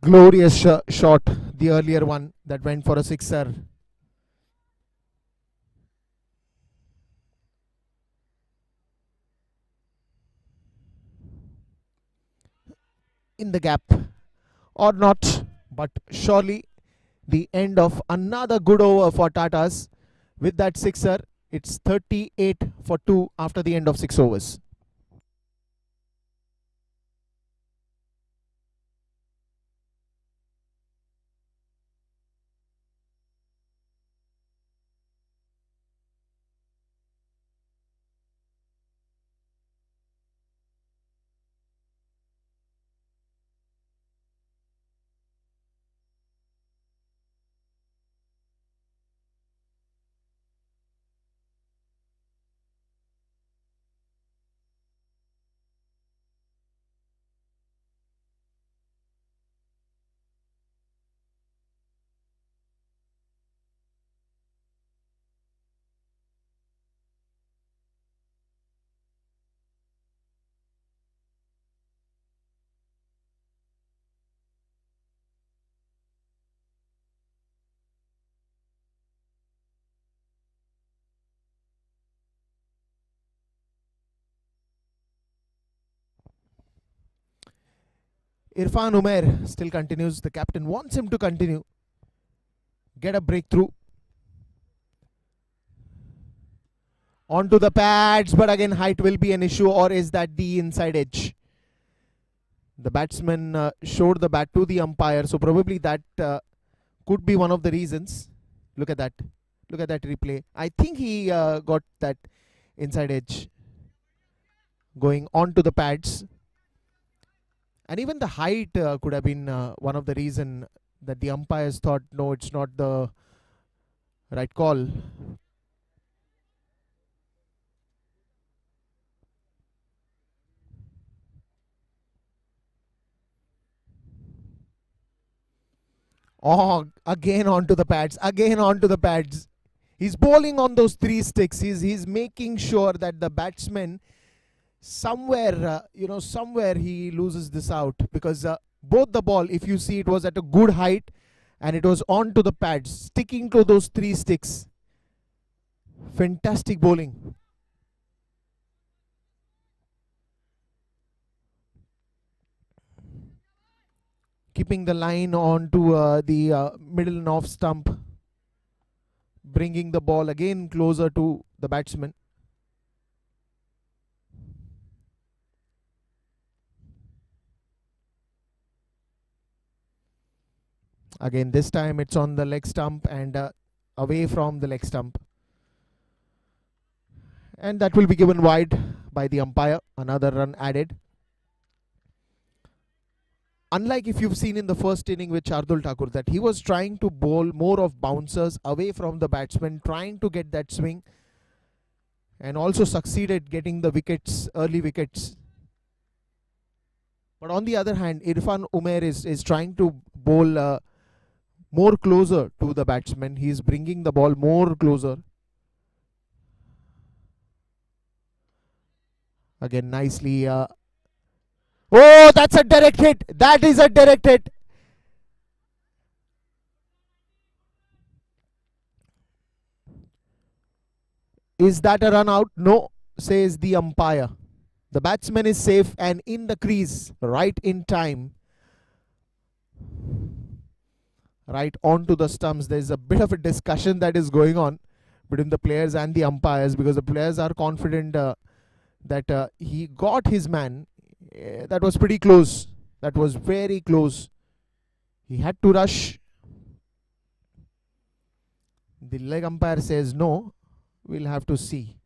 Glorious shot, the earlier one that went for a sixer. In the gap or not, but surely the end of another good over for Tatas with that sixer. It's 38 for 2 after the end of 6 overs. Irfan Umair still continues. The captain wants him to continue. Get a breakthrough. Onto the pads, but again height will be an issue, or is that the inside edge? The batsman showed the bat to the umpire, so probably that could be one of the reasons. Look at that. Look at that replay. I think he got that inside edge going onto the pads. And even the height could have been one of the reason that the umpires thought, no, it's not the right call. Oh, again onto the pads. Again onto the pads. He's bowling on those 3 sticks. He's making sure that the batsman somewhere, somewhere he loses this out, because both the ball, if you see, it was at a good height and it was onto the pads, sticking to those 3 sticks. Fantastic bowling. Keeping the line onto the middle and off stump, bringing the ball again closer to the batsman. Again, this time it's on the leg stump and away from the leg stump. And that will be given wide by the umpire. Another run added. Unlike if you've seen in the first inning with Shardul Thakur, that he was trying to bowl more of bouncers away from the batsman, trying to get that swing, and also succeeded getting the wickets, early wickets. But on the other hand, Irfan Umair is trying to bowl more closer to the batsman. He is bringing the ball more closer. Again, nicely. Oh, that's a direct hit. That is a direct hit. Is that a run out? No, says the umpire. The batsman is safe and in the crease, right in time. Right onto the stumps. There's a bit of a discussion that is going on between the players and the umpires, because the players are confident that he got his man. That was pretty close. That was very close. He had to rush. The leg umpire says no. We'll have to see.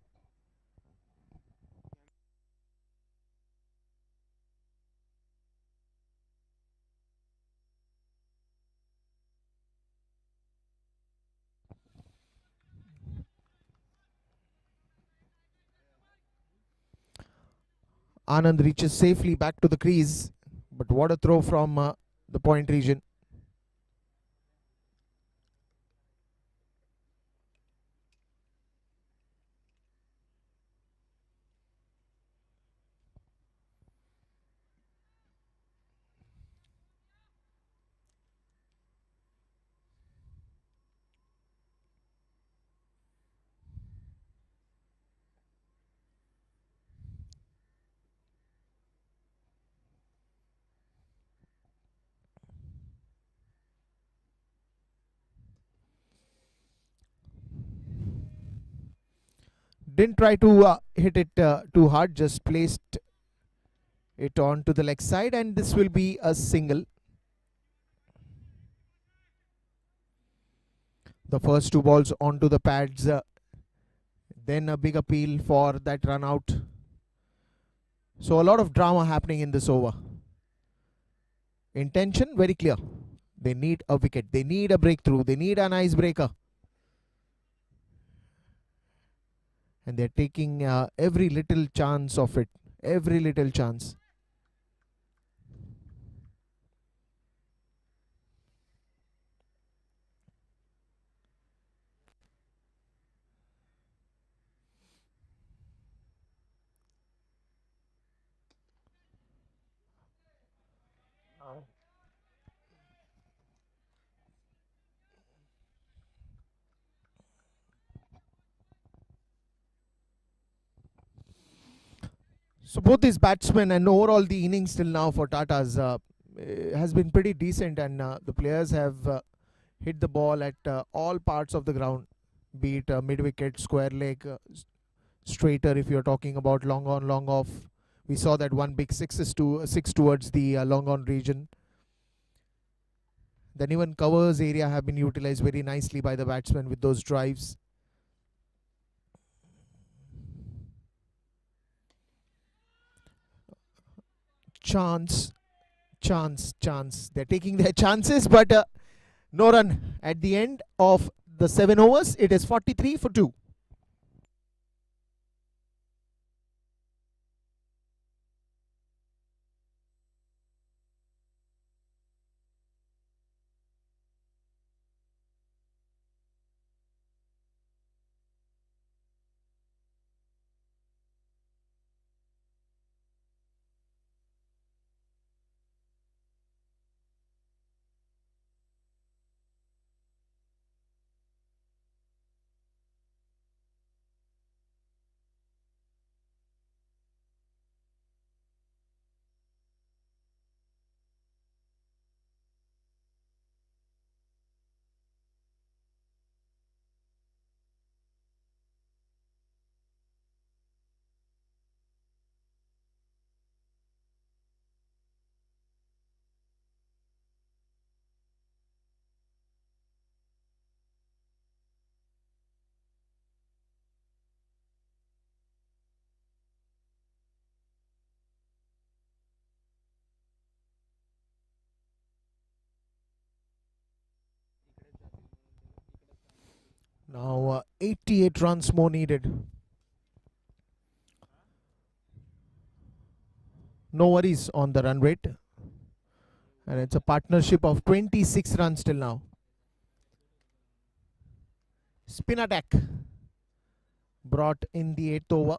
Anand reaches safely back to the crease, but what a throw from the point region. Didn't try to hit it too hard, just placed it on to the leg side, and this will be a single. The first 2 balls onto the pads, then a big appeal for that run out. So a lot of drama happening in this over. Intention very clear. They need a wicket, they need a breakthrough, they need an icebreaker. And they're taking every little chance of it. Every little chance. So both these batsmen and overall the innings till now for Tatas has been pretty decent, and the players have hit the ball at all parts of the ground, be it mid wicket, square leg, straighter if you're talking about long on, long off. We saw that one big six towards the long on region. Then even covers area have been utilized very nicely by the batsmen with those drives. Chance. They're taking their chances, but no run at the end of the 7 overs. It is 43 for 2. Now 88 runs more needed. No worries on the run rate. And it's a partnership of 26 runs till now. Spin attack brought in the 8th over.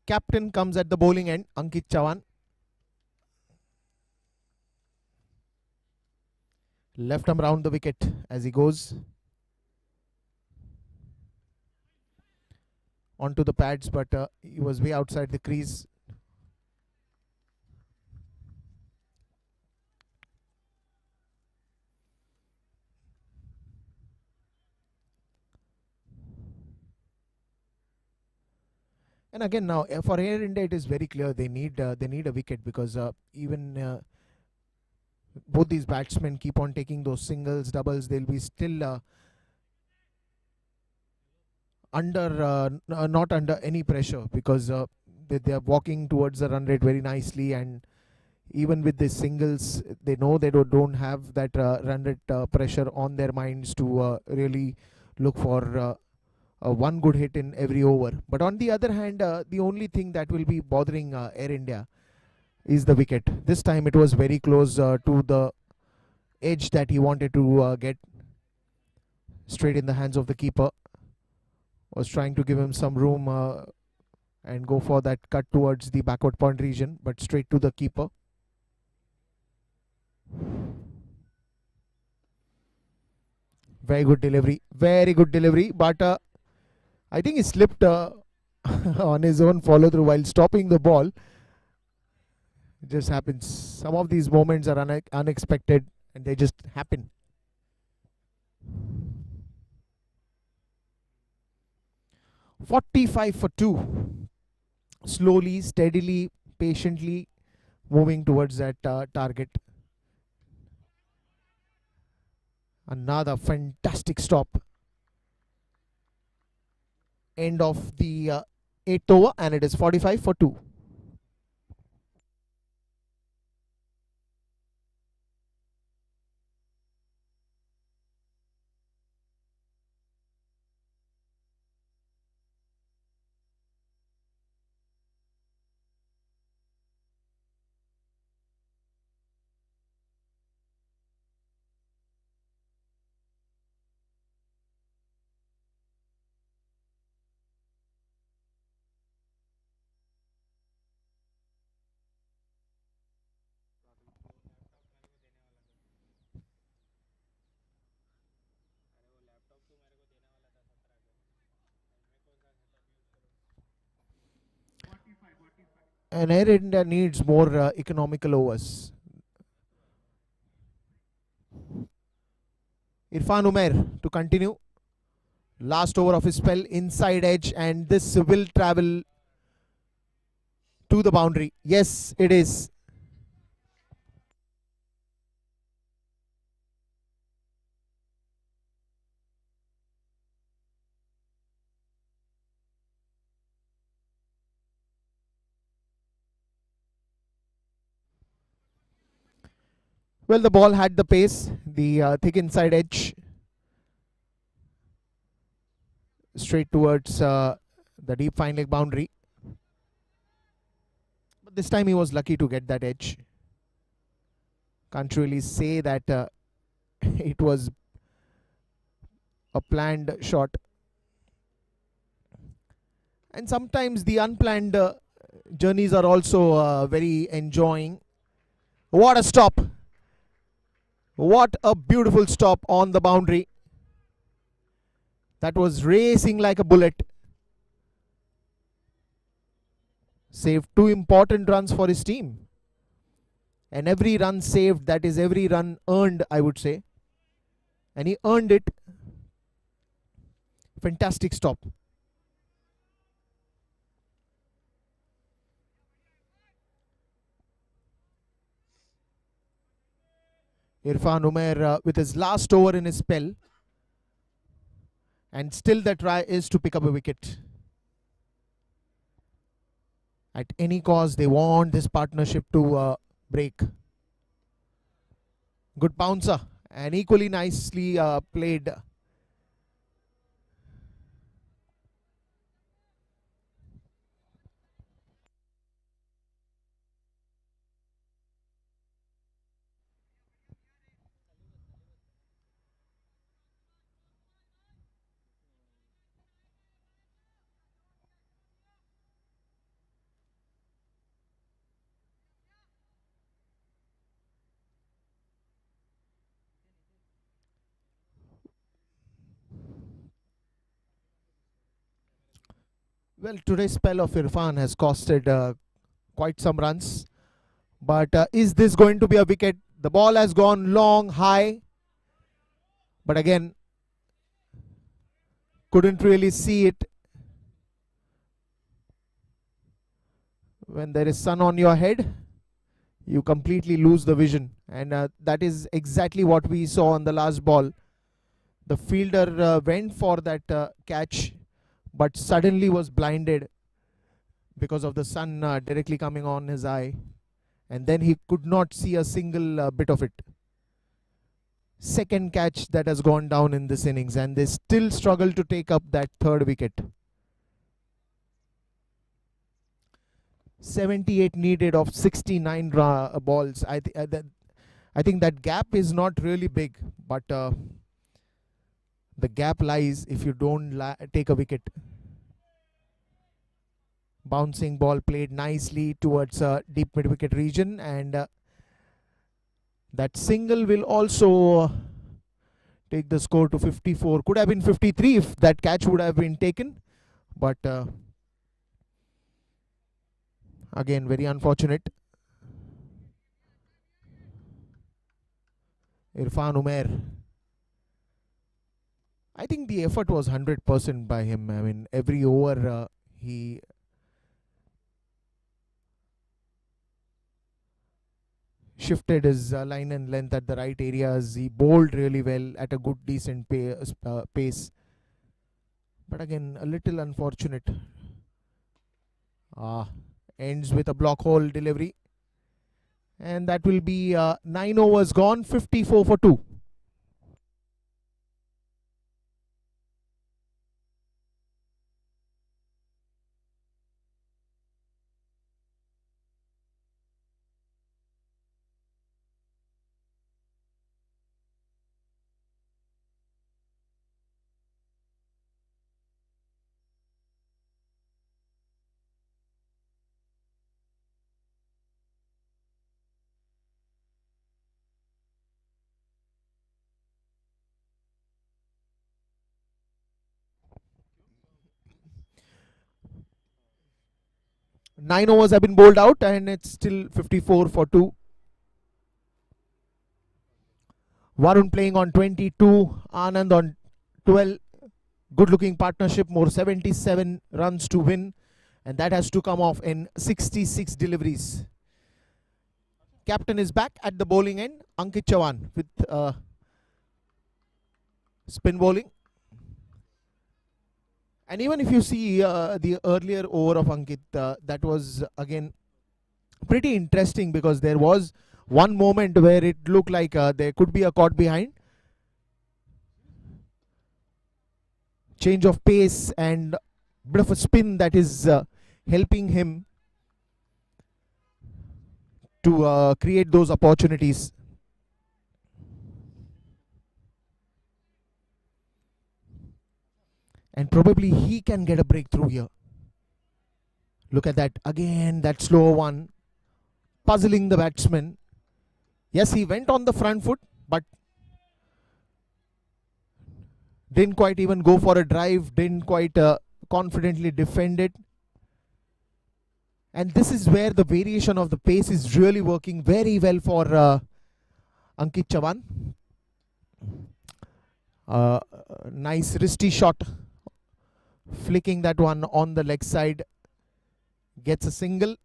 Captain comes at the bowling end, Ankit Chavan. Left arm round the wicket as he goes onto the pads, but he was way outside the crease. And again now for Air India it is very clear they need a wicket, because even both these batsmen keep on taking those singles, doubles. They'll be still not under any pressure, because they are walking towards the run rate very nicely, and even with the singles they know they don't have that run rate pressure on their minds to really look for one good hit in every over. But on the other hand, the only thing that will be bothering Air India is the wicket. This time it was very close to the edge that he wanted to get, straight in the hands of the keeper. Was trying to give him some room and go for that cut towards the backward point region, but straight to the keeper. Very good delivery, but I think he slipped on his own follow through while stopping the ball. It just happens. Some of these moments are unexpected and they just happen. "45 for 2." Slowly, steadily, patiently moving towards that target. Another fantastic stop. End of the 8th over, and it is 45 for 2. And Air India needs more economical overs. Irfan Umair to continue. Last over of his spell, inside edge, and this will travel to the boundary. Yes, it is. Well, the ball had the pace, the thick inside edge, straight towards the deep fine leg boundary. But this time he was lucky to get that edge. Can't really say that it was a planned shot. And sometimes the unplanned journeys are also very enjoying. What a stop! What a beautiful stop on the boundary. That was racing like a bullet. Saved 2 important runs for his team. And every run saved, that is every run earned, I would say. And he earned it. Fantastic stop. Irfan Umair with his last over in his spell. And still the try is to pick up a wicket. At any cost, they want this partnership to break. Good bouncer and equally nicely played. Well, today's spell of Irfan has costed quite some runs. But is this going to be a wicket? The ball has gone long, high. But again, couldn't really see it. When there is sun on your head, you completely lose the vision. And that is exactly what we saw on the last ball. The fielder went for that catch, but suddenly was blinded because of the sun directly coming on his eye. And then he could not see a single bit of it. Second catch that has gone down in this innings, and they still struggle to take up that third wicket. 78 needed of 69 balls. I think that gap is not really big, but the gap lies if you don't take a wicket. Bouncing ball played nicely towards deep mid-wicket region, and that single will also take the score to 54. Could have been 53 if that catch would have been taken, but again, very unfortunate. Irfan Umair. I think the effort was 100% by him. I mean, every over he shifted his line and length at the right areas. He bowled really well at a good, decent pace. But again, a little unfortunate. Ends with a block hole delivery. And that will be 9 overs gone, 54 for 2. Nine overs have been bowled out and it's still 54 for 2. Varun playing on 22, Anand on 12. Good looking partnership, more 77 runs to win, and that has to come off in 66 deliveries. Captain is back at the bowling end, Ankit Chavan with spin bowling. And even if you see the earlier over of Ankit, that was again pretty interesting because there was one moment where it looked like there could be a caught behind. Change of pace and bit of a spin that is helping him to create those opportunities. And probably he can get a breakthrough here. Look at that again, that slow one, puzzling the batsman. Yes, he went on the front foot, but didn't quite even go for a drive, didn't quite confidently defend it. And this is where the variation of the pace is really working very well for Ankit Chavan. Nice wristy shot, flicking that one on the leg side, gets a single.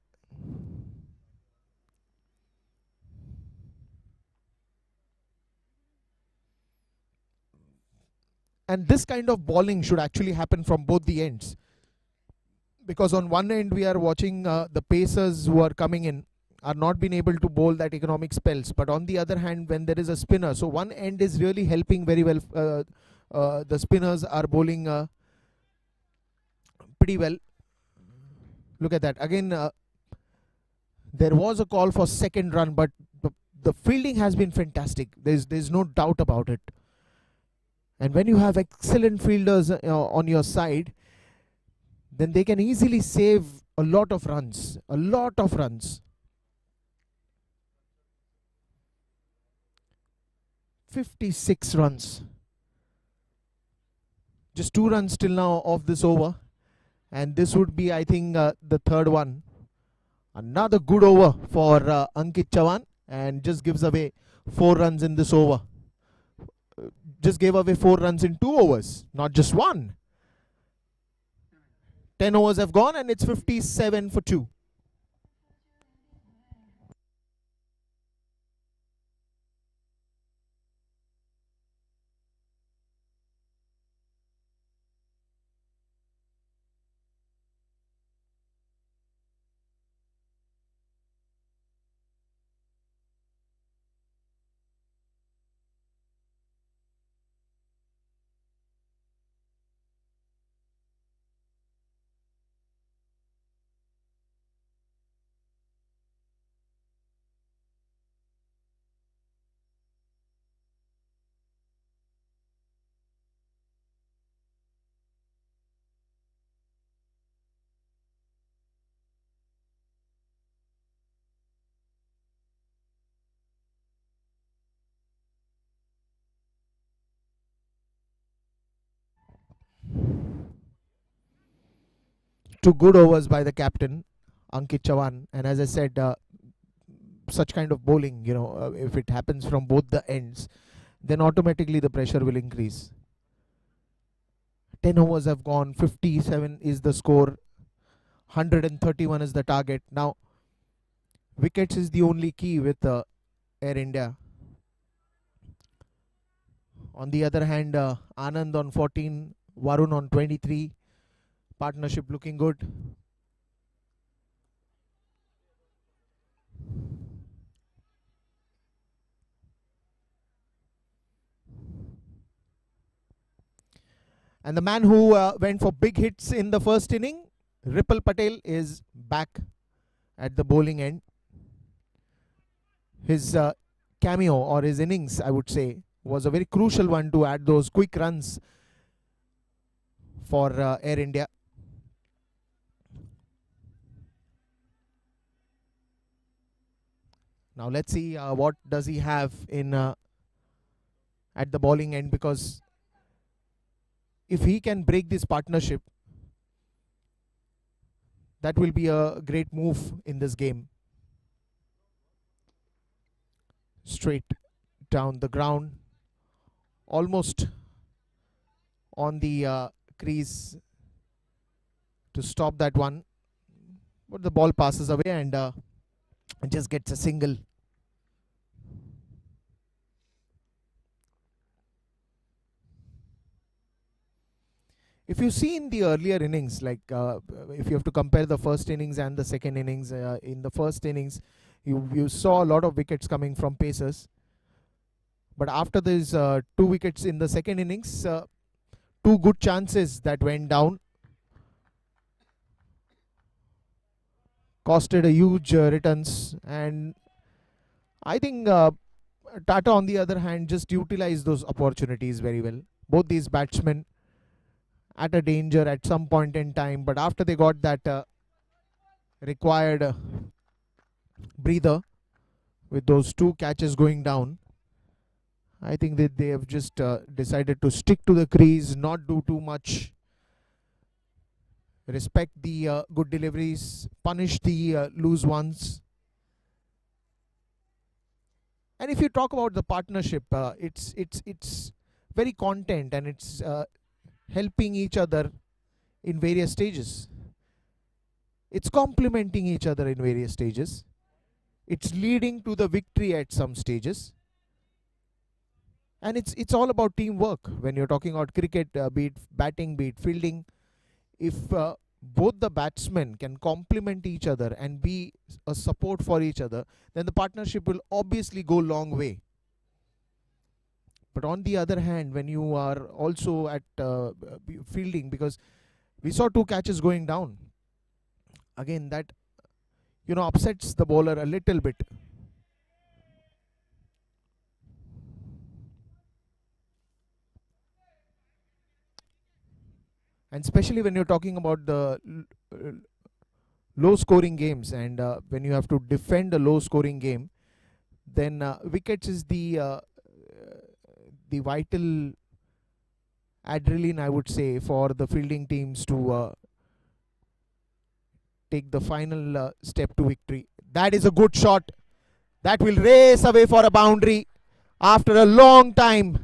And this kind of bowling should actually happen from both the ends. Because on one end we are watching the pacers who are coming in are not being able to bowl that economic spells. But on the other hand, when there is a spinner, so one end is really helping very well. The spinners are bowling pretty well. Look at that. Again, there was a call for second run, but the fielding has been fantastic. There's no doubt about it. And when you have excellent fielders on your side, then they can easily save a lot of runs. A lot of runs. 56 runs. Just 2 runs till now of this over. And this would be, I think, the third one. Another good over for Ankit Chavan. And just gives away 4 runs in this over. Just gave away 4 runs in 2 overs, not just 1. 10 overs have gone and it's 57 for 2. Two good overs by the captain, Ankit Chavan. And as I said, such kind of bowling, if it happens from both the ends, then automatically the pressure will increase. 10 overs have gone, 57 is the score, 131 is the target. Now, wickets is the only key with Air India. On the other hand, Anand on 14, Varun on 23, partnership looking good. And the man who went for big hits in the first inning, PATIL, is back at the bowling end. His cameo, or his innings, I would say, was a very crucial one to add those quick runs for Air India. Now let's see what does he have in at the bowling end, because if he can break this partnership, that will be a great move in this game. Straight down the ground, almost on the crease to stop that one, but the ball passes away and just gets a single. If you see in the earlier innings, like if you have to compare the first innings and the second innings, in the first innings you saw a lot of wickets coming from pacers, but after these 2 wickets in the second innings, 2 good chances that went down, costed a huge returns. And I think Tata, on the other hand, just utilized those opportunities very well. Both these batsmen at a danger at some point in time, but after they got that required breather with those 2 catches going down, I think that they have just decided to stick to the crease, not do too much, respect the good deliveries, punish the loose ones. And if you talk about the partnership, it's very content, and it's helping each other in various stages. It's complementing each other in various stages. It's leading to the victory at some stages. And it's all about teamwork. When you're talking about cricket, be it batting, be it fielding, if both the batsmen can complement each other and be a support for each other, then the partnership will obviously go a long way. But on the other hand, when you are also at fielding, because we saw 2 catches going down, again that upsets the bowler a little bit. And especially when you're talking about the low scoring games, and when you have to defend a low scoring game, then wickets is the vital adrenaline, I would say, for the fielding teams to take the final step to victory. That is a good shot. That will race away for a boundary after a long time.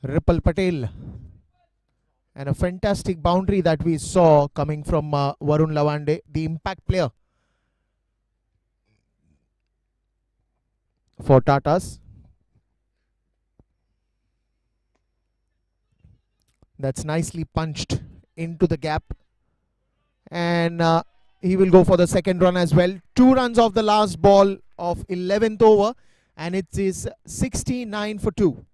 PATIL, and a fantastic boundary that we saw coming from Varun Lawande, the impact player for Tatas. That's nicely punched into the gap, and he will go for the second run as well. 2 runs off the last ball of 11th over, and it is 69 for 2.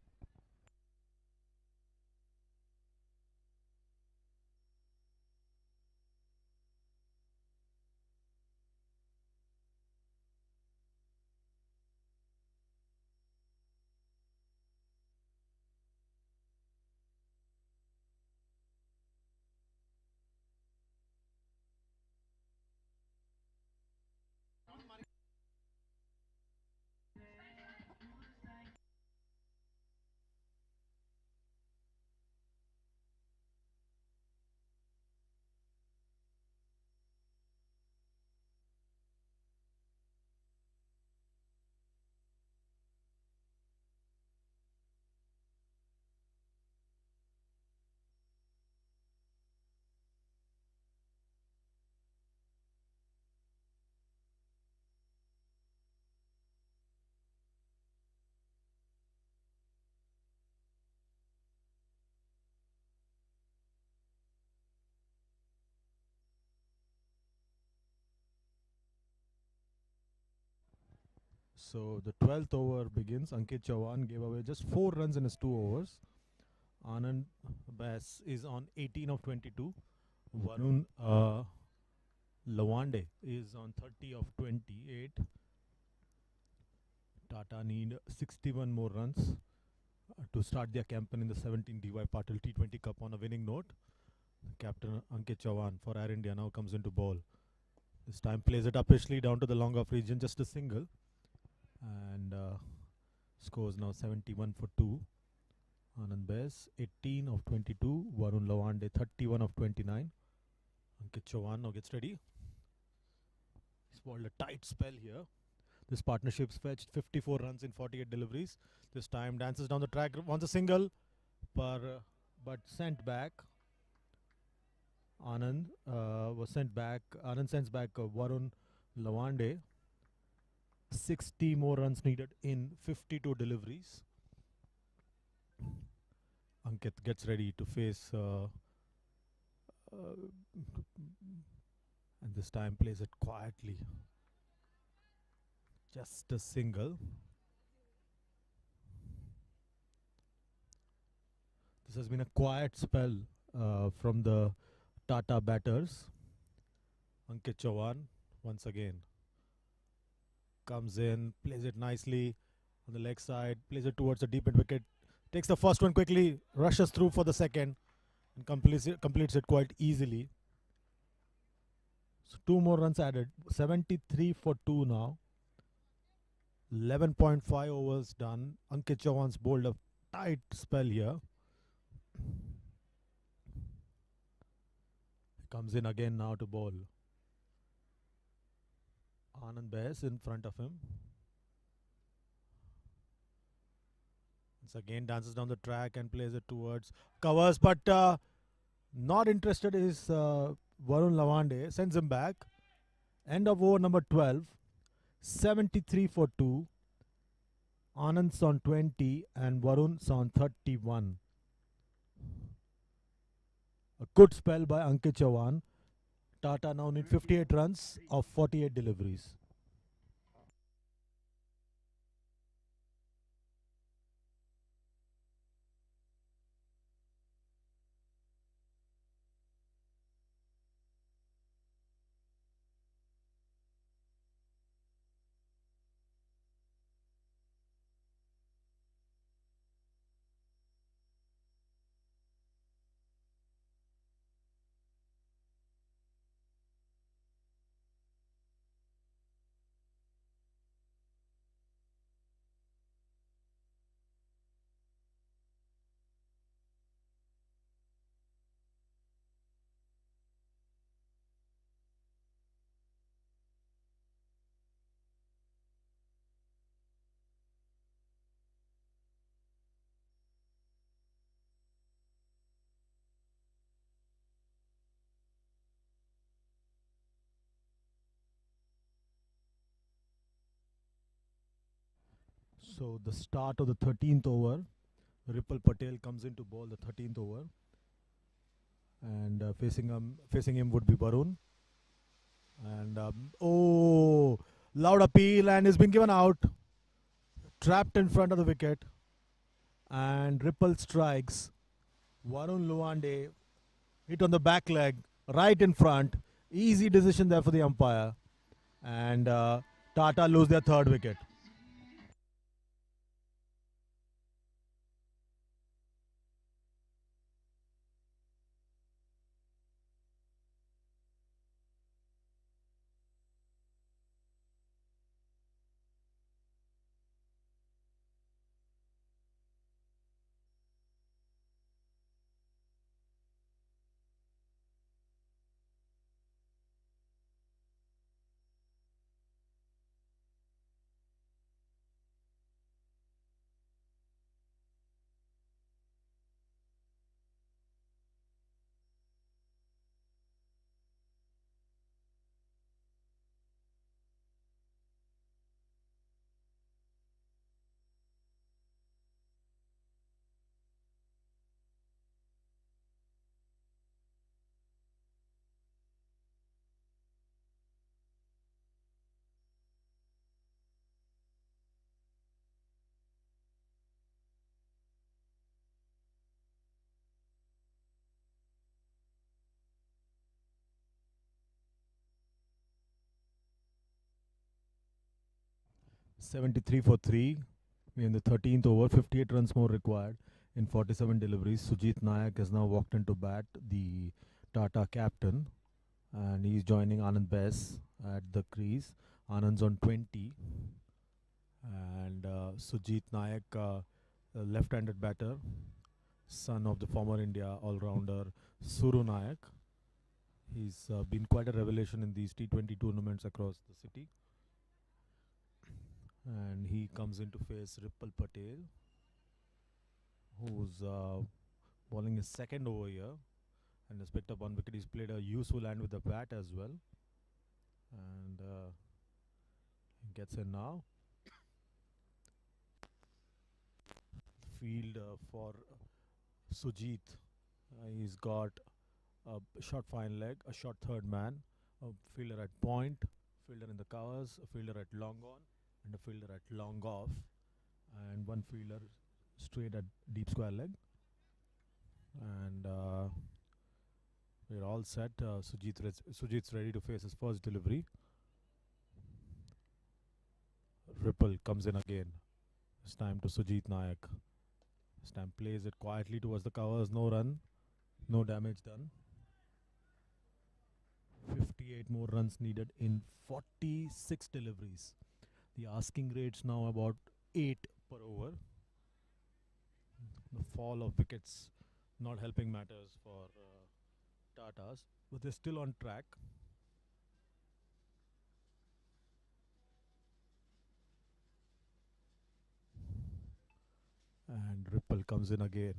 So the 12th over begins. Ankit Chauhan gave away just 4 runs in his 2 overs. Anand Bass is on 18 of 22. Varun Lawande is on 30 of 28. Tata need 61 more runs to start their campaign in the 17 DY PATIL T20 Cup on a winning note. Captain Ankit Chauhan for Air India now comes into ball. This time plays it uppishly down to the long off region, just a single. And scores now 71 for 2. Anand Bass 18 of 22. Varun Lawande 31 of 29. Ankit Chauhan now gets ready. He's bowled a tight spell here. This partnership's fetched 54 runs in 48 deliveries. This time dances down the track, wants a single, but sent back. Anand was sent back. Anand sends back Varun Lawande. 60 more runs needed in 52 deliveries. Ankit gets ready to face and this time plays it quietly. Just a single. This has been a quiet spell from the Tata batters. Ankit Chauhan once again comes in, plays it nicely on the leg side, plays it towards the deep end wicket, takes the first one quickly, rushes through for the second, and completes it quite easily. So 2 more runs added, 73 for 2 now. 11.5 overs done. Ankit Chauhan's bowled a tight spell here. He comes in again now to bowl. Anand Bass in front of him. Once again dances down the track and plays it towards covers, but not interested is Varun Lawande. Sends him back. End of over number 12. 73 for 2. Anand's on 20 and Varun's on 31. A good spell by Ankit Chauhan. Tata now need 58 runs of 48 deliveries. So the start of the 13th over, Ripple Patel comes in to bowl the 13th over, and facing him would be Varun. And loud appeal, and he's been given out, trapped in front of the wicket, and Ripple strikes. Varun Lawande hit on the back leg, right in front. Easy decision there for the umpire, and Tata lose their 3rd wicket. 73 for 3. We're in the 13th over, 58 runs more required in 47 deliveries. Sujit Nayak has now walked into bat, the Tata captain, and he's joining Anand Bess at the crease. Anand's on 20, and Sujit Nayak, a left-handed batter, son of the former India all-rounder Suru Nayak. He's been quite a revelation in these T20 tournaments across the city. And he comes in to face Ripple Patel, who's bowling his second over here and has picked up 1 wicket. He's played a useful hand with the bat as well. And he gets in now. Field for Sujit. He's got a short fine leg, a short third man, a fielder at point, fielder in the covers, a fielder at long on, and a fielder at long off, and one fielder straight at deep square leg. And we're all set. Sujit's ready to face his first delivery. Ripple comes in again. This time to Sujit Nayak. This time plays it quietly towards the covers. No run, no damage done. 58 more runs needed in 46 deliveries. The asking rate's now about 8 per over. The fall of wickets not helping matters for Tatas, but they're still on track. And Ripple comes in again.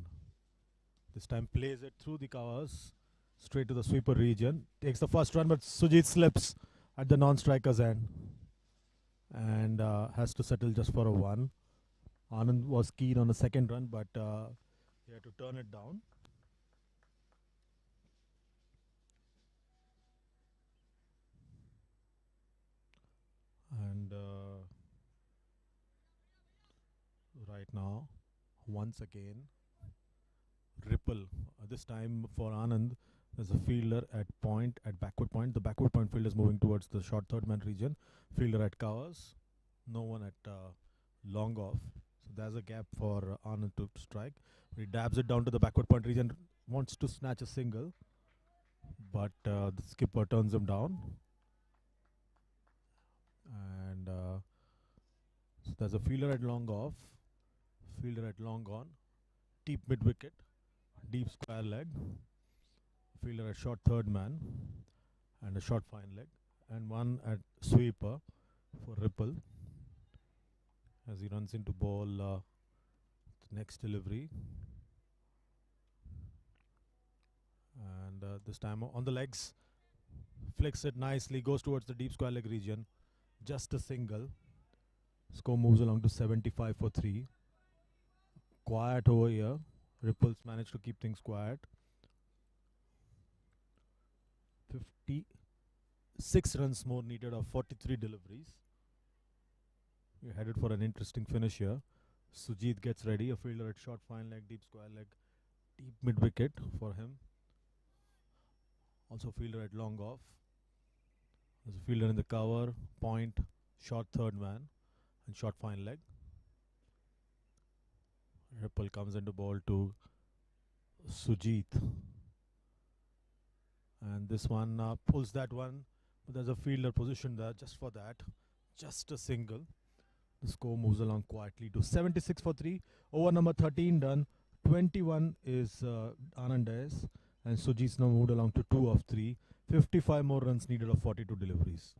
This time plays it through the covers, straight to the sweeper region. Takes the first run, but Sujit slips at the non-striker's end and has to settle just for a 1. Anand was keen on a second run, but he had to turn it down. And right now, once again, Ripple. This time for Anand, there's a fielder at point, at backward point. The backward point fielder is moving towards the short third man region. Fielder at covers. No one at long off. So there's a gap for Anand to strike. He dabs it down to the backward point region. Wants to snatch a single, but the skipper turns him down. And so there's a fielder at long off. Fielder at long on. Deep mid wicket. Deep square leg, fielder at short third man, and a short fine leg, and one at sweeper for Ripple as he runs into ball the next delivery. And this time on the legs, flicks it nicely, goes towards the deep square leg region, just a single. Score moves along to 75 for 3. Quiet over here. Ripples managed to keep things quiet. 56 runs more needed of 43 deliveries. We're headed for an interesting finish here. Sujit gets ready. A fielder at short fine leg, deep square leg, deep mid wicket for him. Also fielder at long off. There's a fielder in the cover, point, short third man, and short fine leg. Ripple comes into ball to Sujit, and this one pulls that one, but there's a fielder position there just for that, just a single. The score moves along quietly to 76 for 3. Over number 13 done. 21 is Anandes, and Sujit's now moved along to 2 of 3. 55 more runs needed of 42 deliveries.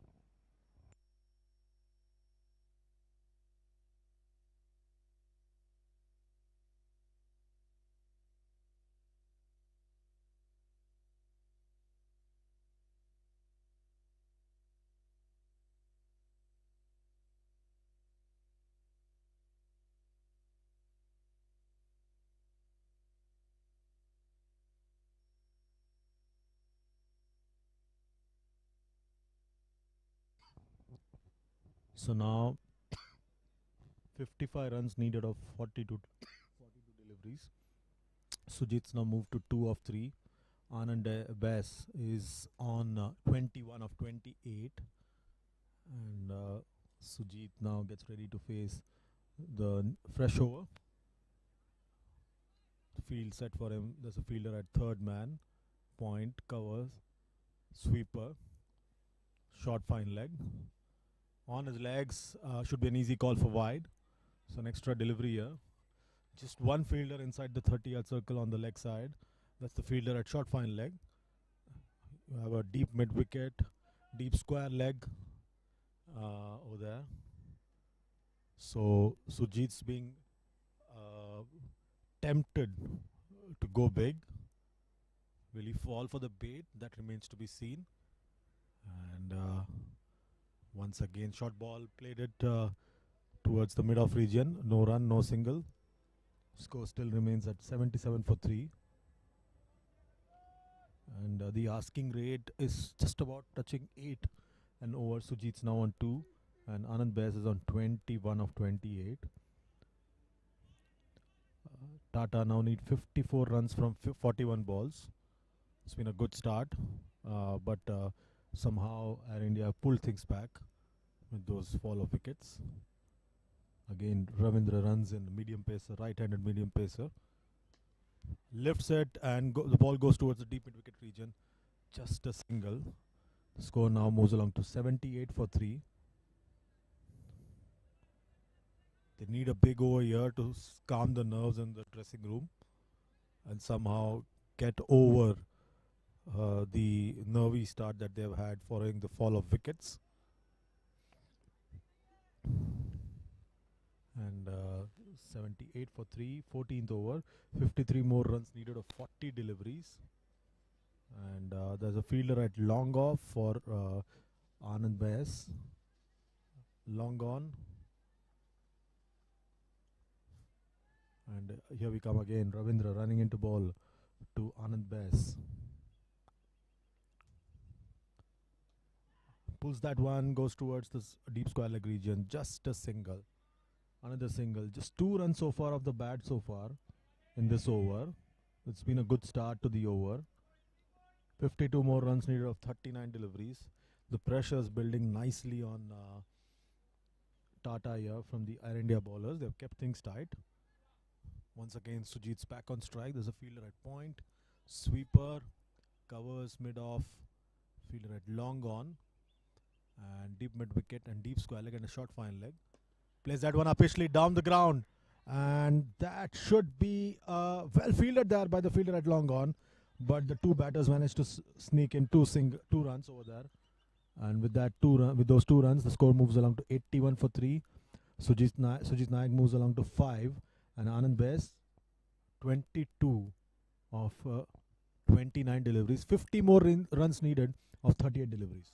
So now 55 runs needed of 42 deliveries. Sujit's now moved to 2 of 3. Anand Bess is on 21 of 28. And Sujit now gets ready to face the fresh over. Field set for him. There's a fielder at third man. Point, covers, sweeper, short fine leg. On his legs should be an easy call for wide. So an extra delivery here. Just one fielder inside the 30-yard circle on the leg side. That's the fielder at short fine leg. You have a deep mid wicket, deep square leg over there. So Sujit's being tempted to go big. Will he fall for the bait? That remains to be seen. And once again, short ball played it towards the mid-off region. No run, no single. Score still remains at 77 for 3. And the asking rate is just about touching 8 and over. Sujit's now on 2 and Anand Bes is on 21 of 28. Tata now need 54 runs from 41 balls. It's been a good start, but somehow Air India pulled things back with those fall of wickets. Again, Ravindra runs in medium pacer, right-handed medium pacer. Lifts it and the ball goes towards the deep mid-wicket region. Just a single. The score now moves along to 78 for 3. They need a big over here to calm the nerves in the dressing room and somehow get over the nervy start that they've had following the fall of wickets. And 78 for 3, 14th over, 53 more runs needed of 40 deliveries. And there's a fielder at long off for Anand Bes. Long on. And here we come again, Ravindra running into ball to Anand Bes. Pulls that one, goes towards this deep square leg region, just a single. Another single, just 2 runs so far off the bat so far in this over. It's been a good start to the over. 52 more runs needed of 39 deliveries. The pressure is building nicely on Tata here from the Air India bowlers. They've kept things tight. Once again, Sujit's back on strike. There's a fielder at point. Sweeper, covers mid-off. Fielder at long on. And deep mid-wicket and deep square leg and a short fine leg. Plays that one upishly down the ground. And that should be well fielded there by the fielder at long on. But the two batters managed to sneak in two runs over there. And with that with those 2 runs, the score moves along to 81 for 3. Sujit Naik moves along to 5. And Anand Bes 22 of 29 deliveries. 50 more runs needed of 38 deliveries.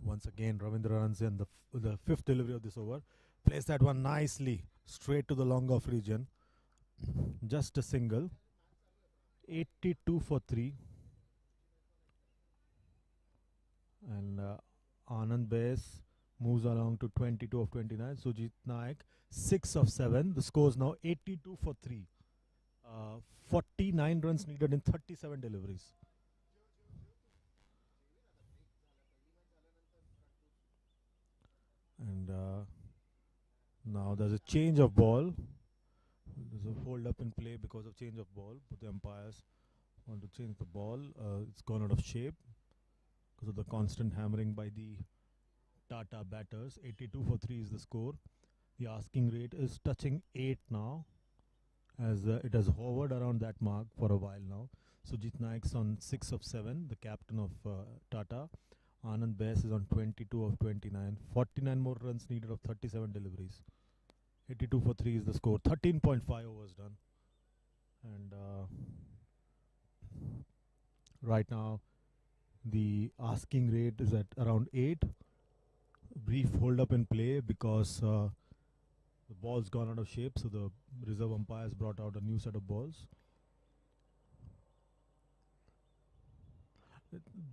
Once again, Ravindra runs in the 5th delivery of this over. Plays that one nicely straight to the long off region. Just a single. 82 for 3. And Anand Bes moves along to 22 of 29. Sujit Naik 6 of 7. The score is now 82 for 3. 49 runs needed in 37 deliveries. And now there's a change of ball. There's a hold up in play because of change of ball. But the umpires want to change the ball. It's gone out of shape because of the constant hammering by the Tata batters. 82 for 3 is the score. The asking rate is touching 8 now, as it has hovered around that mark for a while now. Sujit Naik's on 6 of 7, the captain of Tata. Anand Bes is on 22 of 29. 49 more runs needed of 37 deliveries. 82 for 3 is the score. 13.5 overs done. And right now, the asking rate is at around 8. Brief hold up in play because the ball's gone out of shape. So the reserve umpires brought out a new set of balls.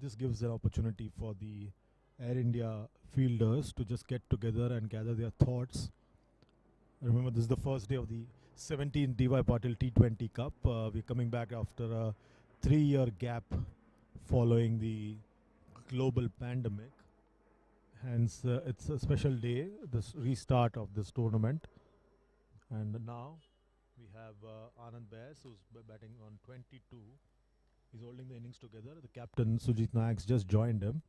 This gives an opportunity for the Air India fielders to just get together and gather their thoughts Remember, this is the first day of the 17th DY PATIL T20 Cup. We're coming back after a 3-year gap following the global pandemic. Hence, it's a special day, this restart of this tournament. And now we have Anand Bass, who's batting on 22. He's holding the innings together. The captain, Sujit Naik's just joined him.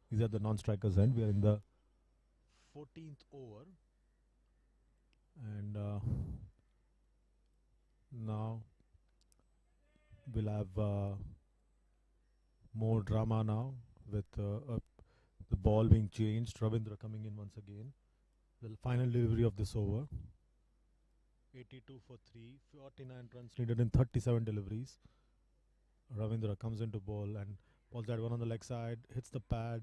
He's at the non-strikers end. We are in the 14th over. And now we'll have more drama now with the ball being changed. Ravindra coming in once again. The final delivery of this over. 82 for 3, 49 runs needed in 37 deliveries. Ravindra comes into ball and balls that one on the leg side, hits the pad.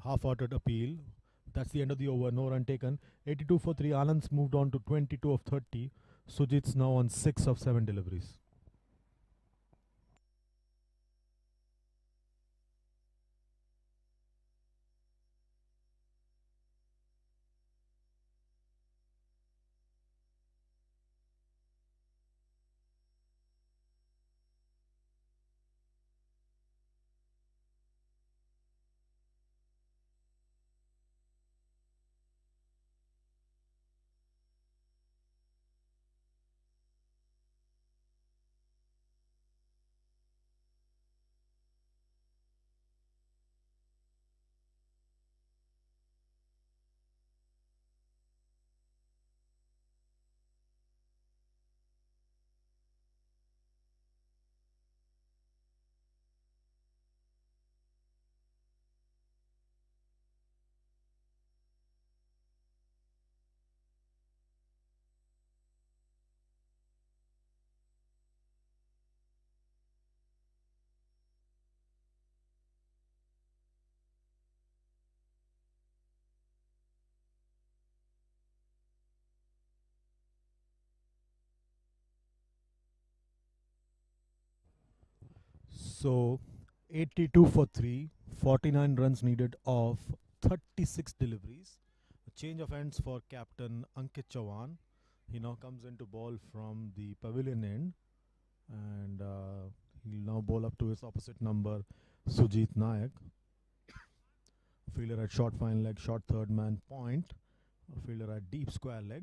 Half-hearted appeal. That's the end of the over. No run taken. 82 for 3. Anand's moved on to 22 of 30. Sujit's now on 6 of 7 deliveries. So 82 for 3, 49 runs needed of 36 deliveries. A change of ends for captain Ankit Chavan. He now comes into ball from the pavilion end, and he'll now bowl up to his opposite number, Sujit Naik. Fielder at short fine leg, short third man point. A fielder at deep square leg,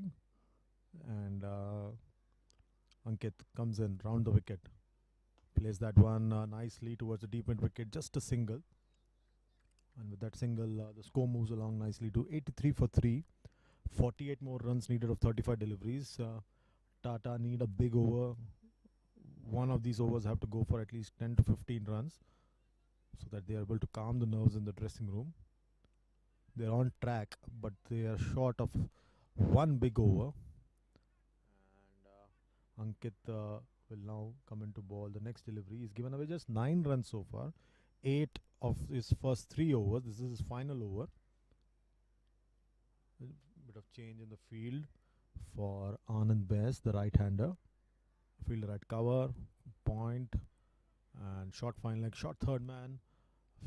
and Ankit comes in round the wicket. Plays that one nicely towards the deep mid wicket, just a single. And with that single, the score moves along nicely to 83 for 3. 48 more runs needed of 35 deliveries. Tata need a big over. One of these overs have to go for at least 10 to 15 runs so that they are able to calm the nerves in the dressing room. They're on track, but they are short of one big over. And Ankit will now come into ball. The next delivery. He's given away just 9 runs so far. 8 of his first 3 overs. This is his final over. A bit of change in the field for Anand Bass, the right-hander. Fielder at cover, point, and short fine leg, short third man.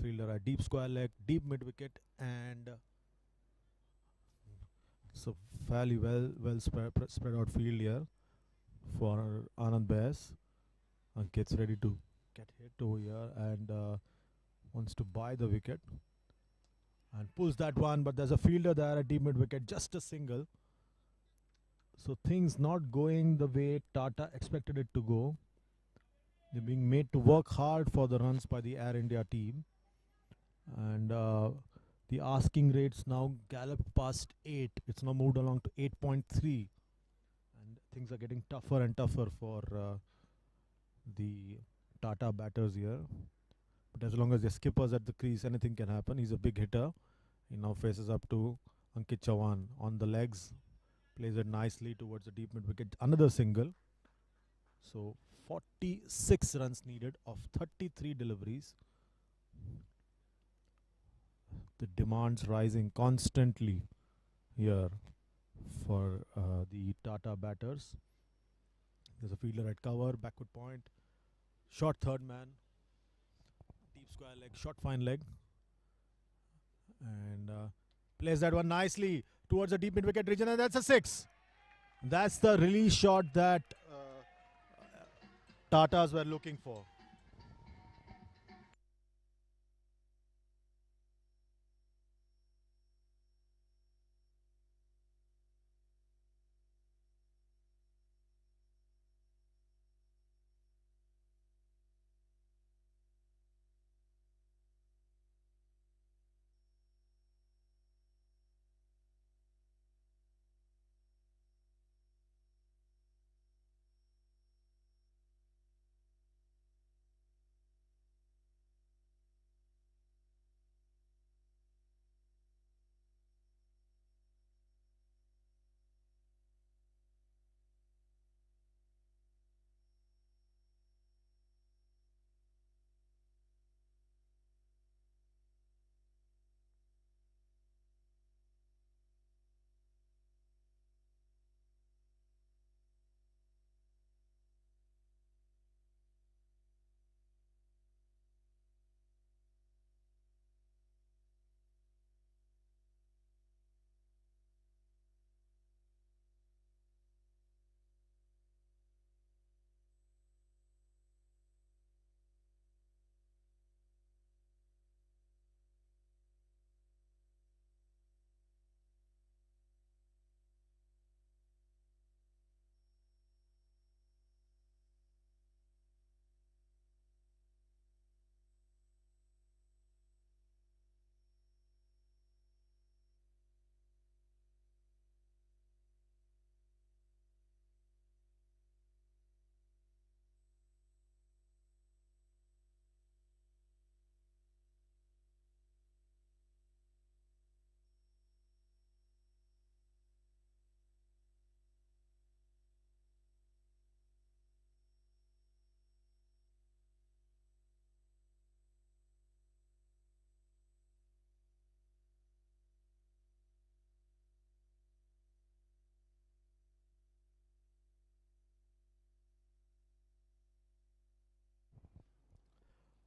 Fielder at deep square leg, deep mid wicket, and so fairly well spread out field here for Anand Bass. Ankit's ready to get hit over here and wants to buy the wicket and pulls that one, but there's a fielder there at deep mid wicket, just a single. So things not going the way Tata expected it to go. They're being made to work hard for the runs by the Air India team, and the asking rates now galloped past 8. It's now moved along to 8.3, and things are getting tougher and tougher for the Tata batters here. But as long as the skipper's at the crease, anything can happen. He's a big hitter. He now faces up to Ankit Chavan on the legs. Plays it nicely towards the deep mid wicket. Another single. So 46 runs needed of 33 deliveries. The demands rising constantly here for the Tata batters. There's a fielder at cover, backward point, short third man, deep square leg, short fine leg, and plays that one nicely towards the deep mid-wicket region, and that's a 6. That's the release shot that Tatas were looking for.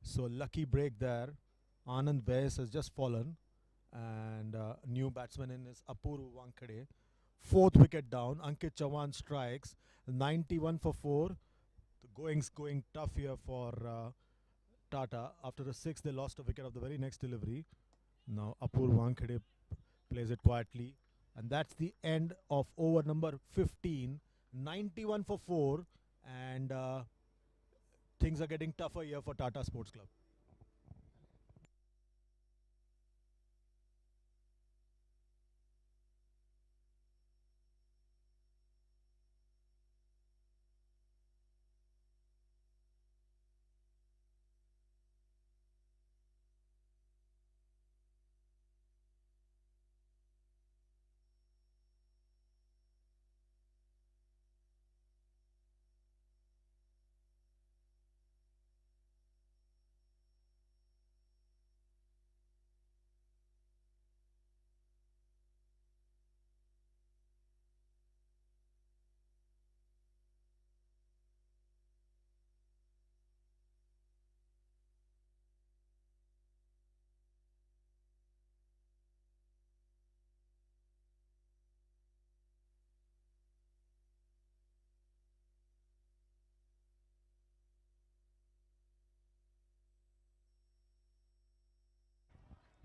So lucky break there. Anand Vais has just fallen, and new batsman in is Apuru Wankhede. 4th wicket down. Ankit Chavan strikes. 91 for 4. The going's going tough here for Tata. After the 6th, they lost a wicket of the very next delivery. Now Apuru Wankhede plays it quietly, and that's the end of over number 15. 91 for 4, and things are getting tougher here for Tata Sports Club.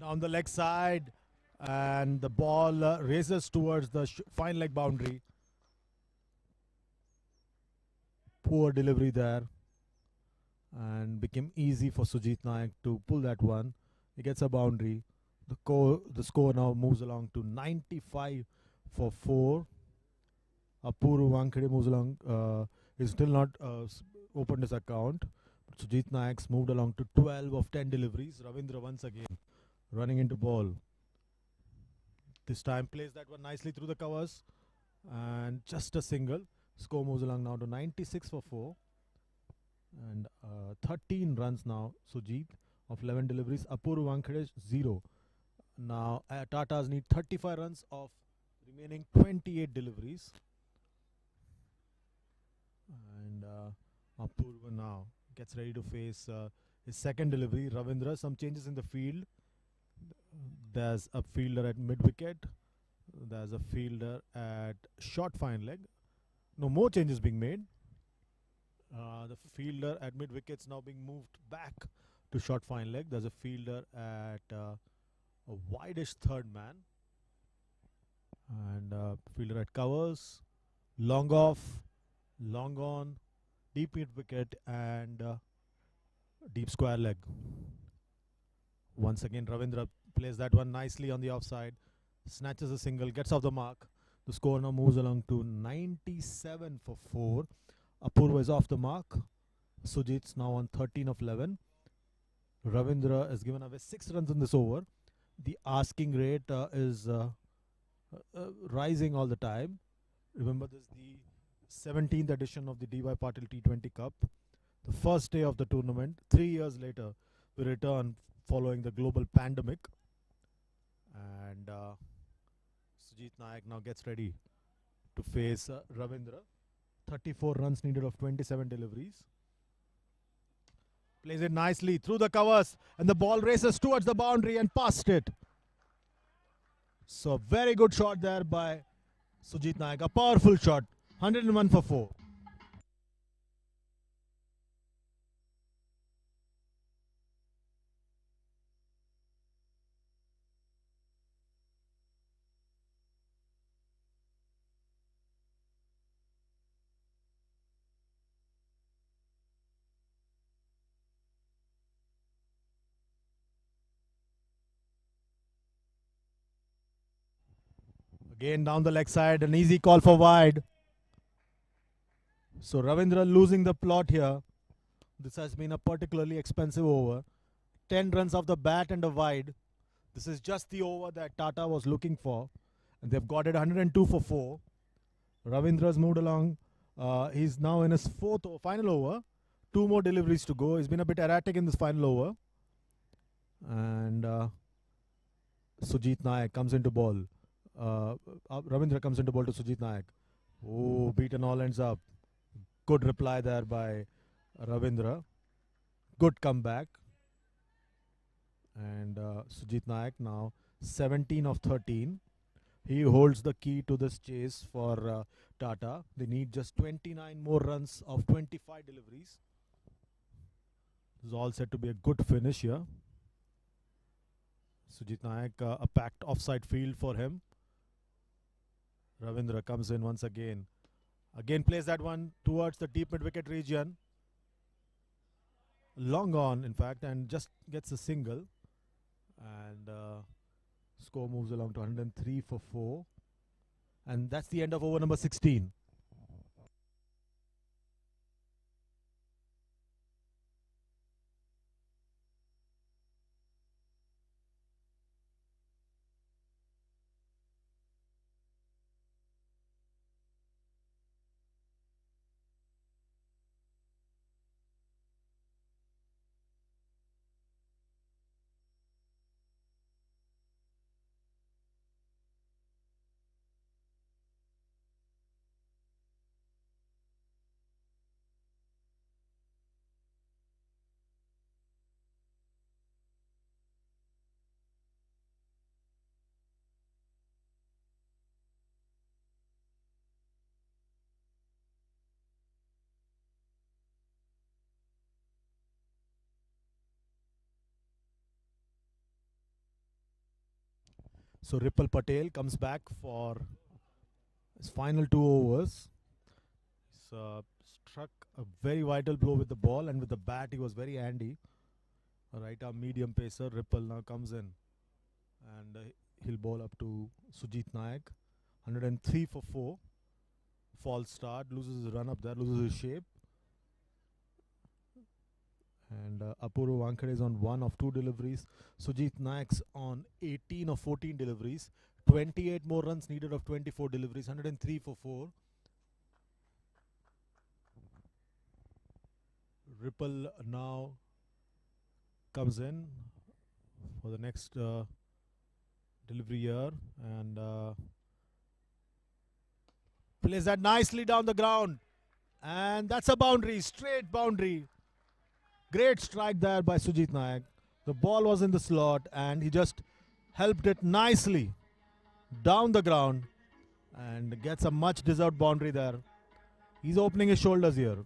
Down the leg side, and the ball races towards the fine leg boundary. Poor delivery there, and became easy for Sujit Nayak to pull that one. He gets a boundary. The score now moves along to 95 for 4. Apuru Wankhede moves along. He's still not opened his account. But Sujit Nayak's moved along to 12 of 10 deliveries. Ravindra once again running into ball. This time plays that one nicely through the covers, and just a single. Score moves along now to 96 for 4, and 13 runs now. Sujit of 11 deliveries. Apuru Wankhede 0. Now Tatas need 35 runs of remaining 28 deliveries, and Apuru now gets ready to face his second delivery. Ravindra, some changes in the field. There's a fielder at mid wicket. There's a fielder at short fine leg. No more changes being made. The fielder at mid wickets now being moved back to short fine leg. There's a fielder at a wideish third man. And fielder at covers. Long off, long on, deep mid wicket, and deep square leg. Once again, Ravindra plays that one nicely on the offside, snatches a single, gets off the mark. The score now moves along to 97 for 4. Apurva is off the mark. Sujit's now on 13 of 11. Ravindra has given away 6 runs in this over. The asking rate is rising all the time. Remember, this is the 17th edition of the PATIL T20 Cup. The first day of the tournament. 3 years later, we return following the global pandemic. And Sujit Nayak now gets ready to face Ravindra. 34 runs needed of 27 deliveries. Plays it nicely through the covers, and the ball races towards the boundary and past it. So very good shot there by Sujit Nayak. A powerful shot. 101 for 4. Again down the leg side, an easy call for wide. So Ravindra losing the plot here. This has been a particularly expensive over. 10 runs off the bat and a wide. This is just the over that Tata was looking for. And they've got it 102 for 4. Ravindra's moved along. He's now in his final over. 2 more deliveries to go. He's been a bit erratic in this final over. And Sujit Nayak comes into ball. Ravindra comes into ball to Sujit Nayak. Oh, beaten all ends up. Good reply there by Ravindra. Good comeback. And Sujit Nayak now 17 of 13. He holds the key to this chase for Tata. They need just 29 more runs of 25 deliveries. This is all set to be a good finish here. Sujit Nayak, a packed offside field for him. Ravindra comes in once again. Again plays that one towards the deep mid-wicket region. Long on, in fact, and just gets a single. And score moves along to 103 for 4. And that's the end of over number 16. So Ripple Patel comes back for his final 2 overs. He's struck a very vital blow with the ball, and with the bat he was very handy. A right arm medium pacer. Ripple now comes in, and he'll bowl up to Sujit Nayak. 103 for 4. False start, loses his run up there, loses his shape. And Apurva Wankhede is on 1 of 2 deliveries. Sujit Nayak's on 18 of 14 deliveries. 28 more runs needed of 24 deliveries. 103 for 4. Ripple now comes in for the next delivery here. And plays that nicely down the ground. And that's a boundary, straight boundary. Great strike there by Sujit Nayak. The ball was in the slot and he just helped it nicely. down the ground and gets a much deserved boundary there. He's opening his shoulders here.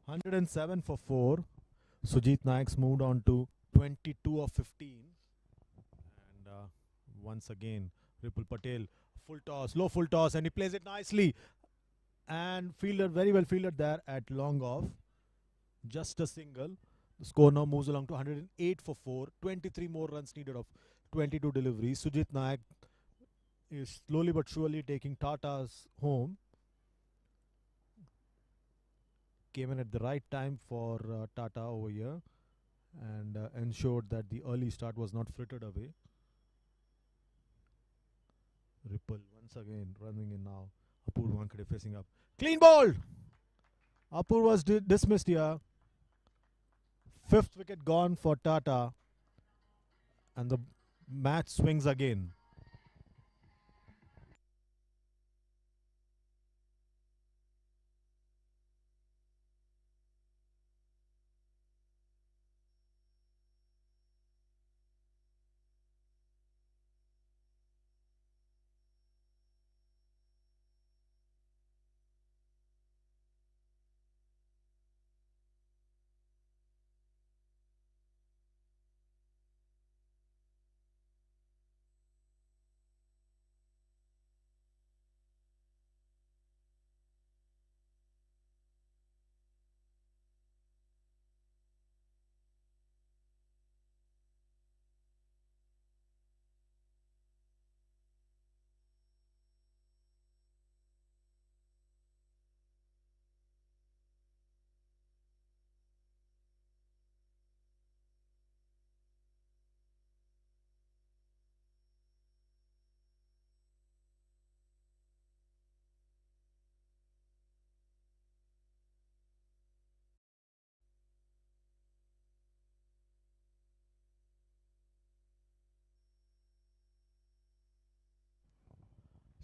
(107 for 4). Sujit Naik's moved on to 22 of 15. And once again, Ripple Patel, full toss, low full toss, and he plays it nicely. And fielder, very well fielded there at long off. Just a single. The score now moves along to 108 for 4. 23 more runs needed of 22 deliveries. Sujit Naik is slowly but surely taking Tata's home. Came in at the right time for Tata over here and ensured that the early start was not frittered away. Ripple once again running in now. Apur Wankhede facing up. Clean ball! Apur was dismissed here. 5th wicket gone for Tata. And the match swings again.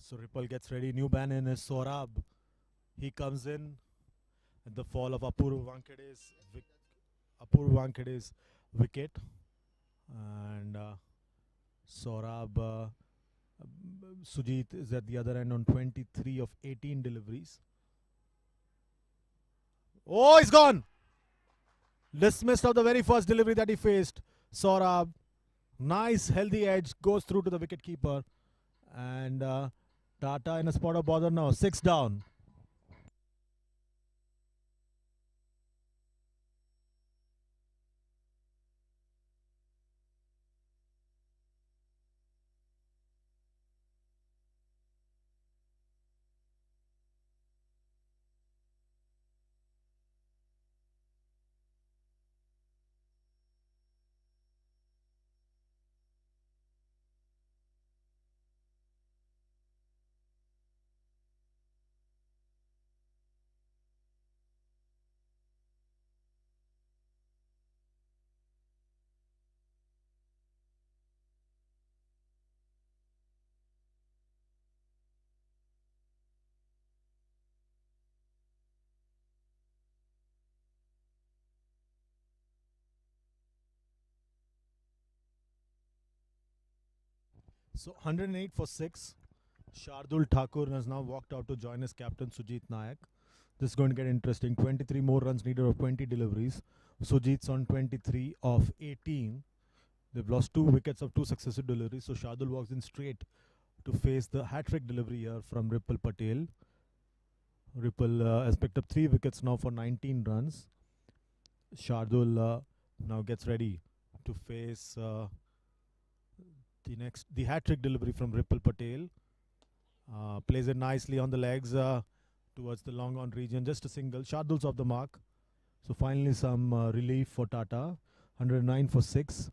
So Ripple gets ready. New ban in is Sorab. He comes in at the fall of Apurva Wankhede's wicket. And Sorab, Sujit is at the other end on 23 of 18 deliveries. Oh, he's gone! Dismissed of the very first delivery that he faced. Sorab, nice healthy edge, goes through to the wicket keeper. And Tata in a spot of bother now, 6 down. So 108 for 6. Shardul Thakur has now walked out to join his captain Sujit Naik. This is going to get interesting. 23 more runs needed of 20 deliveries. Sujit's on 23 of 18. They've lost 2 wickets of 2 successive deliveries. So Shardul walks in straight to face the hat-trick delivery here from Ripple Patel. Ripple has picked up 3 wickets now for 19 runs. Shardul now gets ready to face the hat-trick delivery from Ripple Patel. Plays it nicely on the legs towards the long on region. Just a single. Shardul's off the mark. So finally some relief for Tata. 109 for 6.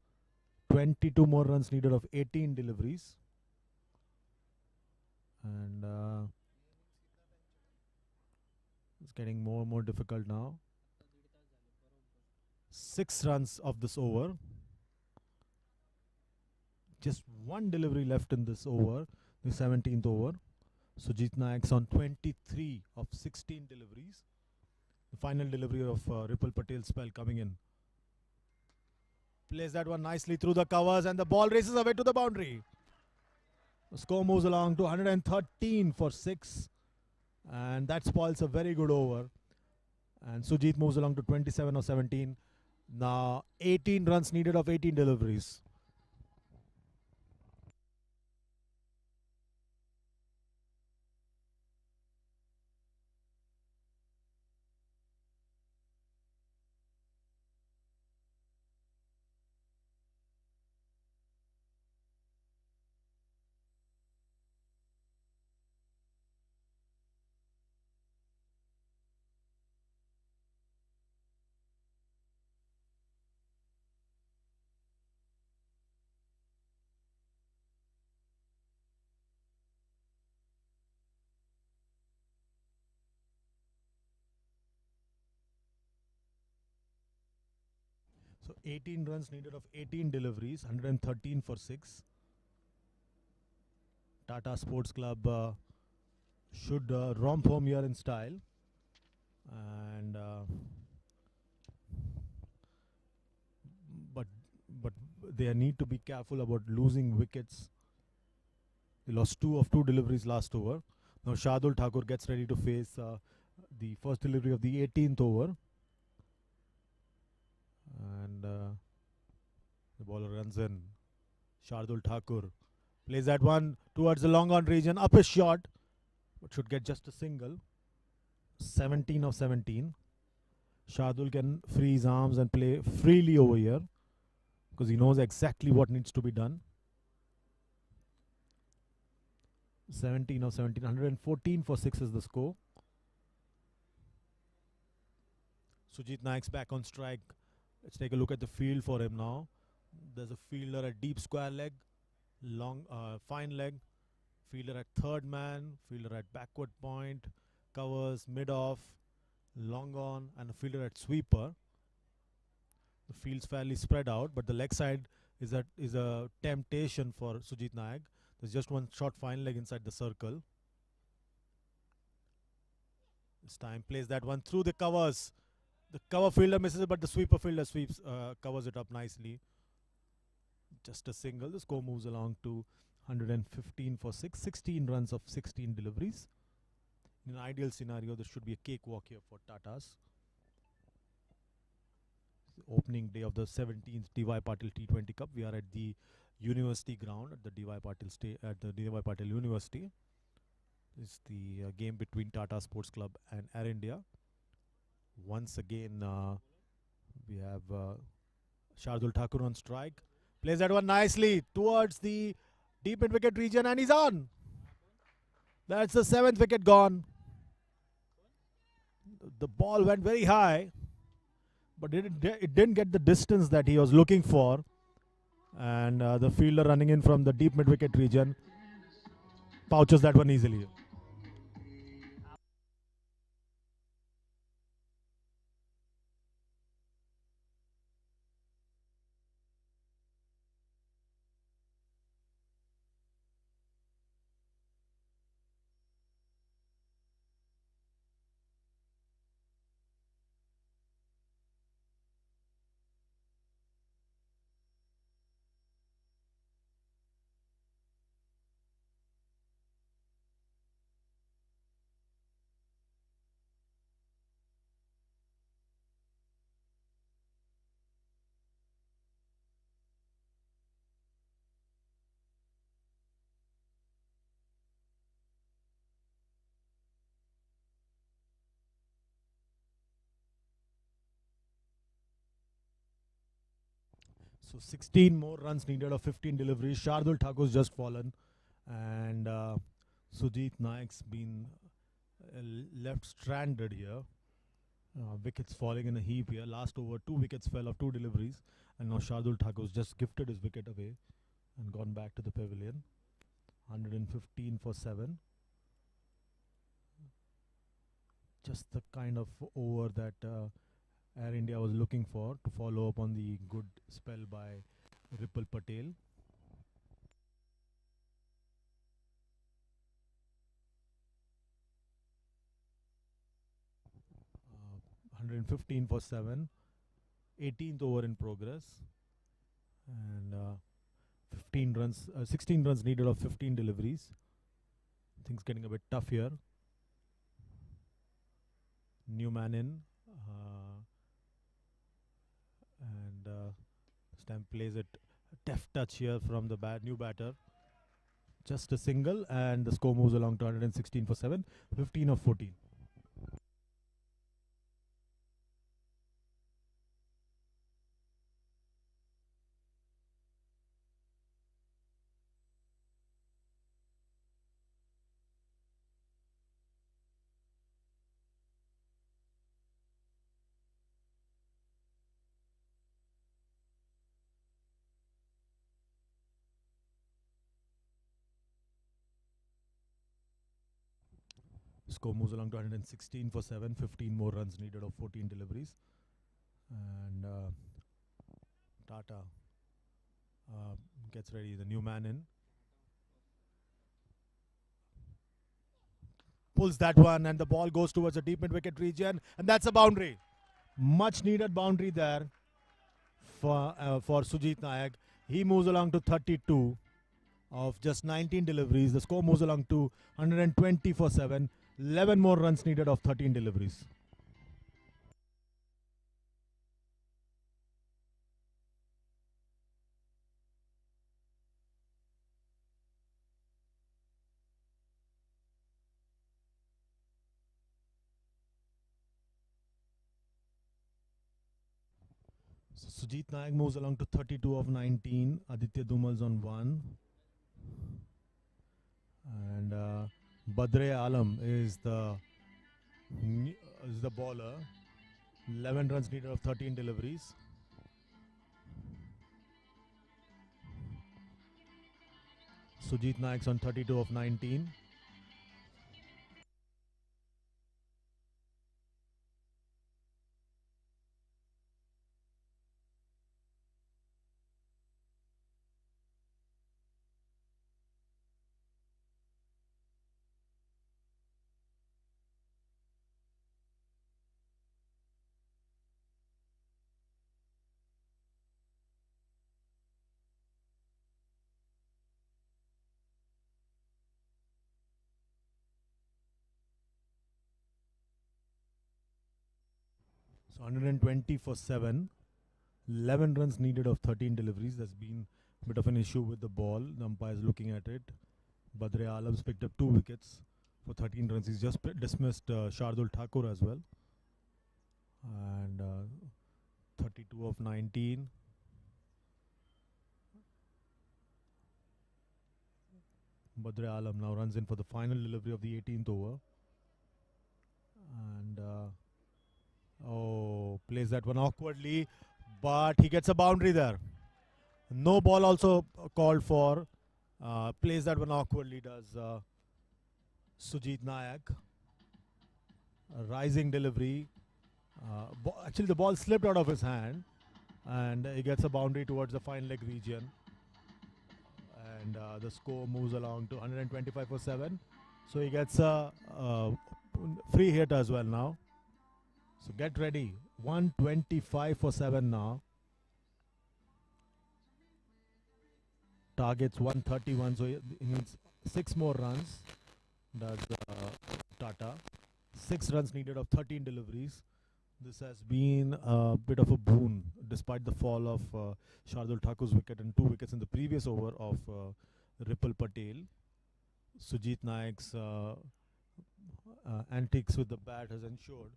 22 more runs needed of 18 deliveries. And it's getting more and more difficult now. 6 runs of this over. Just 1 delivery left in this over, the 17th over. Sujit Naik's on 23 of 16 deliveries. The final delivery of Ripple Patel's spell coming in. Plays that one nicely through the covers and the ball races away to the boundary. The score moves along to 113 for 6. And that spoils a very good over. And Sujit moves along to 27 of 17. Now 18 runs needed of 18 deliveries. So 18 runs needed of 18 deliveries, 113 for 6. Tata Sports Club should romp home here in style. And but they need to be careful about losing wickets. They lost 2 of 2 deliveries last over. Now Shardul Thakur gets ready to face the first delivery of the 18th over. And the bowler runs in. Shardul Thakur plays that one towards the long on region. Up his shot, but should get just a single. 17 of 17. Shardul can free his arms and play freely over here because he knows exactly what needs to be done. 17 of 17. 114 for 6 is the score. Sujit Naik's back on strike. Let's take a look at the field for him now. There's a fielder at deep square leg, long fine leg, fielder at third man, fielder at backward point, covers mid off, long on, and a fielder at sweeper. The field's fairly spread out, but the leg side is a temptation for Sujit Naik. There's just one short fine leg inside the circle. This time plays that one through the covers. The cover fielder misses it, but the sweeper fielder sweeps, covers it up nicely. Just a single. The score moves along to 115 for 6. 16 runs of 16 deliveries. In an ideal scenario, this should be a cakewalk here for Tatas. The opening day of the 17th DY Patil T20 Cup. We are at the University ground at the DY Patil University. This is the game between Tata Sports Club and Air India. Once again, we have Shardul Thakur on strike. Plays that one nicely towards the deep mid wicket region, and he's on. That's the 7th wicket gone. The ball went very high, but it didn't get the distance that he was looking for. And the fielder running in from the deep mid wicket region pouches that one easily. So 16 more runs needed of 15 deliveries. Shardul Thakur's just fallen, and Sujit Naik's been left stranded here. Wickets falling in a heap here. Last over, 2 wickets fell of 2 deliveries, and now Shardul Thakur's just gifted his wicket away and gone back to the pavilion. 115 for 7. Just the kind of over that Air India was looking for to follow up on the good spell by Ripple Patel. 115 for 7. 18th over in progress. And 16 runs needed of 15 deliveries. Things getting a bit tough here. New man in. And this time plays it. Deft touch here from the new batter. Just a single, and the score moves along to 116 for 7. 15 of 14. Score moves along to 116 for 7. 15 more runs needed of 14 deliveries. And Tata gets ready. The new man in. Pulls that one, and the ball goes towards the deep mid-wicket region. And that's a boundary. Much needed boundary there for Sujit Nayak. He moves along to 32 of just 19 deliveries. The score moves along to 120 for 7. 11 more runs needed of 13 deliveries. So Sujit Nayak moves along to 32 of 19. Aditya Dumal's on 1. And Badre Alam is the bowler. 11 runs needed of 13 deliveries. Sujit Naik's on 32 of 19. So 120 for 7. 11 runs needed of 13 deliveries. There's been a bit of an issue with the ball. The umpire's looking at it. Badre Alam's picked up 2 wickets for 13 runs. He's just dismissed Shardul Thakur as well. And 32 of 19. Badre Alam now runs in for the final delivery of the 18th over. And plays that one awkwardly, but he gets a boundary there. No ball also called for. Plays that one awkwardly, does Sujit Nayak. A rising delivery. Actually, the ball slipped out of his hand, and he gets a boundary towards the fine leg region. And the score moves along to 125 for 7. So he gets a free hit as well now. So get ready. 125 for 7 now. Targets 131, so he needs 6 more runs. Does Tata. 6 runs needed of 13 deliveries. This has been a bit of a boon despite the fall of Shardul Thakur's wicket and 2 wickets in the previous over of Ripple Patel. Sujit Naik's antics with the bat has ensured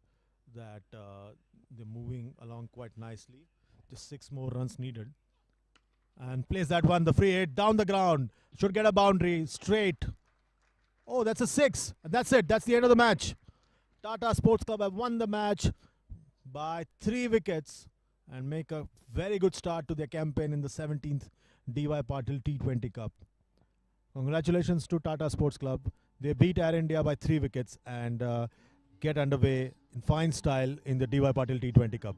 that they're moving along quite nicely. Just 6 more runs needed. And plays that one, the free hit down the ground. Should get a boundary straight. Oh, that's a 6. And that's it. That's the end of the match. Tata Sports Club have won the match by 3 wickets and make a very good start to their campaign in the 17th DY Patil T20 Cup. Congratulations to Tata Sports Club. They beat Air India by 3 wickets and get underway in fine style in the DY Patil T20 Cup.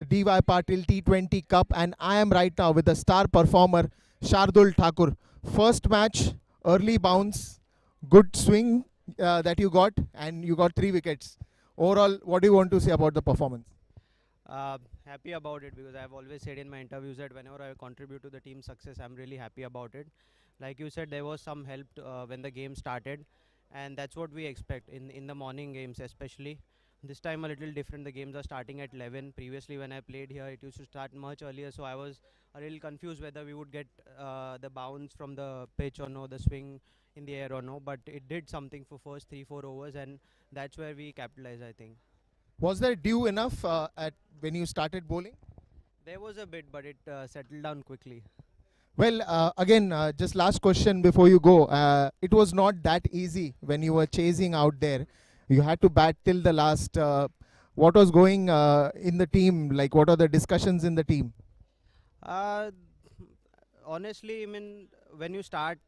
DY PATIL T20 Cup, and I am right now with the star performer Shardul Thakur. First match, early bounce, good swing that you got, and you got 3 wickets. Overall, what do you want to say about the performance? Happy about it, because I've always said in my interviews that whenever I contribute to the team's success, I'm really happy about it. Like you said, there was some help when the game started, and that's what we expect in the morning games, especially. This time a little different. The games are starting at 11. Previously, when I played here, it used to start much earlier, so I was a little confused whether we would get the bounce from the pitch or no, the swing in the air or no. But it did something for first 3-4 overs, and that's where we capitalized, I think. Was there dew enough at when you started bowling? There was a bit, but it settled down quickly. Well, again, just last question before you go. It was not that easy when you were chasing out there. You had to bat till the last. What was going in the team? Like, what are the discussions in the team? Uh, Honestly, I mean, when you start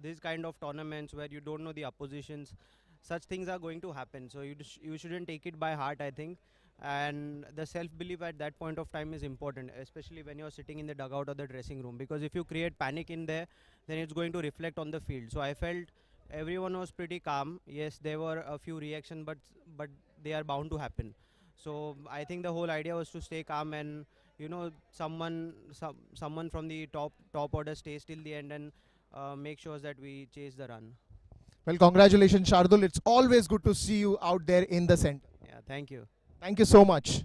these kind of tournaments where you don't know the oppositions, such things are going to happen. So you shouldn't take it by heart, I think. And the self-belief at that point of time is important, especially when you're sitting in the dugout or the dressing room. Because if you create panic in there, then it's going to reflect on the field. So I felt everyone was pretty calm. Yes, there were a few reactions, but they are bound to happen. So I think the whole idea was to stay calm, and someone from the top order stays till the end and make sure that we chase the run. Well, congratulations, Shardul. It's always good to see you out there in the center. Yeah, thank you. Thank you so much.